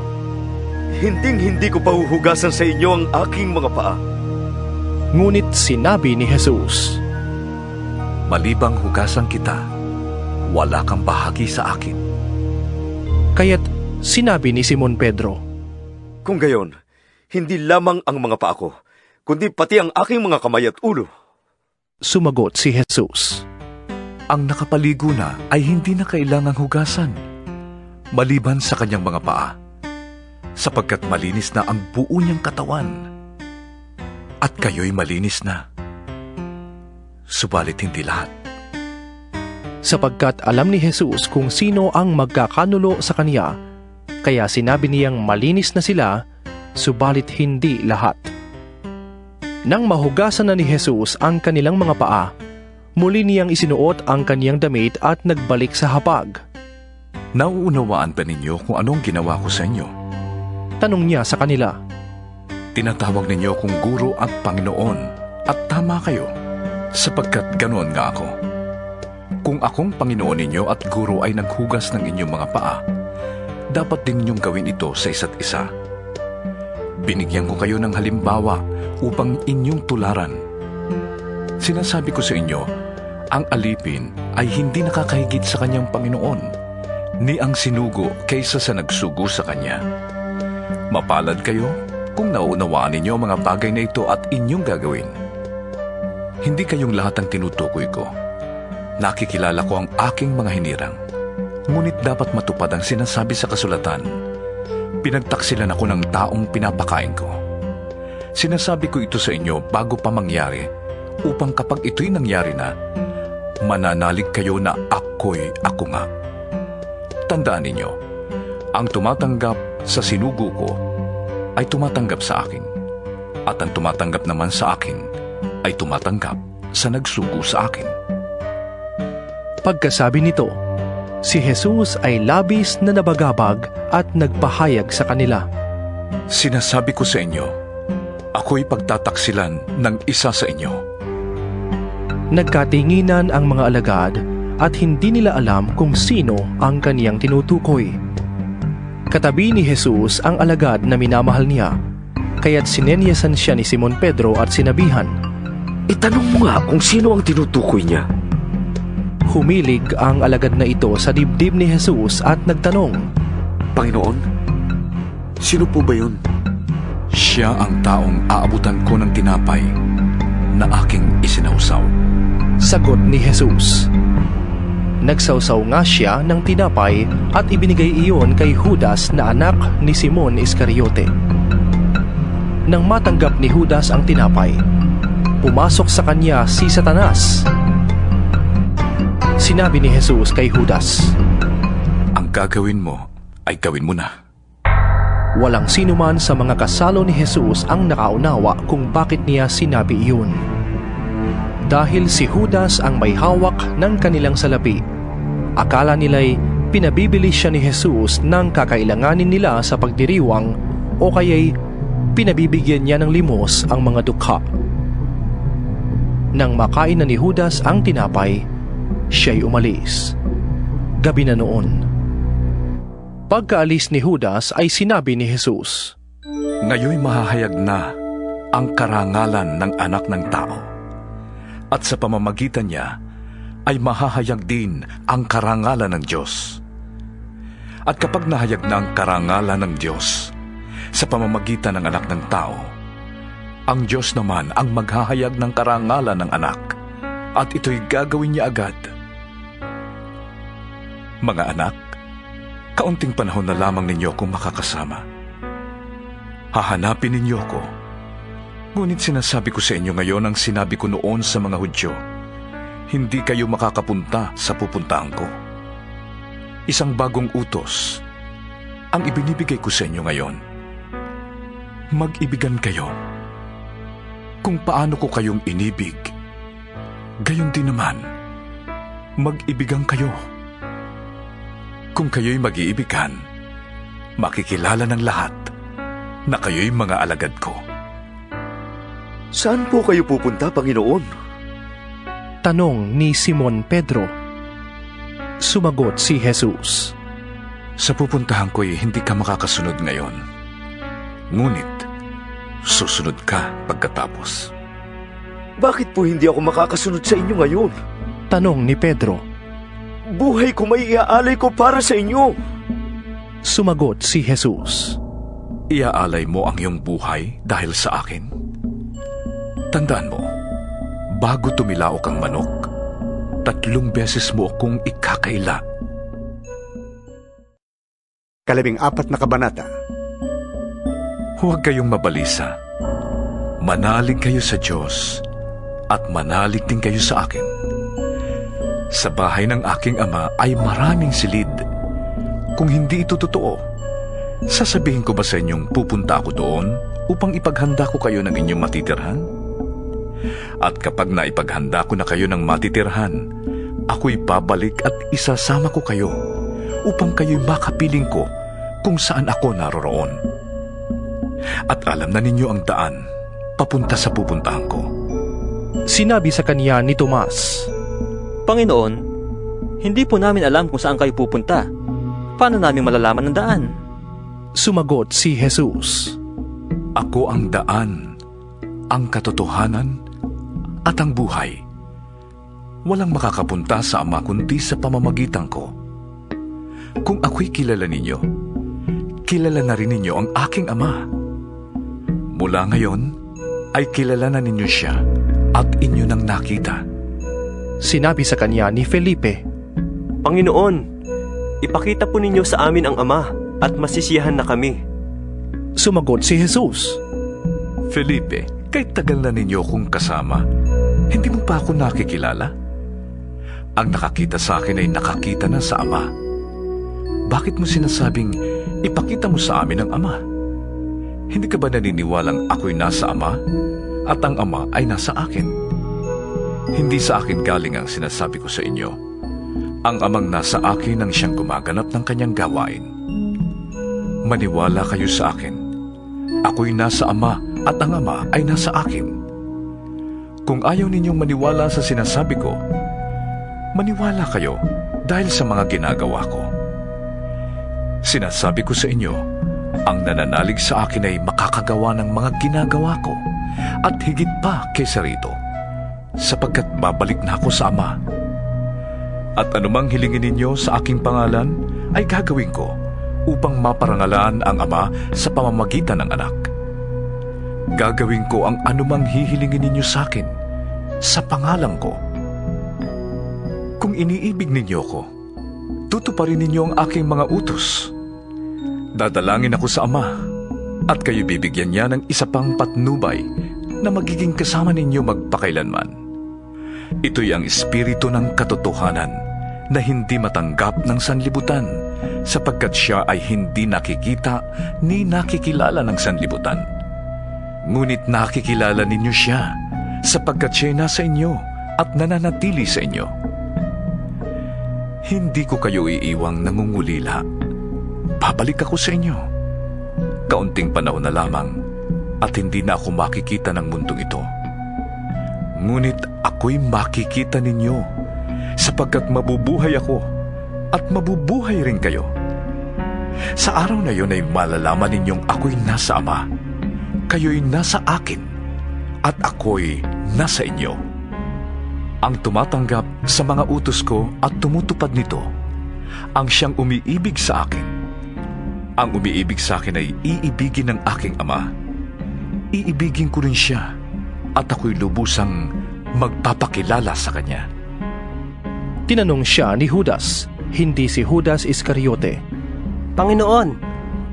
Hindi ko pahuhugasan sa inyo ang aking mga paa. Ngunit sinabi ni Jesus, Malibang hugasan kita, wala kang bahagi sa akin. Kaya't sinabi ni Simon Pedro, Kung gayon, hindi lamang ang mga paa ko, kundi pati ang aking mga kamay at ulo. Sumagot si Jesus, Ang nakapaligo na ay hindi na kailangang hugasan, maliban sa kanyang mga paa, sapagkat malinis na ang buo niyang katawan, at kayo'y malinis na. Subalit hindi lahat. sapagkat alam ni Jesus kung sino ang magkakanulo sa kaniya, kaya sinabi niyang malinis na sila, subalit hindi lahat. Nang mahugasan na ni Jesus ang kanilang mga paa, muli niyang isinuot ang kaniyang damit at nagbalik sa hapag. Nauunawaan ba ninyo kung anong ginawa ko sa inyo? Tanong niya sa kanila. Tinatawag ninyo kong guro at Panginoon, at tama kayo, sapagkat ganoon nga ako. Kung akong Panginoon ninyo at guro ay naghugas ng inyong mga paa, dapat din ninyong gawin ito sa isa't isa. Binigyan ko kayo ng halimbawa upang inyong tularan. Sinasabi ko sa inyo, ang alipin ay hindi nakakahigit sa kanyang Panginoon, ni ang sinugo kaysa sa nagsugo sa kanya. Mapalad kayo kung nauunawaan ninyo ang mga bagay na ito at inyong gagawin. Hindi kayong lahat ang tinutukoy ko. Nakikilala ko ang aking mga hinirang. Ngunit dapat matupad ang sinasabi sa kasulatan. Pinagtaksilan ako ng taong pinapakain ko. Sinasabi ko ito sa inyo bago pa mangyari, upang kapag ito'y nangyari na, mananalig kayo na ako nga. Tandaan ninyo, ang tumatanggap sa sinugo ko ay tumatanggap sa akin, at ang tumatanggap naman sa akin ay tumatanggap sa nagsugo sa akin. Pagkasabi nito, si Jesus ay labis na nabagabag at nagpahayag sa kanila. Sinasabi ko sa inyo, ako'y pagtataksilan ng isa sa inyo. Nagkatinginan ang mga alagad at hindi nila alam kung sino ang kaniyang tinutukoy. Katabi ni Jesus ang alagad na minamahal niya, kaya't sinenyasan siya ni Simon Pedro at sinabihan, Itanong mo nga kung sino ang tinutukoy niya. Humilig ang alagad na ito sa dibdib ni Jesus at nagtanong, Panginoon, sino po ba yun? Siya ang taong aabutan ko ng tinapay na aking isinausaw. Sagot ni Jesus. Nagsawsaw nga siya ng tinapay at ibinigay iyon kay Judas na anak ni Simon Iscariote. Nang matanggap ni Judas ang tinapay, pumasok sa kanya si Satanas. Sinabi ni Jesus kay Judas, Ang gagawin mo ay gawin mo na. Walang sino man sa mga kasalo ni Jesus ang nakaunawa kung bakit niya sinabi iyon. Dahil si Judas ang may hawak ng kanilang salapi, akala nila'y pinabibili siya ni Jesus ng kakailanganin nila sa pagdiriwang o kaya'y pinabibigyan niya ng limos ang mga dukha. Nang makain na ni Judas ang tinapay, siya'y umalis. Gabi na noon. Pagkaalis ni Judas ay sinabi ni Jesus, Ngayoy mahahayag na ang karangalan ng anak ng tao, at sa pamamagitan niya ay mahahayag din ang karangalan ng Diyos. At kapag nahayag na ang karangalan ng Diyos sa pamamagitan ng anak ng tao, ang Diyos naman ang maghahayag ng karangalan ng anak, at ito'y gagawin niya agad. Mga anak, kaunting panahon na lamang ninyo kung makakasama. Hahanapin ninyo ko. Ngunit sinasabi ko sa inyo ngayon ang sinabi ko noon sa mga Hudyo, hindi kayo makakapunta sa pupuntahan ko. Isang bagong utos ang ibinibigay ko sa inyo ngayon. mag-ibigan kayo. Kung paano ko kayong inibig, gayon din naman, mag-ibigan kayo. Kung kayo'y mag-iibigan, makikilala ng lahat na kayo'y mga alagad ko. Saan po kayo pupunta, Panginoon? Tanong ni Simon Pedro. Sumagot si Jesus. Sa pupuntahan ko'y hindi ka makakasunod ngayon. Ngunit, susunod ka pagkatapos. Bakit po hindi ako makakasunod sa inyo ngayon? Tanong ni Pedro. Buhay ko may iaalay ko para sa inyo. Sumagot si Jesus. Iaalay mo ang iyong buhay dahil sa akin? Tandaan mo, bago tumilaok ang manok, 3 beses mo akong ikakaila. 14 na kabanata. Huwag kayong mabalisa. Manalig kayo sa Diyos at manalig din kayo sa akin. Sa bahay ng aking ama ay maraming silid. Kung hindi ito totoo, sasabihin ko ba sa inyong pupunta ako doon upang ipaghanda ko kayo ng inyong matitirhan? At kapag naipaghanda ko na kayo ng matitirhan, ako'y babalik at isasama ko kayo upang kayo'y makapiling ko kung saan ako naroroon. At alam na ninyo ang daan papunta sa pupuntahan ko. Sinabi sa kanya ni Tomas, Panginoon, hindi po namin alam kung saan kayo pupunta. Paano namin malalaman ang daan? Sumagot si Jesus. Ako ang daan, ang katotohanan, at ang buhay. Walang makakapunta sa Ama kundi sa pamamagitan ko. Kung ako'y kilala ninyo, kilala na rin ninyo ang aking Ama. Mula ngayon, ay kilala na ninyo siya at inyo nang nakita. Sinabi sa kanya ni Felipe, Panginoon, ipakita po ninyo sa amin ang Ama at masisiyahan na kami. Sumagot si Jesus. Felipe, kahit tagal na ninyo akong kasama, hindi mo pa ako nakikilala? Ang nakakita sa akin ay nakakita na sa Ama. Bakit mo sinasabing ipakita mo sa amin ang Ama? Hindi ka ba naniniwalang ako'y nasa Ama at ang Ama ay nasa akin? Hindi sa akin galing ang sinasabi ko sa inyo. Ang Amang nasa akin ang siyang gumaganap ng kanyang gawain. Maniwala kayo sa akin. Ako'y nasa Ama at ang Ama ay nasa akin. Kung ayaw ninyong maniwala sa sinasabi ko, maniwala kayo dahil sa mga ginagawa ko. Sinasabi ko sa inyo, ang nananalig sa akin ay makakagawa ng mga ginagawa ko at higit pa kaysa rito, sapagkat babalik na ako sa Ama. At anumang hilingin ninyo sa aking pangalan ay gagawin ko upang maparangalan ang Ama sa pamamagitan ng Anak. Gagawin ko ang anumang hihilingin ninyo sa akin sa pangalan ko. Kung iniibig ninyo ko, tutuparin ninyo ang aking mga utos. Dadalangin ako sa Ama at kayo bibigyan niya ng isa pang patnubay na magiging kasama ninyo magpakailanman. Ito'y ang espiritu ng katotohanan na hindi matanggap ng sanlibutan sapagkat siya ay hindi nakikita ni nakikilala ng sanlibutan. Ngunit nakikilala ninyo siya sapagkat siya'y nasa inyo at nananatili sa inyo. Hindi ko kayo iiwang nangungulila. Babalik ako sa inyo. Kaunting panahon na lamang at hindi na ako makikita ng mundong ito. Ngunit ako'y makikita ninyo sapagkat mabubuhay ako at mabubuhay rin kayo. Sa araw na yon ay malalaman ninyong ako'y nasa Ama, kayo'y nasa akin at ako'y nasa inyo. Ang tumatanggap sa mga utos ko at tumutupad nito, ang siyang umiibig sa akin. Ang umiibig sa akin ay iibigin ng aking Ama. Iibigin ko rin siya at ako'y lubusang magpapakilala sa kanya. Tinanong siya ni Judas, hindi si Judas Iscariote. Panginoon,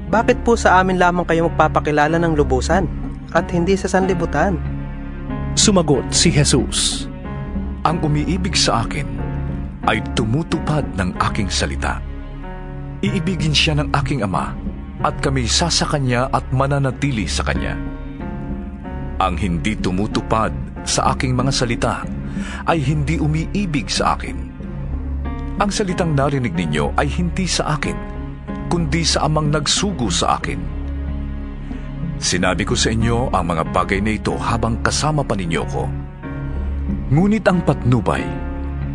bakit po sa amin lamang kayo magpapakilala ng lubusan at hindi sa sanlibutan? Sumagot si Jesus. Ang umiibig sa akin ay tumutupad ng aking salita. Iibigin siya ng aking Ama at kami sasa Kanya at mananatili sa Kanya. Ang hindi tumutupad sa aking mga salita ay hindi umiibig sa akin. Ang salitang narinig ninyo ay hindi sa akin, kundi sa Amang nagsugo sa akin. Sinabi ko sa inyo ang mga bagay na ito habang kasama pa ninyo ko. Ngunit ang patnubay,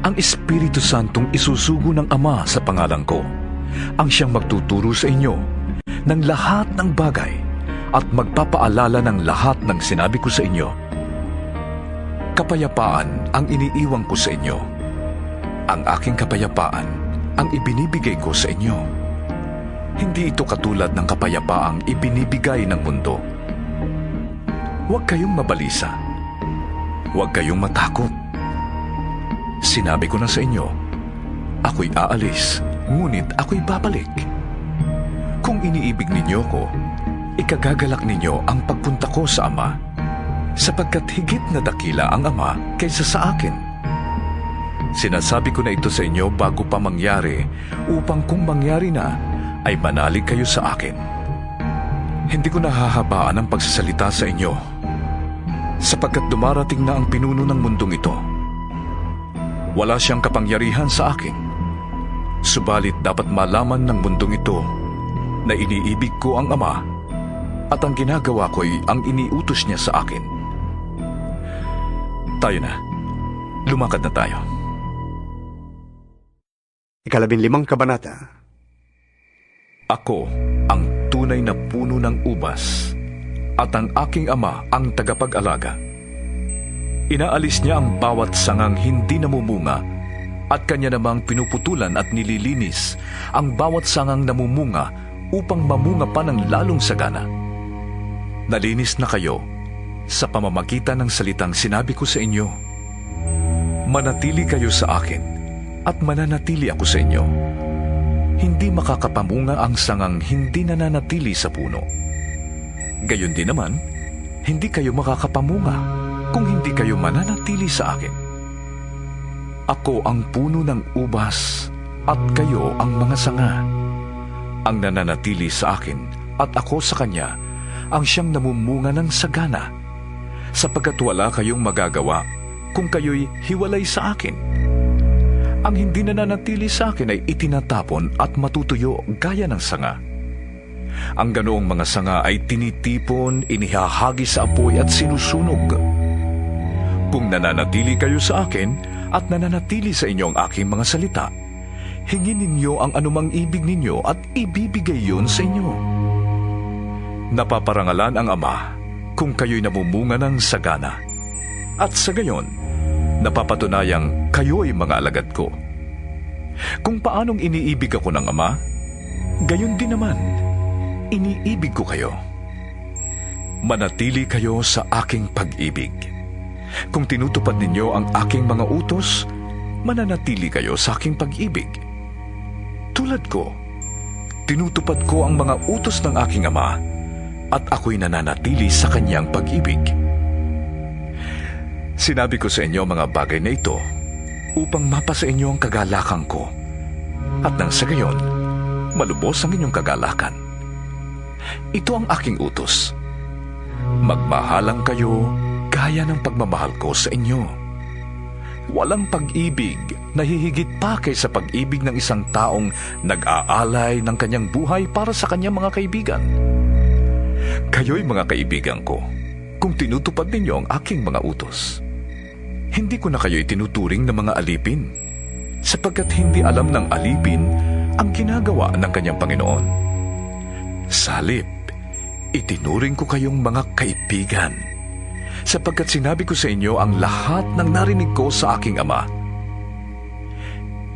ang Espiritu Santong isusugo ng Ama sa pangalan ko, ang siyang magtuturo sa inyo ng lahat ng bagay at magpapaalala ng lahat ng sinabi ko sa inyo. Kapayapaan ang iniiwan ko sa inyo. Ang aking kapayapaan ang ibinibigay ko sa inyo. Hindi ito katulad ng kapayapaang ibinibigay ng mundo. Huwag kayong mabalisa. Huwag kayong matakot. Sinabi ko na sa inyo, ako'y aalis, ngunit ako'y babalik. Kung iniibig ninyo ko, ikagagalak ninyo ang pagpunta ko sa Ama, sapagkat higit na dakila ang Ama kaysa sa akin. Sinasabi ko na ito sa inyo bago pa mangyari, upang kung mangyari na, ay manalig kayo sa akin. Hindi ko nahahabaan ang pagsasalita sa inyo, sapagkat dumarating na ang pinuno ng mundong ito. Wala siyang kapangyarihan sa akin, subalit dapat malaman ng mundong ito na iniibig ko ang Ama at ang ginagawa ko'y ang iniutos niya sa akin. Tayo na. Lumakad na tayo. 15 kabanata. Ako ang tunay na puno ng ubas at ang aking Ama ang tagapag-alaga. Inaalis niya ang bawat sangang hindi namumunga at kanya namang pinuputulan at nililinis ang bawat sangang namumunga upang mamunga pa ng lalong sagana. Nalinis na kayo sa pamamagitan ng salitang sinabi ko sa inyo. Manatili kayo sa akin at mananatili ako sa inyo. Hindi makakapamunga ang sangang hindi nananatili sa puno. Gayon din naman, hindi kayo makakapamunga kung hindi kayo mananatili sa akin. Ako ang puno ng ubas at kayo ang mga sanga. Ang nananatili sa akin at ako sa kanya ang siyang namumunga ng sagana, sapagkat wala kayong magagawa kung kayo'y hiwalay sa akin. Ang hindi nananatili sa akin ay itinatapon at matutuyo gaya ng sanga. Ang ganoong mga sanga ay tinitipon, inihahagi sa apoy at sinusunog. Kung nananatili kayo sa akin at nananatili sa inyo ang aking mga salita, hingin ninyo ang anumang ibig ninyo at ibibigay yun sa inyo. Napaparangalan ang Ama kung kayo'y namumunga ng sagana, at sa gayon, napapatunayang kayo'y mga alagad ko. Kung paanong iniibig ako ng Ama, gayon din naman, iniibig ko kayo. Manatili kayo sa aking pag-ibig. Kung tinutupad ninyo ang aking mga utos, mananatili kayo sa aking pag-ibig. Tulad ko, tinutupad ko ang mga utos ng aking Ama, at ako'y nananatili sa kanyang pag-ibig. Sinabi ko sa inyo mga bagay na ito upang mapasa inyo ang kagalakan ko, at nang sa gayon, malubos ang inyong kagalakan. Ito ang aking utos. Magmahalang kayo gaya ng pagmamahal ko sa inyo. Walang pag-ibig na hihigit pa kaysa pag-ibig ng isang taong nag-aalay ng kanyang buhay para sa kanyang mga kaibigan. Kayo'y mga kaibigan ko kung tinutupad ninyo ang aking mga utos. Hindi ko na kayo'y tinuturing na mga alipin, sapagkat hindi alam ng alipin ang ginagawa ng kanyang Panginoon. Sa halip, itinuring ko kayong mga kaibigan, sapagkat sinabi ko sa inyo ang lahat ng narinig ko sa aking Ama.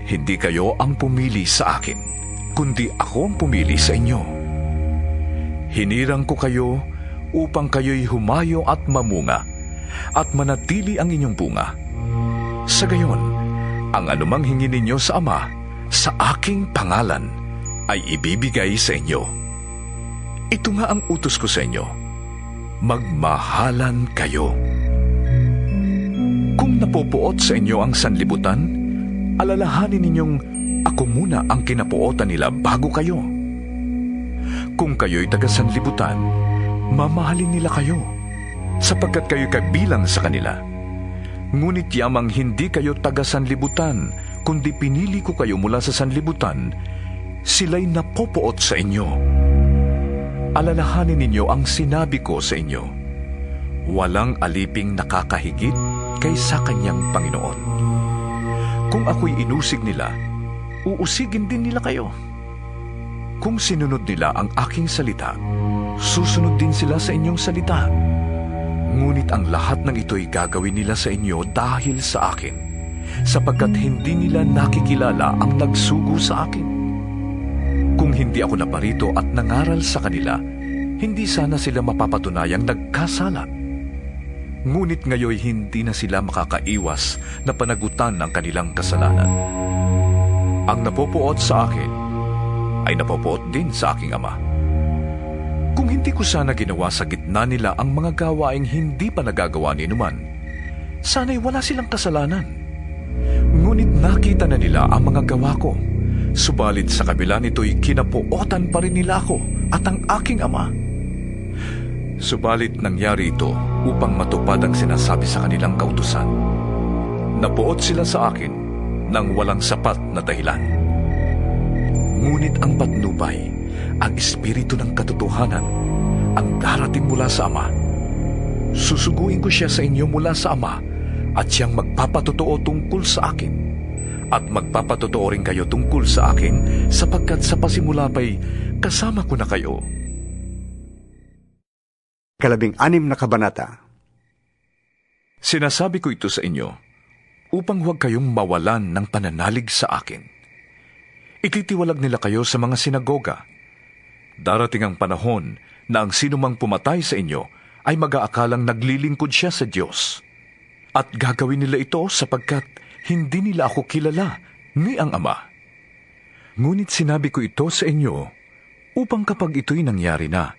Hindi kayo ang pumili sa akin, kundi ako ang pumili sa inyo. Hinirang ko kayo upang kayo'y humayo at mamunga, at manatili ang inyong bunga. Sa gayon, ang anumang hingin ninyo sa Ama, sa aking pangalan, ay ibibigay sa inyo. Ito nga ang utos ko sa inyo, magmahalan kayo. Kung napupuot sa inyo ang sanlibutan, alalahanin ninyong ako muna ang kinapuotan nila bago kayo. Kung kayo'y taga-sanlibutan, mamahalin nila kayo, sapagkat kayo'y kabilang sa kanila. Ngunit yamang hindi kayo taga-sanlibutan, kundi pinili ko kayo mula sa sanlibutan, sila'y napopoot sa inyo. Alalahanin ninyo ang sinabi ko sa inyo. Walang aliping nakakahigit kaysa kanyang Panginoon. Kung ako'y inusig nila, uusigin din nila kayo. Kung sinunod nila ang aking salita, susunod din sila sa inyong salita. Ngunit ang lahat ng ito'y gagawin nila sa inyo dahil sa akin, sapagkat hindi nila nakikilala ang nagsugo sa akin. Kung hindi ako naparito at nangaral sa kanila, hindi sana sila mapapatunayang nagkasala. Ngunit ngayoy hindi na sila makakaiwas na panagutan ng kanilang kasalanan. Ang napopuot sa akin ay napopuot din sa aking Ama. Kung hindi ko sana ginawa sa gitna nila ang mga gawaing hindi pa nagagawa ni numan, sana'y wala silang kasalanan. Ngunit nakita na nila ang mga gawa ko, subalit sa kabila nito'y kinapuotan pa rin nila ako at ang aking Ama. Subalit nangyari ito upang matupad ang sinasabi sa kanilang kautusan. Napuot sila sa akin nang walang sapat na dahilan. Ngunit ang patnubay, ang espiritu ng katotohanan, ang darating mula sa Ama. Susuguin ko siya sa inyo mula sa Ama at siyang magpapatotoo tungkol sa akin. At magpapatotoo rin kayo tungkol sa akin sapagkat sa pasimula pa'y kasama ko na kayo. 16 na kabanata. Sinasabi ko ito sa inyo upang huwag kayong mawalan ng pananalig sa akin. Ititiwalag nila kayo sa mga sinagoga. Darating ang panahon na ang sinumang pumatay sa inyo ay mag-aakalang naglilingkod siya sa Diyos. At gagawin nila ito sapagkat hindi nila ako kilala ni ang Ama. Ngunit sinabi ko ito sa inyo upang kapag ito'y nangyari na,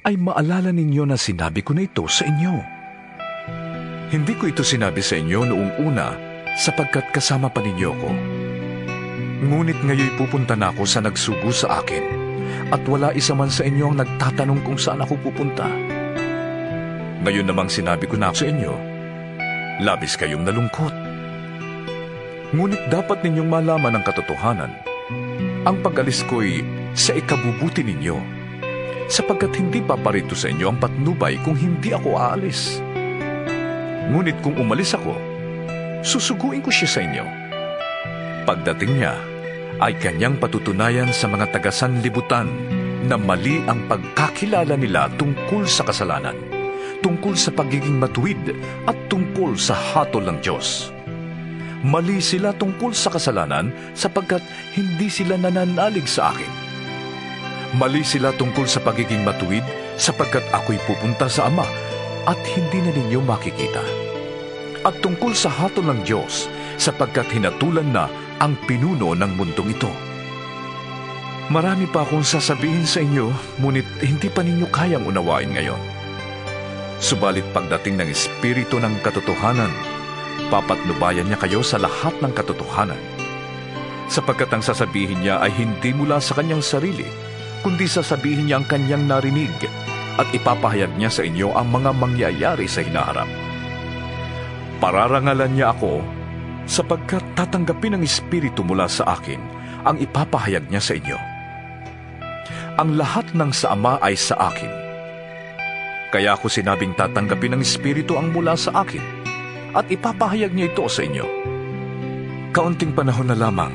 ay maalala ninyo na sinabi ko na ito sa inyo. Hindi ko ito sinabi sa inyo noong una sapagkat kasama pa ninyo ko. Ngunit ngayon pupunta na ako sa nagsugo sa akin at wala isa man sa inyo ang nagtatanong kung saan ako pupunta. Ngayon namang sinabi ko na sa inyo, labis kayong nalungkot. Ngunit dapat ninyong malaman ang katotohanan. Ang pag-alis ko'y sa ikabubuti ninyo, sapagkat hindi paparito sa inyo ang patnubay kung hindi ako aalis. Ngunit kung umalis ako, susuguin ko siya sa inyo. Pagdating niya, ay kanyang patutunayan sa mga taga-sanlibutan na mali ang pagkakilala nila tungkol sa kasalanan, tungkol sa pagiging matuwid at tungkol sa hatol ng Diyos. Mali sila tungkol sa kasalanan sapagkat hindi sila nananalig sa akin. Mali sila tungkol sa pagiging matuwid sapagkat ako'y pupunta sa Ama at hindi na ninyo makikita. At tungkol sa hatol ng Diyos sapagkat hinatulan na ang pinuno ng mundong ito. Marami pa akong sasabihin sa inyo, ngunit hindi pa ninyo kayang unawain ngayon. Subalit pagdating ng Espiritu ng katotohanan, papatnubayan niya kayo sa lahat ng katotohanan. Sapagkat ang sasabihin niya ay hindi mula sa kanyang sarili, kundi sasabihin niya ang kanyang narinig at ipapahayag niya sa inyo ang mga mangyayari sa hinaharap. Pararangalan niya ako sapagkat tatanggapin ng Espiritu mula sa akin ang ipapahayag niya sa inyo. Ang lahat ng sa Ama ay sa akin. Kaya ako sinabing tatanggapin ng Espiritu ang mula sa akin at ipapahayag niya ito sa inyo. Kaunting panahon na lamang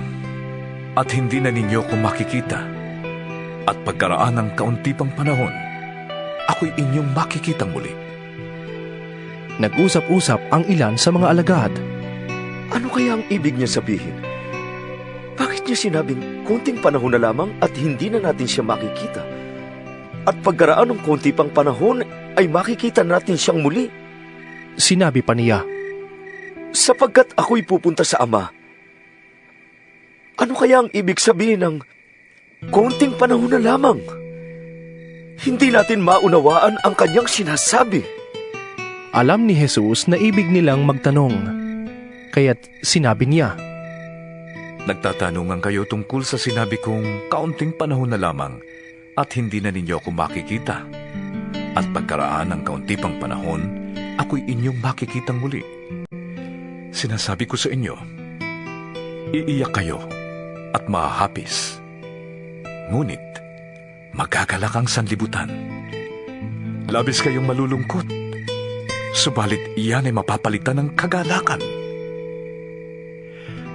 at hindi na ninyo ko makikita. At pagkaraan ng kaunti pang panahon, ako'y inyong makikitang muli. Nag-usap-usap ang ilan sa mga alagad. Ano kaya ang ibig niya sabihin? Bakit niya sinabing konting panahon na lamang at hindi na natin siya makikita? At pagkaraan ng konti pang panahon ay makikita natin siyang muli? Sinabi pa niya, sapagkat ako'y pupunta sa Ama. Ano kaya ang ibig sabihin ng konting panahon na lamang? Hindi natin maunawaan ang kanyang sinasabi. Alam ni Jesus na ibig nilang magtanong, kaya't sinabi niya, Nagtatanungan kayo tungkol sa sinabi kong kaunting panahon na lamang at hindi na ninyo ako makikita. At pagkaraan ng kaunti pang panahon, ako'y inyong makikitang muli. Sinasabi ko sa inyo, iiyak kayo at mahahapis. Ngunit, magagalak ang sanlibutan. Labis kayong malulungkot, subalit iyan ay mapapalitan ng kagalakan.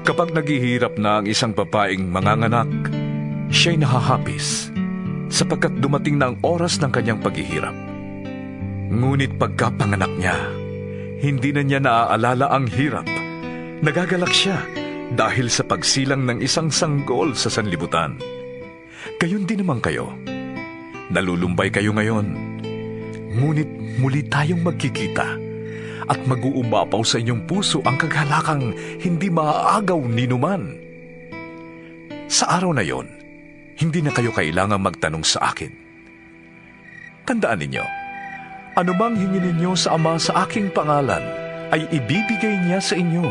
Kapag naghihirap na ang isang babaeng manganganak, siya'y nahahapis sapagkat dumating na ang oras ng kanyang paghihirap. Ngunit pagkapanganak niya, hindi na niya naaalala ang hirap. Nagagalak siya dahil sa pagsilang ng isang sanggol sa sanlibutan. Gayon din naman kayo. Nalulumbay kayo ngayon. Ngunit muli tayong magkikita at mag-uumapaw sa inyong puso ang kagalakang hindi maaagaw ni numan. Sa araw na yon, hindi na kayo kailangang magtanong sa akin. Tandaan ninyo, anumang hingin ninyo sa Ama sa aking pangalan, ay ibibigay niya sa inyo.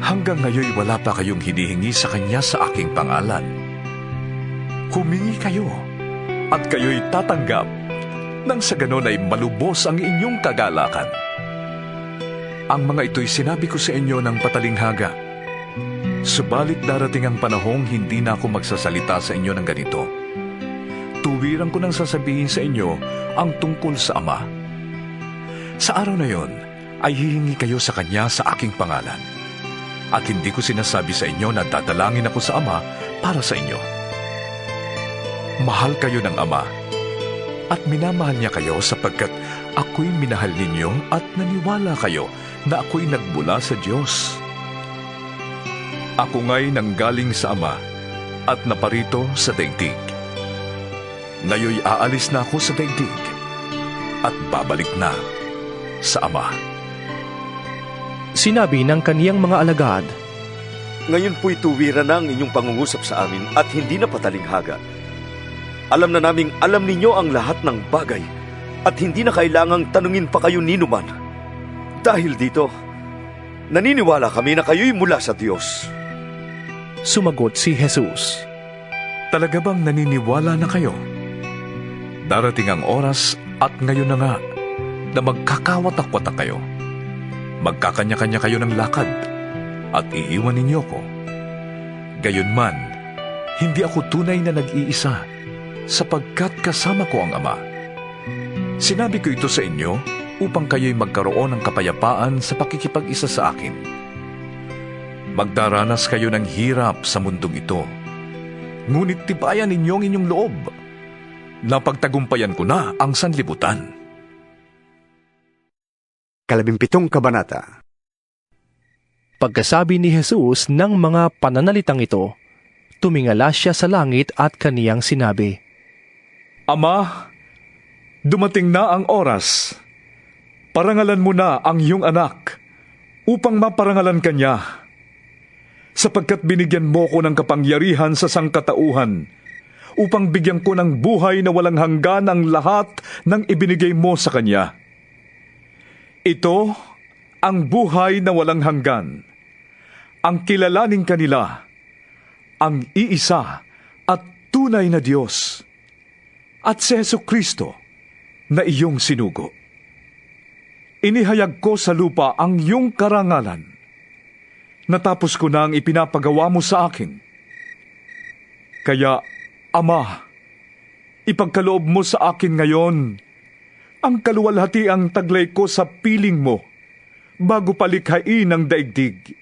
Hanggang ngayon wala pa kayong hinihingi sa Kanya sa aking pangalan. Humingi kayo, at kayo'y tatanggap, nang sa ganon ay malubos ang inyong kagalakan. Ang mga ito'y sinabi ko sa inyo ng patalinghaga. Subalit darating ang panahong hindi na ako magsasalita sa inyo ng ganito. Tuwiran ko nang sasabihin sa inyo ang tungkol sa Ama. Sa araw na yon, ay hihingi kayo sa Kanya sa aking pangalan. At hindi ko sinasabi sa inyo na dadalangin ako sa Ama para sa inyo. Mahal kayo ng Ama, at minamahal niya kayo sapagkat ako'y minahal ninyo at naniwala kayo na ako'y nagmula sa Diyos. Ako nga'y nanggaling sa Ama at naparito sa daigdig. Ngayoy aalis na ako sa daigdig at babalik na sa Ama. Sinabi ng kaniyang mga alagad, Ngayon po'y tuwira na ang inyong pangungusap sa amin at hindi na patalinghaga. Alam na naming alam ninyo ang lahat ng bagay at hindi na kailangang tanungin pa kayo ninuman. Dahil dito, naniniwala kami na kayo'y mula sa Diyos. Sumagot si Jesus, Talaga bang naniniwala na kayo? Darating ang oras at ngayon na nga na magkakawatak-watak kayo. Magkakanya-kanya kayo ng lakad at iiwan ninyo ko. Gayunman, hindi ako tunay na nag-iisa sapagkat kasama ko ang Ama. Sinabi ko ito sa inyo upang kayo'y magkaroon ng kapayapaan sa pakikipag-isa sa akin. Magdaranas kayo ng hirap sa mundong ito. Ngunit tibayan ninyo ang inyong loob. Napagtagumpayan ko na ang sanlibutan. 17 kabanata. Pagkasabi ni Jesus ng mga pananalitang ito, tumingala siya sa langit at kaniyang sinabi, Ama, dumating na ang oras. Parangalan mo na ang iyong anak upang maparangalan kanya. Sapagkat binigyan mo ko ng kapangyarihan sa sangkatauhan upang bigyan ko ng buhay na walang hanggan ang lahat ng ibinigay mo sa kanya. Ito ang buhay na walang hanggan, ang kilalaning kanila, ang iisa at tunay na Diyos, at si Jesucristo na iyong sinugo. Inihayag ko sa lupa ang iyong karangalan. Natapos ko na ang ipinapagawa mo sa akin. Kaya, Ama, ipagkaloob mo sa akin ngayon ang kaluwalhatiang taglay ko sa piling mo bago palikhain ang daigdig.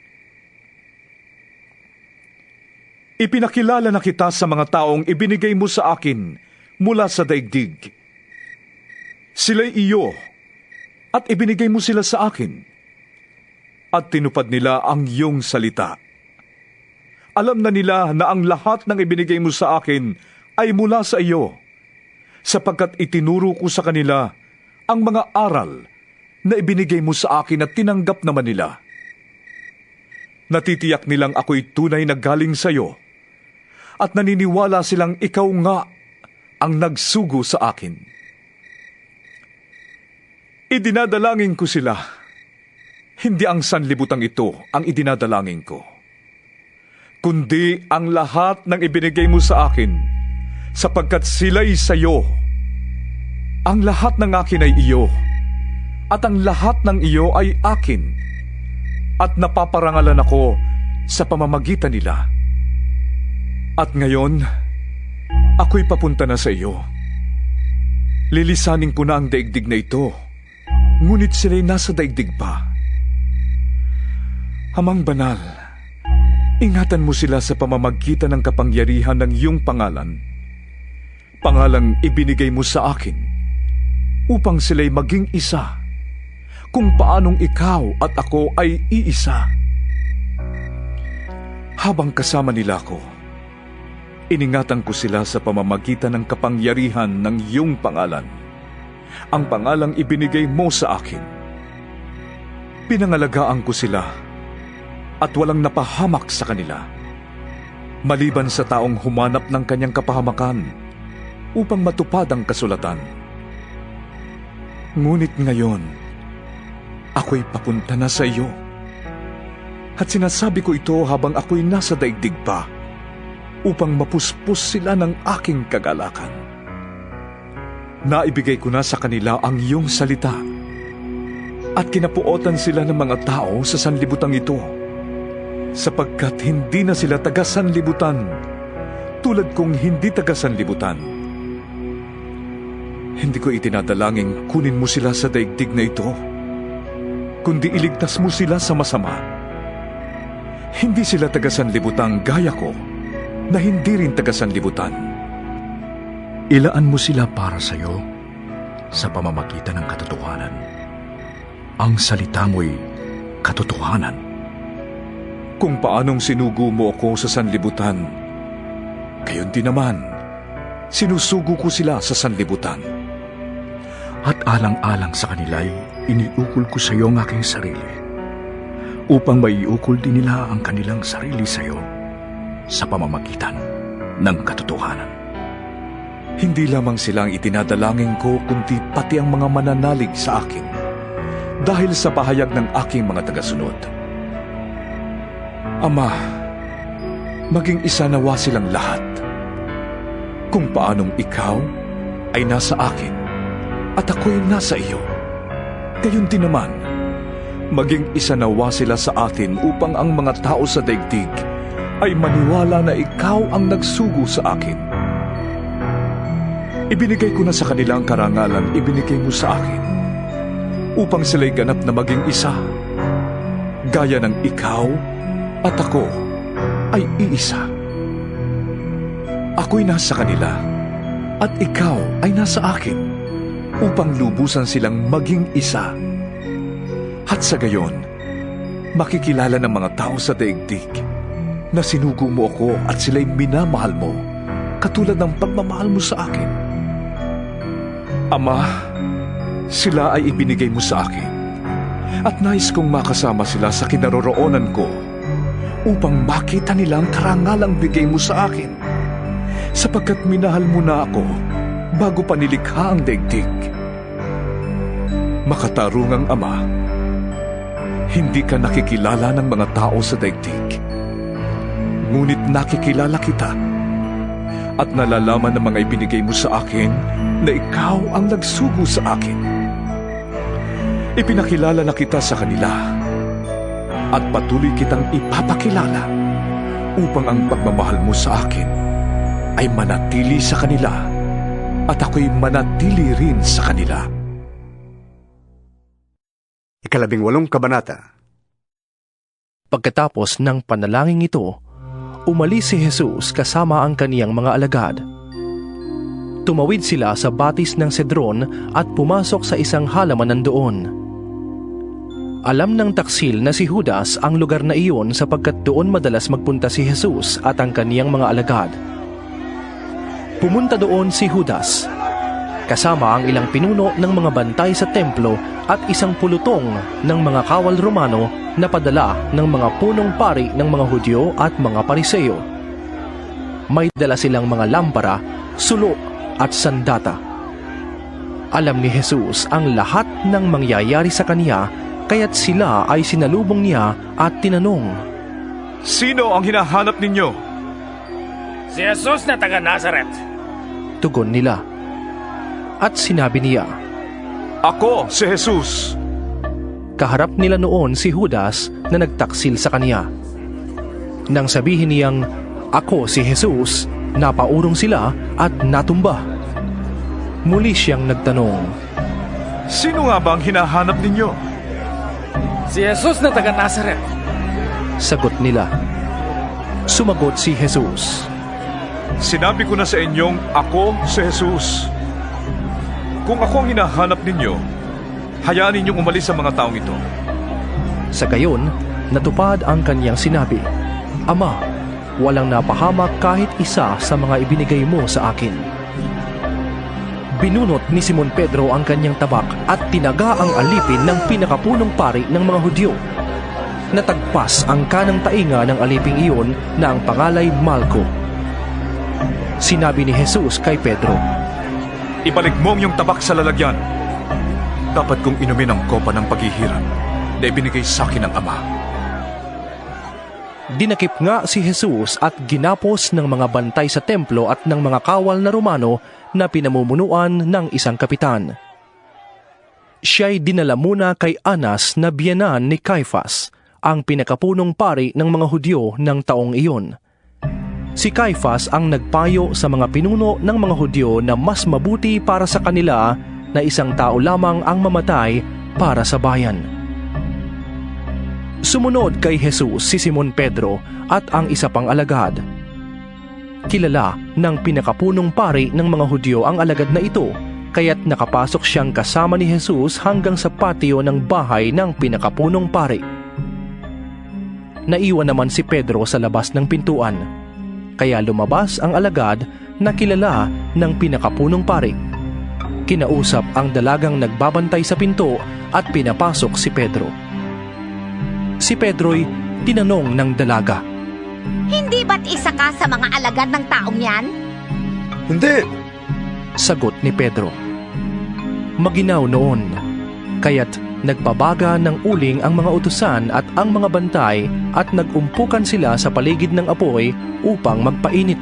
Ipinakilala na kita sa mga taong ibinigay mo sa akin mula sa daigdig. Sila'y iyo at ibinigay mo sila sa akin at tinupad nila ang iyong salita. Alam na nila na ang lahat ng ibinigay mo sa akin ay mula sa iyo, sapagkat itinuro ko sa kanila ang mga aral na ibinigay mo sa akin at tinanggap naman nila. Natitiyak nilang ako'y tunay na galing sa iyo, at naniniwala silang ikaw nga ang nagsugo sa akin. Idinadalangin ko sila. Hindi ang sanlibutang ito ang idinadalangin ko, kundi ang lahat ng ibinigay mo sa akin, sapagkat sila'y sayo. Ang lahat ng akin ay iyo, at ang lahat ng iyo ay akin, at napaparangalan ako sa pamamagitan nila. At ngayon, ako'y papunta na sa iyo. Lilisanin ko na ang daigdig na ito, ngunit sila'y nasa daigdig pa. Amang banal, ingatan mo sila sa pamamagitan ng kapangyarihan ng iyong pangalan. Pangalang ibinigay mo sa akin, upang sila'y maging isa, kung paanong ikaw at ako ay iisa. Habang kasama nila ko, iningatan ko sila sa pamamagitan ng kapangyarihan ng iyong pangalan, ang pangalang ibinigay mo sa akin. Pinangalagaan ko sila, at walang napahamak sa kanila, maliban sa taong humanap ng kanyang kapahamakan upang matupad ang kasulatan. Ngunit ngayon, ako'y papunta na sa iyo, at sinasabi ko ito habang ako'y nasa daigdig pa, upang mapuspos sila ng aking kagalakan. Naibigay ko na sa kanila ang iyong salita, at kinapuotan sila ng mga tao sa sanlibutang ito, sapagkat hindi na sila taga-sanlibutan, tulad kong hindi taga-sanlibutan. Hindi ko itinadalangin kunin mo sila sa daigdig na ito, kundi iligtas mo sila sa masama. Hindi sila taga-sanlibutan gaya ko, na hindi rin taga-sanlibutan. Ilaan mo sila para sa iyo sa pamamagitan ng katotohanan. Ang salita mo'y katotohanan. Kung paanong sinugo mo ako sa sanlibutan, gayon din naman, sinusugo ko sila sa sanlibutan. At alang-alang sa kanila'y iniukol ko sa iyo ang aking sarili, upang maiukol din nila ang kanilang sarili sa iyo sa pamamagitan ng katotohanan. Hindi lamang silang itinadalangin ko, kundi pati ang mga mananalig sa akin, dahil sa pahayag ng aking mga tagasunod. Ama, maging isa nawa silang lahat, kung paanong ikaw ay nasa akin at ako'y nasa iyo. Gayon din naman, maging isa nawa sila sa atin upang ang mga tao sa daigdig ay maniwala na ikaw ang nagsugo sa akin. Ibinigay ko na sa kanila ang karangalan ibinigay mo sa akin, upang sila'y ganap na maging isa, gaya ng ikaw at ako ay iisa. Ako'y nasa kanila, at ikaw ay nasa akin, upang lubusan silang maging isa. At sa gayon, makikilala ng mga tao sa daigdig na sinugo mo ako at sila'y minamahal mo, katulad ng pagmamahal mo sa akin. Ama, sila ay ibinigay mo sa akin, at nais kong makasama sila sa kinaroroonan ko, upang makita nila ang karangalang bigay mo sa akin, sapagkat minahal mo na ako bago pa nilikha ang daigdig. Makatarungang Ama, hindi ka nakikilala ng mga tao sa daigdig, ngunit nakikilala kita, at nalalaman ng mga ibinigay mo sa akin na ikaw ang nagsugo sa akin. Ipinakilala na kita sa kanila, at patuloy kitang ipapakilala, upang ang pagmamahal mo sa akin ay manatili sa kanila, at ako'y manatili rin sa kanila. 18 kabanata. Pagkatapos ng panalangin ito, umalis si Jesus kasama ang kaniyang mga alagad. Tumawid sila sa batis ng Cedron at pumasok sa isang halamanan doon. Alam ng taksil na si Judas ang lugar na iyon sapagkat doon madalas magpunta si Jesus at ang kaniyang mga alagad. Pumunta doon si Judas, kasama ang ilang pinuno ng mga bantay sa templo at isang pulutong ng mga kawal Romano na padala ng mga punong pari ng mga Hudyo at mga Pariseo. May dala silang mga lampara, sulo at sandata. Alam ni Jesus ang lahat ng mangyayari sa kaniya, kaya't sila ay sinalubong niya at tinanong, "Sino ang hinahanap ninyo?" Si Jesus na taga Nazaret. Tugon nila. At sinabi niya, Ako si Jesus. Kaharap nila noon si Judas na nagtaksil sa kaniya. Nang sabihin niyang, Ako si Jesus, napaurong sila at natumba. Muli siyang nagtanong, Sino nga ba ang hinahanap ninyo? Si Jesus na taga Nazaret. Sagot nila. Sumagot si Jesus, Sinabi ko na sa inyong ako si Jesus. Kung ako ang hinahanap ninyo, hayaan ninyong umalis sa mga taong ito. Sa gayon, natupad ang kanyang sinabi, Ama, walang napahamak kahit isa sa mga ibinigay mo sa akin. Binunot ni Simon Pedro ang kanyang tabak at tinaga ang alipin ng pinakapunong pari ng mga Hudyo. Natagpas ang kanang tainga ng aliping iyon na ang pangalay Malco. Sinabi ni Jesus kay Pedro, Ibalik mo ang iyong tabak sa lalagyan. Dapat kong inumin ang kopa ng paghihirap na ibinigay sa akin ng Ama. Dinakip nga si Jesus at ginapos ng mga bantay sa templo at ng mga kawal na Romano na pinamumunuan ng isang kapitan. Siya'y dinala muna kay Anas na biyenan ni Caiphas, ang pinakapunong pari ng mga Hudyo ng taong iyon. Si Caiphas ang nagpayo sa mga pinuno ng mga Hudyo na mas mabuti para sa kanila na isang tao lamang ang mamatay para sa bayan. Sumunod kay Jesus si Simon Pedro at ang isa pang alagad. Kilala ng pinakapunong pari ng mga Hudyo ang alagad na ito, kaya't nakapasok siyang kasama ni Jesus hanggang sa patio ng bahay ng pinakapunong pari. Naiwan naman si Pedro sa labas ng pintuan, kaya lumabas ang alagad na kilala ng pinakapunong pari. Kinausap ang dalagang nagbabantay sa pinto at pinapasok si Pedro. Si Pedro'y tinanong ng dalaga, Hindi ba't isa ka sa mga alagad ng taong yan? Hindi. Sagot ni Pedro. Maginaw noon, kaya't nagpabaga ng uling ang mga utusan at ang mga bantay at nagumpukan sila sa paligid ng apoy upang magpainit.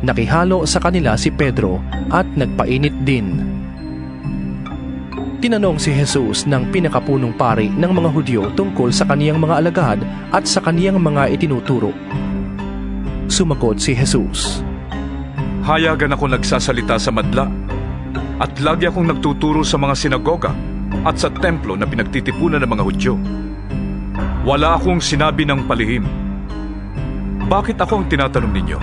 Nakihalo sa kanila si Pedro at nagpainit din. Tinanong si Jesus ng pinakapunong pari ng mga Hudyo tungkol sa kaniyang mga alagad at sa kaniyang mga itinuturo. Sumagot si Jesus, Hayagan ako nagsasalita sa madla at lagi akong nagtuturo sa mga sinagoga at sa templo na pinagtitipunan ng mga Hudyo. Wala akong sinabi ng palihim. Bakit ako ang tinatanong ninyo?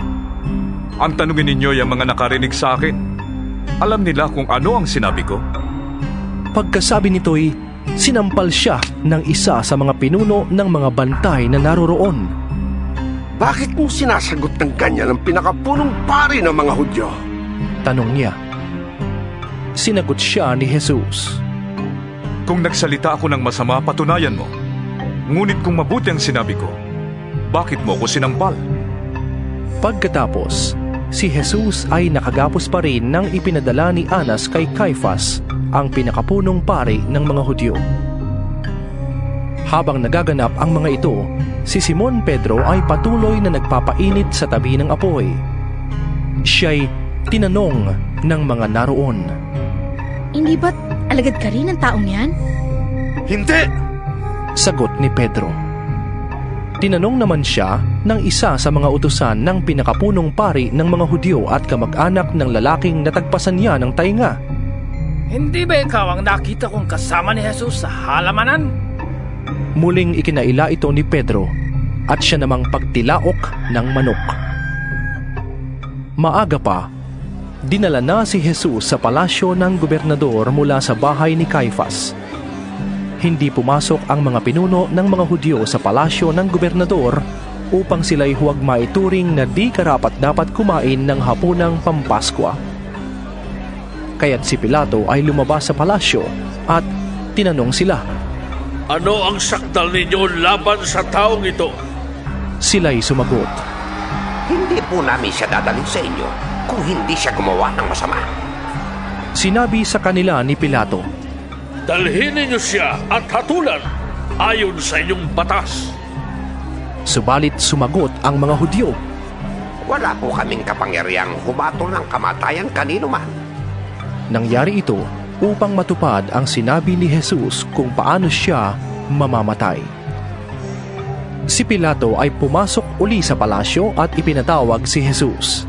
Ang tanungin ninyo ay ang mga nakarinig sa akin. Alam nila kung ano ang sinabi ko. Pagkasabi nito'y sinampal siya ng isa sa mga pinuno ng mga bantay na naroroon. Bakit mo sinasagot ng ganyan ang pinakapunong pari ng mga Hudyo? Tanong niya. Sinagot siya ni Jesus, Kung nagsalita ako ng masama, patunayan mo. Ngunit kung mabuti ang sinabi ko, bakit mo ko sinampal? Pagkatapos, si Jesus ay nakagapos pa rin ng ipinadala ni Anas kay Caiphas, ang pinakapunong pari ng mga Hudyo. Habang nagaganap ang mga ito, si Simon Pedro ay patuloy na nagpapainit sa tabi ng apoy. Siya'y tinanong ng mga naroon, Hindi ba't alagad ka rin ng taong yan? Hindi! Sagot ni Pedro. Tinanong naman siya ng isa sa mga utusan ng pinakapunong pari ng mga Hudyo at kamag-anak ng lalaking natagpasan niya ng tainga. Hindi ba ikaw ang nakita kong kasama ni Jesus sa halamanan? Muling ikinaila ito ni Pedro at siya namang pagtilaok ng manok. Maaga pa, dinala na si Jesus sa palasyo ng gobernador mula sa bahay ni Caiphas. Hindi pumasok ang mga pinuno ng mga Hudyo sa palasyo ng gobernador upang sila'y huwag maituring na di karapat-dapat kumain ng hapunang Pampaskwa. Kaya't si Pilato ay lumabas sa palasyo at tinanong sila, Ano ang sakdal ninyo laban sa taong ito? Sila'y sumagot, Hindi po namin siya dadalhin sa inyo kung hindi siya gumawa ng masama. Sinabi sa kanila ni Pilato, Dalhin ninyo siya at hatulan ayon sa inyong batas. Subalit sumagot ang mga Hudyo, Wala po kaming kapangyarihang humatol ng kamatayan kanino man. Nangyari ito upang matupad ang sinabi ni Jesus kung paano siya mamamatay. Si Pilato ay pumasok uli sa palasyo at ipinatawag si Jesus.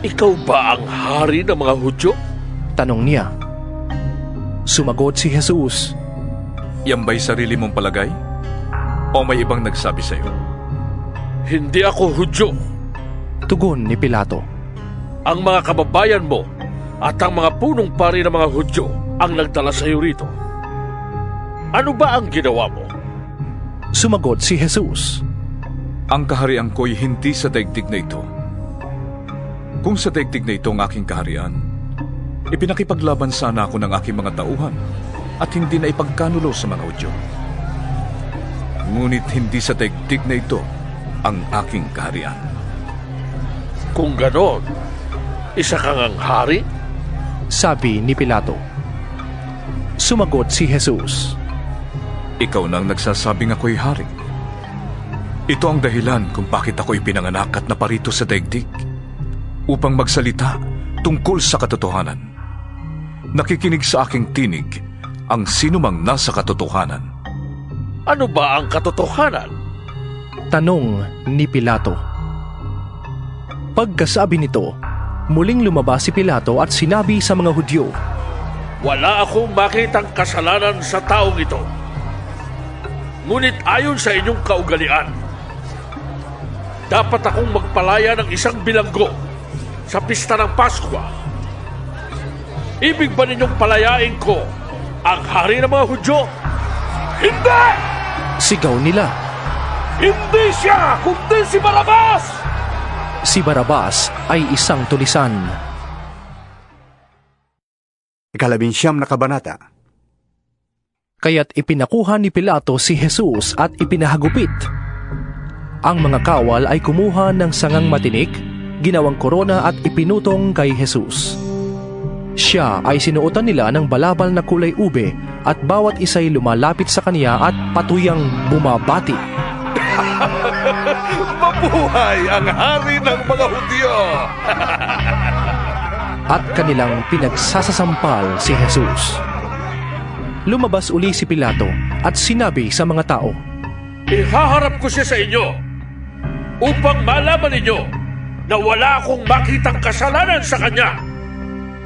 Ikaw ba ang hari ng mga Hudyo? Tanong niya. Sumagot si Jesus. Yan ba'y sarili mong palagay? O may ibang nagsabi sa'yo? Hindi ako Hudyo. Tugon ni Pilato. Ang mga kababayan mo at ang mga punong pari ng mga Hudyo ang nagdala sa iyo rito. Ano ba ang ginawa mo? Sumagot si Jesus. Ang kaharian ko'y hindi sa daigdig na ito. Kung sa daigdig na ito ang aking kaharian, ipinakipaglaban sana ako ng aking mga tauhan at hindi na ipagkanulo sa mga Hudyo. Ngunit hindi sa daigdig na ito ang aking kaharian. Kung ganon, isa kang ang hari? Sabi ni Pilato. Sumagot si Jesus. Ikaw nang nagsasabing ako'y hari. Ito ang dahilan kung bakit ako ipinanganak at naparito sa daigdig, upang magsalita tungkol sa katotohanan. Nakikinig sa aking tinig ang sinumang nasa katotohanan. Ano ba ang katotohanan? Tanong ni Pilato. Pagkasabi nito, muling lumabas si Pilato at sinabi sa mga Hudyo, Wala akong makitang kasalanan sa taong ito. Ngunit ayon sa inyong kaugalian, dapat akong magpalaya ng isang bilanggo sa pista ng Paskwa. Ibig ba ninyong palayain ko ang hari ng mga Hudyo? Hindi! Sigaw nila. Hindi siya, kundi si Barabas! Si Barabas ay isang tulisan. 19 na kabanata. Kaya't ipinakuha ni Pilato si Jesus at ipinahagupit. Ang mga kawal ay kumuha ng sangang matinik, ginawang korona at ipinutong kay Jesus. Siya ay sinuotan nila ng balabal na kulay ube at bawat isa'y lumalapit sa kaniya at patuyang bumabati. Mabuhay ang hari ng mga Hudyo! At kanilang pinagsasasampal si Jesus. Lumabas uli si Pilato at sinabi sa mga tao, Ihaharap ko siya sa inyo upang malaman ninyo na wala akong makitang kasalanan sa kanya.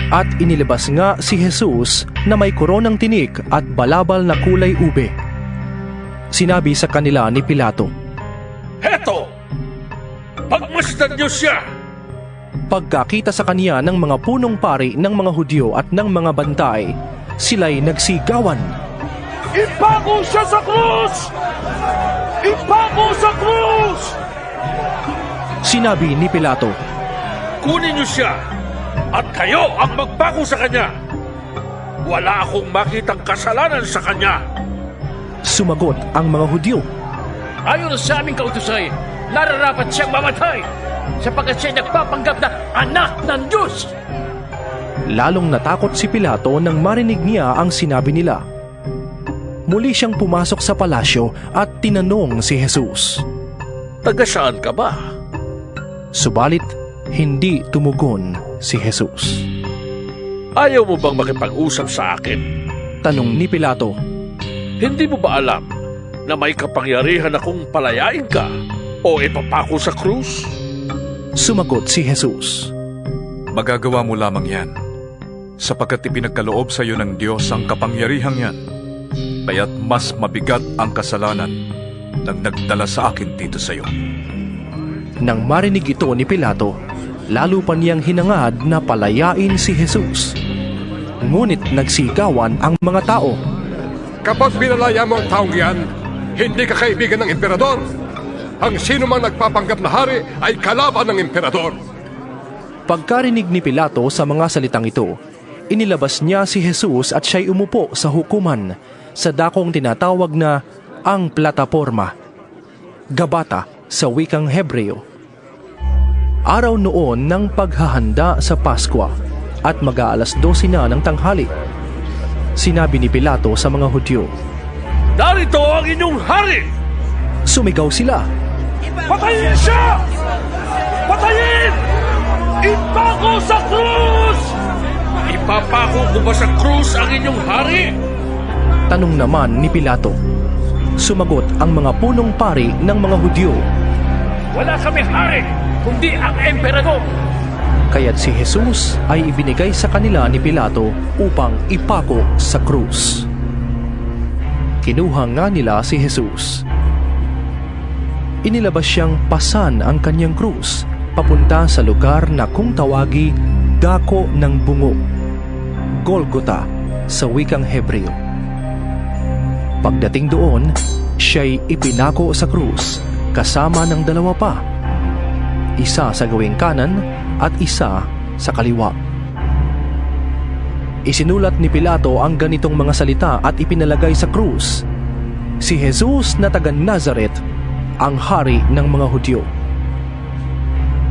At inilabas nga si Jesus na may koronang tinik at balabal na kulay ube. Sinabi sa kanila ni Pilato, Heto! Pagmasdan niyo siya! Pagkakita sa kaniya ng mga punong pari ng mga Hudyo at ng mga bantay, sila'y nagsigawan. Ipako siya sa krus! Ipako sa krus! Sinabi ni Pilato, Kunin niyo siya at kayo ang magpako sa kanya. Wala akong makitang kasalanan sa kanya. Sumagot ang mga Hudyo, Ayon sa aming kautusay, nararapat siyang mamatay sapagkat siya nagpapanggap na anak ng Diyos. Lalong natakot si Pilato nang marinig niya ang sinabi nila. Muli siyang pumasok sa palasyo at tinanong si Jesus, Taga saan ka ba? Subalit, hindi tumugon si Jesus. Ayaw mo bang makipag-usap sa akin? Tanong ni Pilato. Hindi mo ba alam na may kapangyarihan akong palayain ka o ipapako sa krus? Sumagot si Jesus, Magagawa mo lamang yan, sapagkat ipinagkaloob sa iyo ng Diyos ang kapangyarihang yan, kaya't mas mabigat ang kasalanan nang nagdala sa akin dito sa iyo. Nang marinig ito ni Pilato, lalo pa niyang hinangad na palayain si Jesus. Ngunit nagsigawan ang mga tao. Kapag pinalaya mo ang taong yan, hindi ka kaibigan ng emperador. Ang sino mang nagpapanggap na hari ay kalaban ng emperador. Pagkarinig ni Pilato sa mga salitang ito, inilabas niya si Jesus at siya'y umupo sa hukuman sa dakong tinatawag na ang plataporma, Gabata sa wikang Hebreo. Araw noon ng paghahanda sa Paskwa at mag-aalas 12 na ng tanghali. Sinabi ni Pilato sa mga Hudyo, Narito ang inyong hari! Sumigaw sila, Patayin siya! Patayin! Ipako sa krus! Ipapako ko ba sa krus ang inyong hari? Tanong naman ni Pilato. Sumagot ang mga punong pari ng mga Hudyo. Wala kami hari, kundi ang emperador. Kaya't si Jesus ay ibinigay sa kanila ni Pilato upang ipako sa krus. Kinuha nga nila si Jesus. Inilabas siyang pasan ang kanyang krus papunta sa lugar na kung tawagi Dako ng Bungo, Golgota sa wikang Hebreo. Pagdating doon, siya'y ipinako sa krus kasama ng dalawa pa, isa sa gawing kanan at isa sa kaliwa. Isinulat ni Pilato ang ganitong mga salita at ipinalagay sa krus: si Jesus na taga Nazaret, ang hari ng mga Hudyo.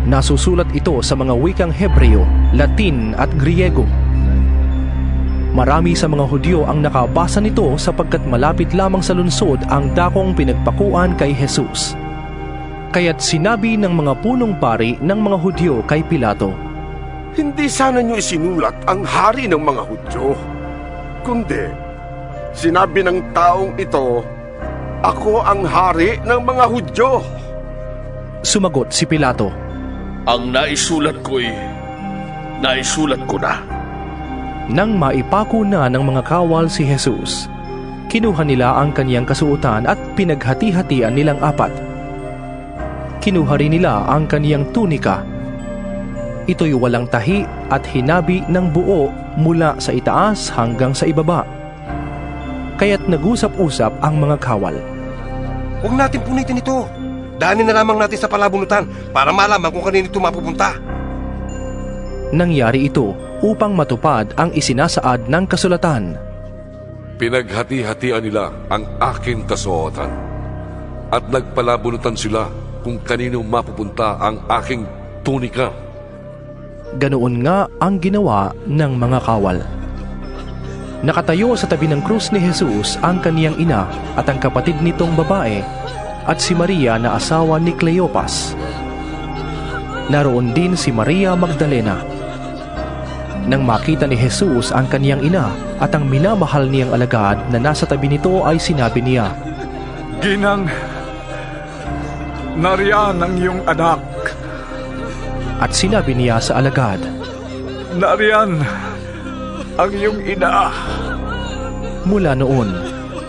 Nasusulat ito sa mga wikang Hebreo, Latin at Griego. Marami sa mga Hudyo ang nakabasa nito sapagkat malapit lamang sa lungsod ang dakong pinagpakuan kay Jesus. Kaya't sinabi ng mga punong pari ng mga Hudyo kay Pilato, Hindi sana niyo isinulat ang hari ng mga Hudyo, kundi sinabi ng taong ito, ako ang hari ng mga Hudyo. Sumagot si Pilato, Ang naisulat ko'y naisulat ko na. Nang maipako na ng mga kawal si Jesus, kinuha nila ang kaniyang kasuotan at pinaghati-hatian nilang apat. Kinuha rin nila ang kaniyang tunika. Ito'y walang tahi at hinabi ng buo mula sa itaas hanggang sa ibaba. Kaya't nag-usap-usap ang mga kawal. Huwag natin punitin ito. Daanin na lamang natin sa palabunutan para malaman kung kanino ito mapupunta. Nangyari ito upang matupad ang isinasaad ng kasulatan. Pinaghati-hatian nila ang aking kasuotan at nagpalabunutan sila kung kanino mapupunta ang aking tunika. Ganoon nga ang ginawa ng mga kawal. Nakatayo sa tabi ng krus ni Jesus ang kaniyang ina at ang kapatid nitong babae at si Maria na asawa ni Cleopas. Naroon din si Maria Magdalena. Nang makita ni Jesus ang kaniyang ina at ang minamahal niyang alagad na nasa tabi nito ay sinabi niya, Ginang, nariyan ang iyong anak. At sinabi niya sa alagad, Nariyan ang iyong ina. Mula noon,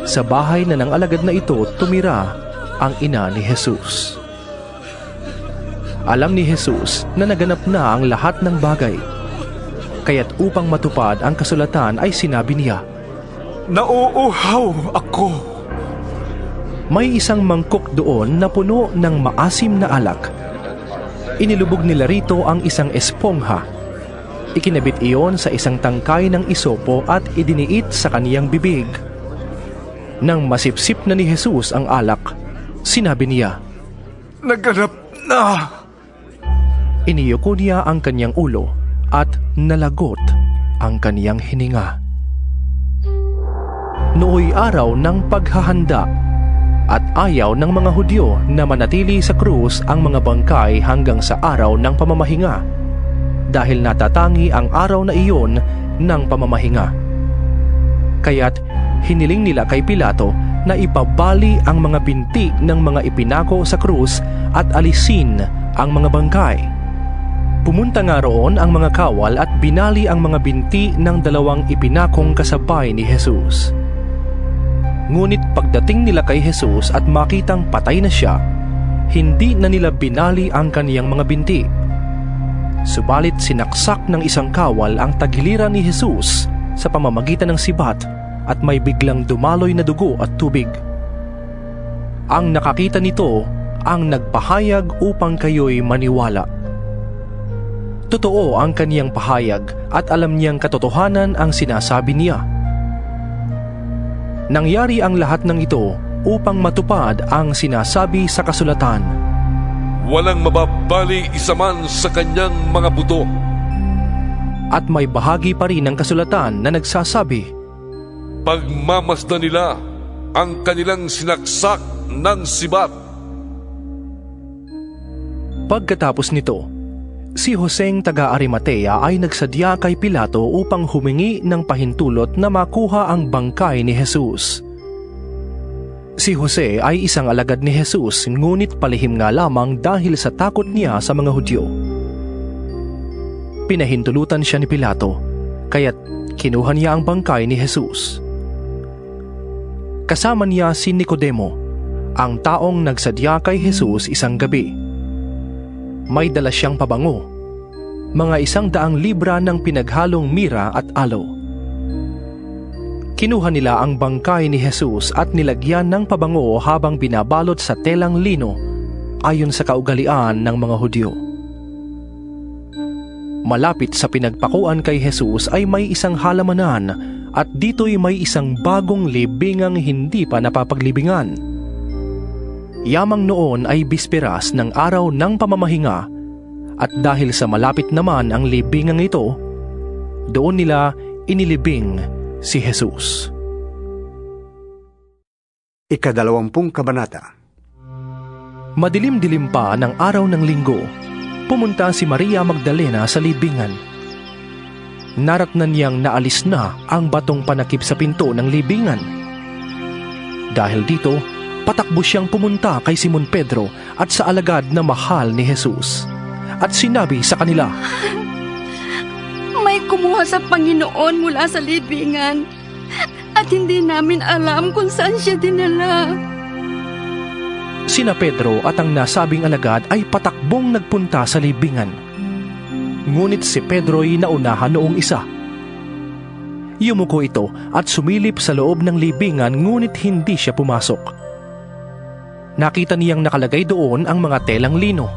sa bahay na ng alagad na ito tumira ang ina ni Jesus. Alam ni Jesus na naganap na ang lahat ng bagay. Kaya't upang matupad ang kasulatan ay sinabi niya, Nauuhaw ako. May isang mangkok doon na puno ng maasim na alak. Inilubog nila rito ang isang espongha. Ikinabit iyon sa isang tangkay ng isopo at idiniit sa kaniyang bibig. Nang masipsip na ni Jesus ang alak, sinabi niya, Naganap na. Iniyuko niya ang kaniyang ulo at nalagot ang kaniyang hininga. Nooy araw ng paghahanda at ayaw ng mga Hudyo na manatili sa krus ang mga bangkay hanggang sa araw ng pamamahinga dahil natatangi ang araw na iyon ng pamamahinga. Kaya't hiniling nila kay Pilato na ipabali ang mga binti ng mga ipinako sa krus at alisin ang mga bangkay. Pumunta nga roon ang mga kawal at binali ang mga binti ng dalawang ipinakong kasabay ni Jesus. Ngunit pagdating nila kay Jesus at makitang patay na siya, hindi na nila binali ang kaniyang mga binti. Subalit sinaksak ng isang kawal ang tagiliran ni Jesus sa pamamagitan ng sibat at may biglang dumaloy na dugo at tubig. Ang nakakita nito ang nagpahayag upang kayo'y maniwala. Totoo ang kaniyang pahayag at alam niyang katotohanan ang sinasabi niya. Nangyari ang lahat ng ito upang matupad ang sinasabi sa kasulatan. Walang mababali isa man sa kanyang mga buto. At may bahagi pa rin ng kasulatan na nagsasabi, Pagmamasdan nila ang kanilang sinaksak ng sibat. Pagkatapos nito, si Joseng taga Arimatea ay nagsadya kay Pilato upang humingi ng pahintulot na makuha ang bangkay ni Jesus. Si Jose ay isang alagad ni Jesus, ngunit palihim nga lamang dahil sa takot niya sa mga Hudyo. Pinahintulutan siya ni Pilato, kaya't kinuha niya ang bangkay ni Jesus. Kasama niya si Nicodemo, ang taong nagsadya kay Jesus isang gabi. May dala siyang pabango, mga 100 libra ng pinaghalong mira at aloe. Kinuha nila ang bangkay ni Jesus at nilagyan ng pabango habang binabalot sa telang lino ayon sa kaugalian ng mga Hudyo. Malapit sa pinagpakuan kay Jesus ay may isang halamanan at dito'y may isang bagong libingang hindi pa napapaglibingan. Yamang noon ay bisperas ng araw ng pamamahinga at dahil sa malapit naman ang libingang ito, doon nila inilibing si Jesus. 20 kabanata. Madilim-dilim pa ng araw ng linggo, pumunta si Maria Magdalena sa libingan. Naratnan niyang naalis na ang batong panakip sa pinto ng libingan. Dahil dito, patakbo siyang pumunta kay Simon Pedro at sa alagad na mahal ni Jesus. At sinabi sa kanila, "May kumuha sa Panginoon mula sa libingan at hindi namin alam kung saan siya dinala." Sina Pedro at ang nasabing alagad ay patakbong nagpunta sa libingan. Ngunit si Pedro'y naunahan noong isa. Yumuko ito at sumilip sa loob ng libingan ngunit hindi siya pumasok. Nakita niyang nakalagay doon ang mga telang lino.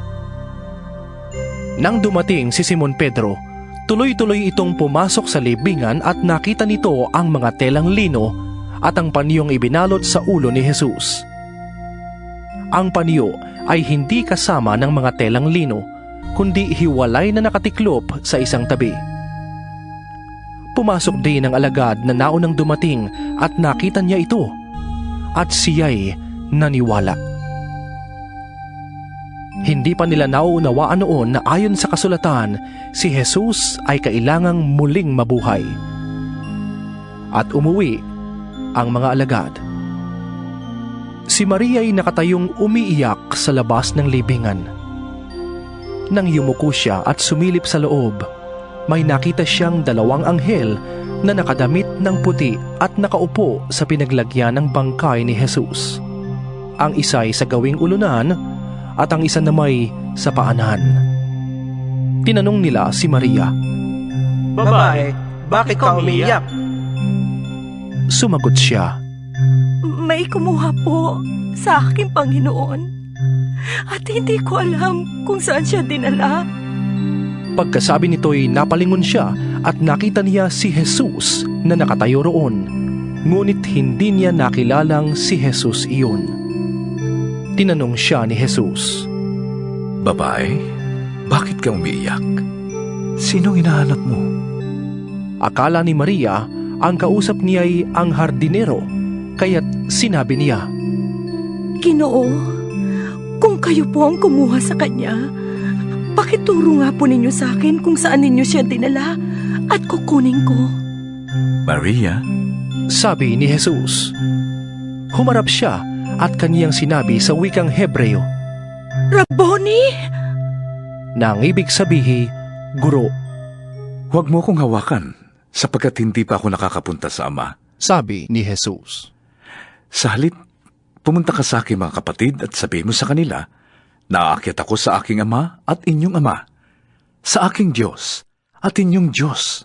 Nang dumating si Simon Pedro, tuloy-tuloy itong pumasok sa libingan at nakita nito ang mga telang lino at ang panyong ibinalot sa ulo ni Jesus. Ang panyo ay hindi kasama ng mga telang lino, kundi hiwalay na nakatiklop sa isang tabi. Pumasok din ang alagad na naunang dumating at nakita niya ito, at siya'y naniwala. Hindi pa nila nauunawaan noon na ayon sa kasulatan, si Jesus ay kailangang muling mabuhay. At umuwi ang mga alagad. Si Maria ay nakatayong umiiyak sa labas ng libingan. Nang yumuko siya at sumilip sa loob, may nakita siyang 2 anghel na nakadamit ng puti at nakaupo sa pinaglagyan ng bangkay ni Jesus. Ang isa'y sa gawing ulunan at ang isa na may sa paanan. Tinanong nila si Maria, "Babae, bakit ka umiiyak?" Sumagot siya, "May kumuha po sa aking Panginoon at hindi ko alam kung saan siya dinala." Pagkasabi nito'y napalingon siya at nakita niya si Jesus na nakatayo roon, ngunit hindi niya nakilalang si Jesus iyon. Tinanong siya ni Jesus, "Babae, bakit ka umiiyak? Sinong hinahanap mo?" Akala ni Maria ang kausap niya'y ang hardinero, kaya't sinabi niya, "Ginoo, kung kayo po ang kumuha sa kanya, pakituro nga po ninyo sa akin kung saan ninyo siya dinala at kukunin ko." "Maria?" sabi ni Jesus. Humarap siya at kaniyang sinabi sa wikang Hebreo, "Rabboni?" na ang ibig sabihin, guro. "Huwag mo akong hawakan, sapagkat hindi pa ako nakakapunta sa Ama," sabi ni Jesus. "Sa halip, pumunta ka sa aking mga kapatid at sabihin mo sa kanila, naaakyat ako sa aking Ama at inyong Ama, sa aking Diyos at inyong Diyos."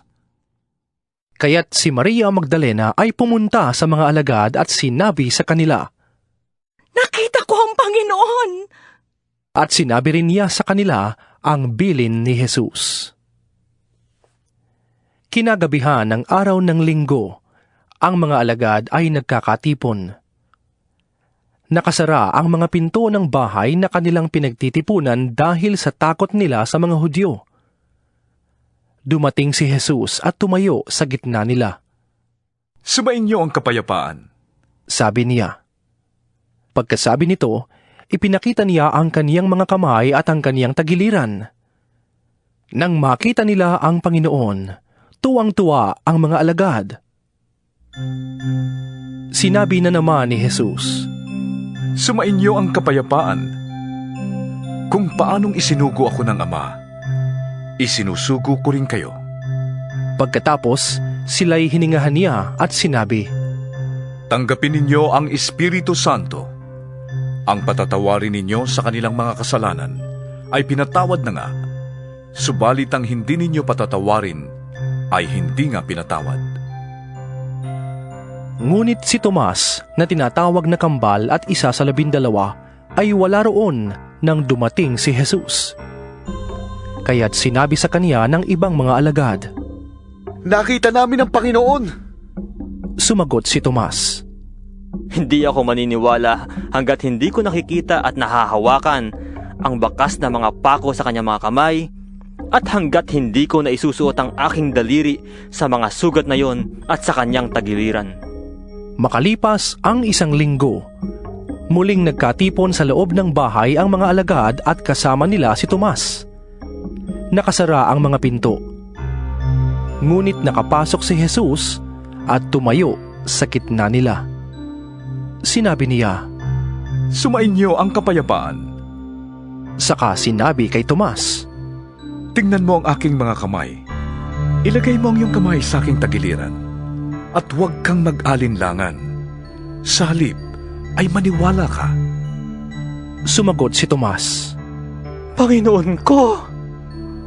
Kaya't si Maria Magdalena ay pumunta sa mga alagad at sinabi sa kanila, "Nakita ko ang Panginoon!" At sinabi rin niya sa kanila ang bilin ni Jesus. Kinagabihan ng araw ng linggo, ang mga alagad ay nagkakatipon. Nakasara ang mga pinto ng bahay na kanilang pinagtitipunan dahil sa takot nila sa mga Hudyo. Dumating si Jesus at tumayo sa gitna nila. "Sumainyo ang kapayapaan," sabi niya. Pagkasabi nito, ipinakita niya ang kaniyang mga kamay at ang kaniyang tagiliran. Nang makita nila ang Panginoon, tuwang-tuwa ang mga alagad. Sinabi na naman ni Jesus, Sumainyo ang kapayapaan. Kung paanong isinugo ako ng Ama, isinusugo ko rin kayo. Pagkatapos, sila'y hiningahan niya at sinabi, Tanggapin ninyo ang Espiritu Santo. Ang patatawarin ninyo sa kanilang mga kasalanan ay pinatawad na nga, subalit ang hindi ninyo patatawarin ay hindi nga pinatawad. Ngunit si Tomas, na tinatawag na kambal at isa sa 12, ay wala roon nang dumating si Jesus. Kaya't sinabi sa kanya ng ibang mga alagad, Nakita namin ang Panginoon! Sumagot si Tomas, Hindi ako maniniwala hanggat hindi ko nakikita at nahahawakan ang bakas na mga pako sa kanyang mga kamay at hanggat hindi ko naisusuot ang aking daliri sa mga sugat na yon at sa kanyang tagiliran. Makalipas ang 1 linggo, muling nagkatipon sa loob ng bahay ang mga alagad at kasama nila si Tomas. Nakasara ang mga pinto. Ngunit nakapasok si Jesus at tumayo sa gitna nila. Sinabi niya, Sumainyo ang kapayapaan. Saka sinabi kay Tomas, Tingnan mo ang aking mga kamay. Ilagay mo ang iyong kamay sa aking tagiliran at huwag kang mag-alinlangan. Sa halip ay maniwala ka. Sumagot si Tomas, Panginoon ko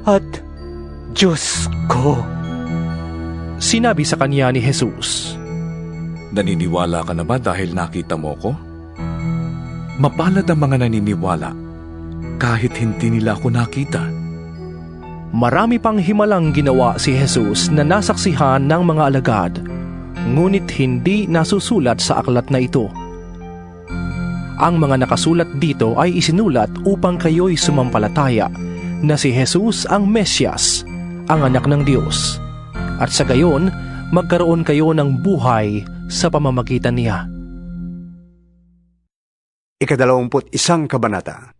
at Diyos ko. Sinabi sa kanya ni Jesus, Naniniwala ka na ba dahil nakita mo ko? Mapalad ang mga naniniwala kahit hindi nila ako nakita. Marami pang himalang ginawa si Jesus na nasaksihan ng mga alagad, ngunit hindi nasusulat sa aklat na ito. Ang mga nakasulat dito ay isinulat upang kayo'y sumampalataya na si Jesus ang Mesyas, ang anak ng Diyos, at sa gayon magkaroon kayo ng buhay sa pamamagitan niya. 21 Kabanata.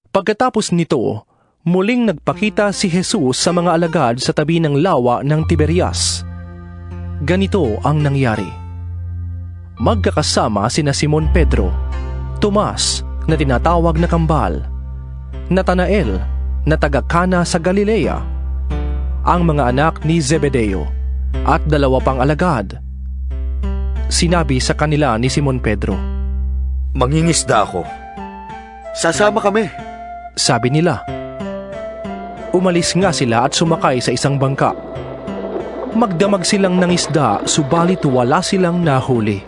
Pagkatapos nito, muling nagpakita si Jesus sa mga alagad sa tabi ng lawa ng Tiberias. Ganito ang nangyari. Magkakasama sina Simon Pedro, Tomas na tinatawag na kambal, Natanael na taga-Kana sa Galilea, ang mga anak ni Zebedeo at 2 pang alagad. Sinabi sa kanila ni Simon Pedro, Mangingisda ako. Sasama kami. Sabi nila. Umalis nga sila at sumakay sa isang bangka. Magdamag silang ng isda, subalit wala silang nahuli.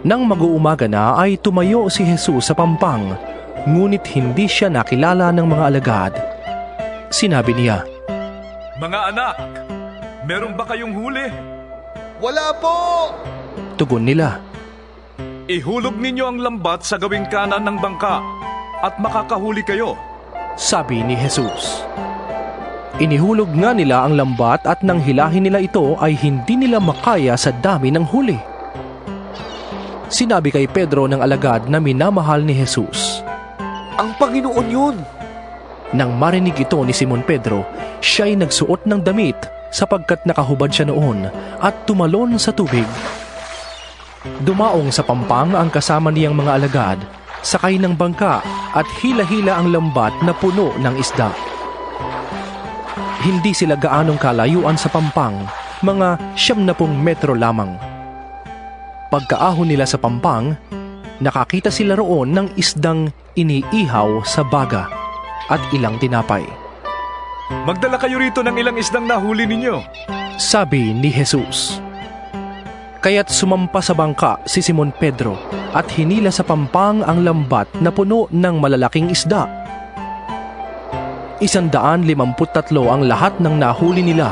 Nang mag-uumaga na ay tumayo si Jesus sa pampang, ngunit hindi siya nakilala ng mga alagad. Sinabi niya, Mga anak, meron ba kayong huli? Wala po! Tugon nila, Ihulog ninyo ang lambat sa gawing kanan ng bangka at makakahuli kayo. Sabi ni Jesus. Inihulog nga nila ang lambat at nang hilahin nila ito ay hindi nila makaya sa dami ng huli. Sinabi kay Pedro ng alagad na minamahal ni Jesus, Ang Panginoon yun! Nang marinig ito ni Simon Pedro, siya'y nagsuot ng damit sapagkat nakahubad siya noon at tumalon sa tubig. Dumaong sa pampang ang kasama niyang mga alagad, sakay ng bangka at hila-hila ang lambat na puno ng isda. Hindi sila gaanong kalayuan sa pampang, mga 70 metro lamang. Pagkaahon nila sa pampang, nakakita sila roon ng isdang iniihaw sa baga at ilang tinapay. Magdala kayo rito ng ilang isdang nahuli ninyo. Sabi ni Jesus. Kaya't sumampa sa bangka si Simon Pedro at hinila sa pampang ang lambat na puno ng malalaking isda. 153 ang lahat ng nahuli nila.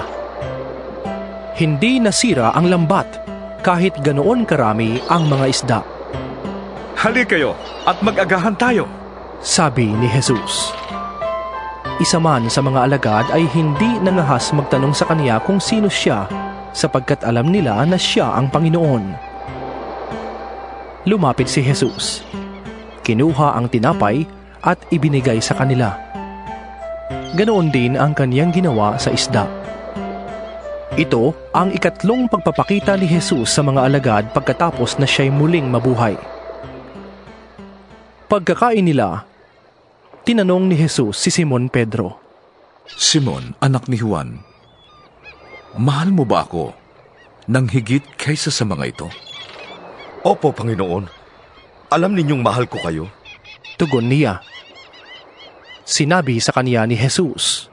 Hindi nasira ang lambat kahit ganoon karami ang mga isda. Hali kayo at mag-agahan tayo, sabi ni Jesus. Isa man sa mga alagad ay hindi nangahas magtanong sa kanya kung sino siya sapagkat alam nila na siya ang Panginoon. lumapit si Jesus. Kinuha ang tinapay at ibinigay sa kanila. Ganoon din ang kaniyang ginawa sa isda. Ito ang ikatlong pagpapakita ni Jesus sa mga alagad pagkatapos na siya'y muling mabuhay. Pagkakain nila, tinanong ni Jesus si Simon Pedro, Simon, anak ni Juan, mahal mo ba ako nang higit kaysa sa mga ito? Opo, Panginoon. Alam ninyong mahal ko kayo. Tugon niya. Sinabi sa kaniya ni Jesus,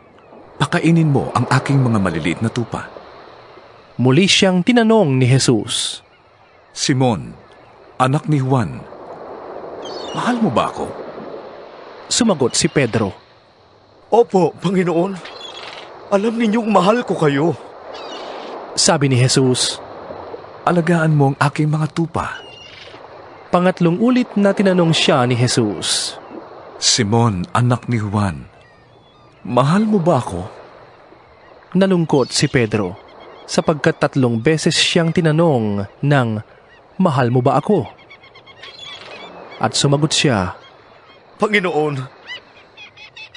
Pakainin mo ang aking mga maliliit na tupa. Muli siyang tinanong ni Jesus, Simon, anak ni Juan, mahal mo ba ako? Sumagot si Pedro, Opo, Panginoon. Alam ninyong mahal ko kayo. Sabi ni Jesus, Alagaan mo ang aking mga tupa. Pangatlong ulit na tinanong siya ni Jesus, Simon, anak ni Juan, mahal mo ba ako? Nalungkot si Pedro sapagkat 3 beses siyang tinanong ng, Mahal mo ba ako? At sumagot siya, Panginoon,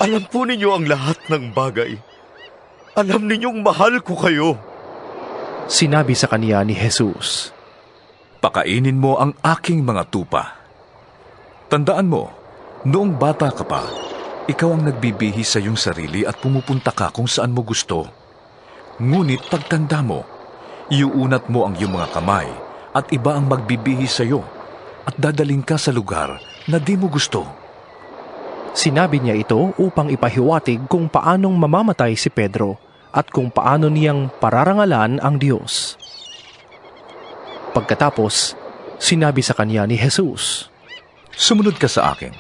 alam po ninyo ang lahat ng bagay. Alam ninyong mahal ko kayo. Sinabi sa kaniya ni Jesus, Pakainin mo ang aking mga tupa. Tandaan mo, noong bata ka pa, ikaw ang nagbibihis sa iyong sarili at pumupunta ka kung saan mo gusto. Ngunit pagtanda mo, iuunat mo ang iyong mga kamay at iba ang magbibihis sa iyo at dadaling ka sa lugar na di mo gusto. Sinabi niya ito upang ipahiwatig kung paanong mamamatay si Pedro at kung paano niyang pararangalan ang Diyos. Pagkatapos, sinabi sa kanya ni Jesus, Sumunod ka sa akin.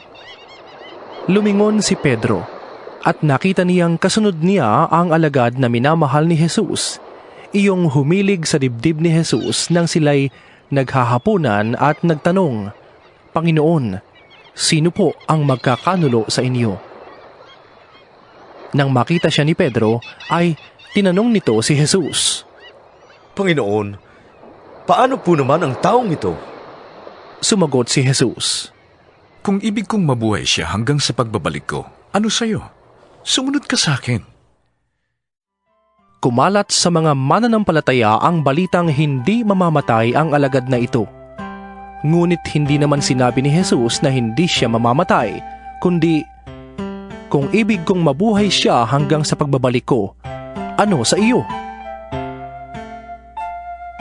Lumingon si Pedro at nakita niyang kasunod niya ang alagad na minamahal ni Jesus, iyong humilig sa dibdib ni Jesus nang sila'y naghahapunan at nagtanong, Panginoon, sino po ang magkakanulo sa inyo? Nang makita siya ni Pedro, ay tinanong nito si Jesus, Panginoon, paano po naman ang taong ito? Sumagot si Jesus, Kung ibig kong mabuhay siya hanggang sa pagbabalik ko, ano sa'yo? Sumunod ka sa akin. Kumalat sa mga mananampalataya ang balitang hindi mamamatay ang alagad na ito. Ngunit hindi naman sinabi ni Jesus na hindi siya mamamatay, kundi, Kung ibig kong mabuhay siya hanggang sa pagbabalik ko, ano sa iyo?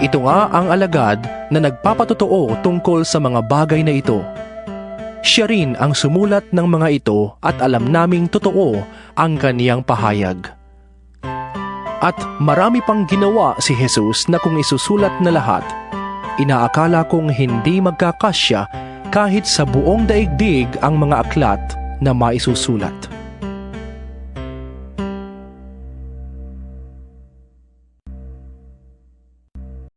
Ito nga ang alagad na nagpapatotoo tungkol sa mga bagay na ito. Siya rin ang sumulat ng mga ito at alam naming totoo ang kaniyang pahayag. At marami pang ginawa si Jesus na kung isusulat na lahat, inaakala kong hindi magkakasya kahit sa buong daigdig ang mga aklat na maisusulat.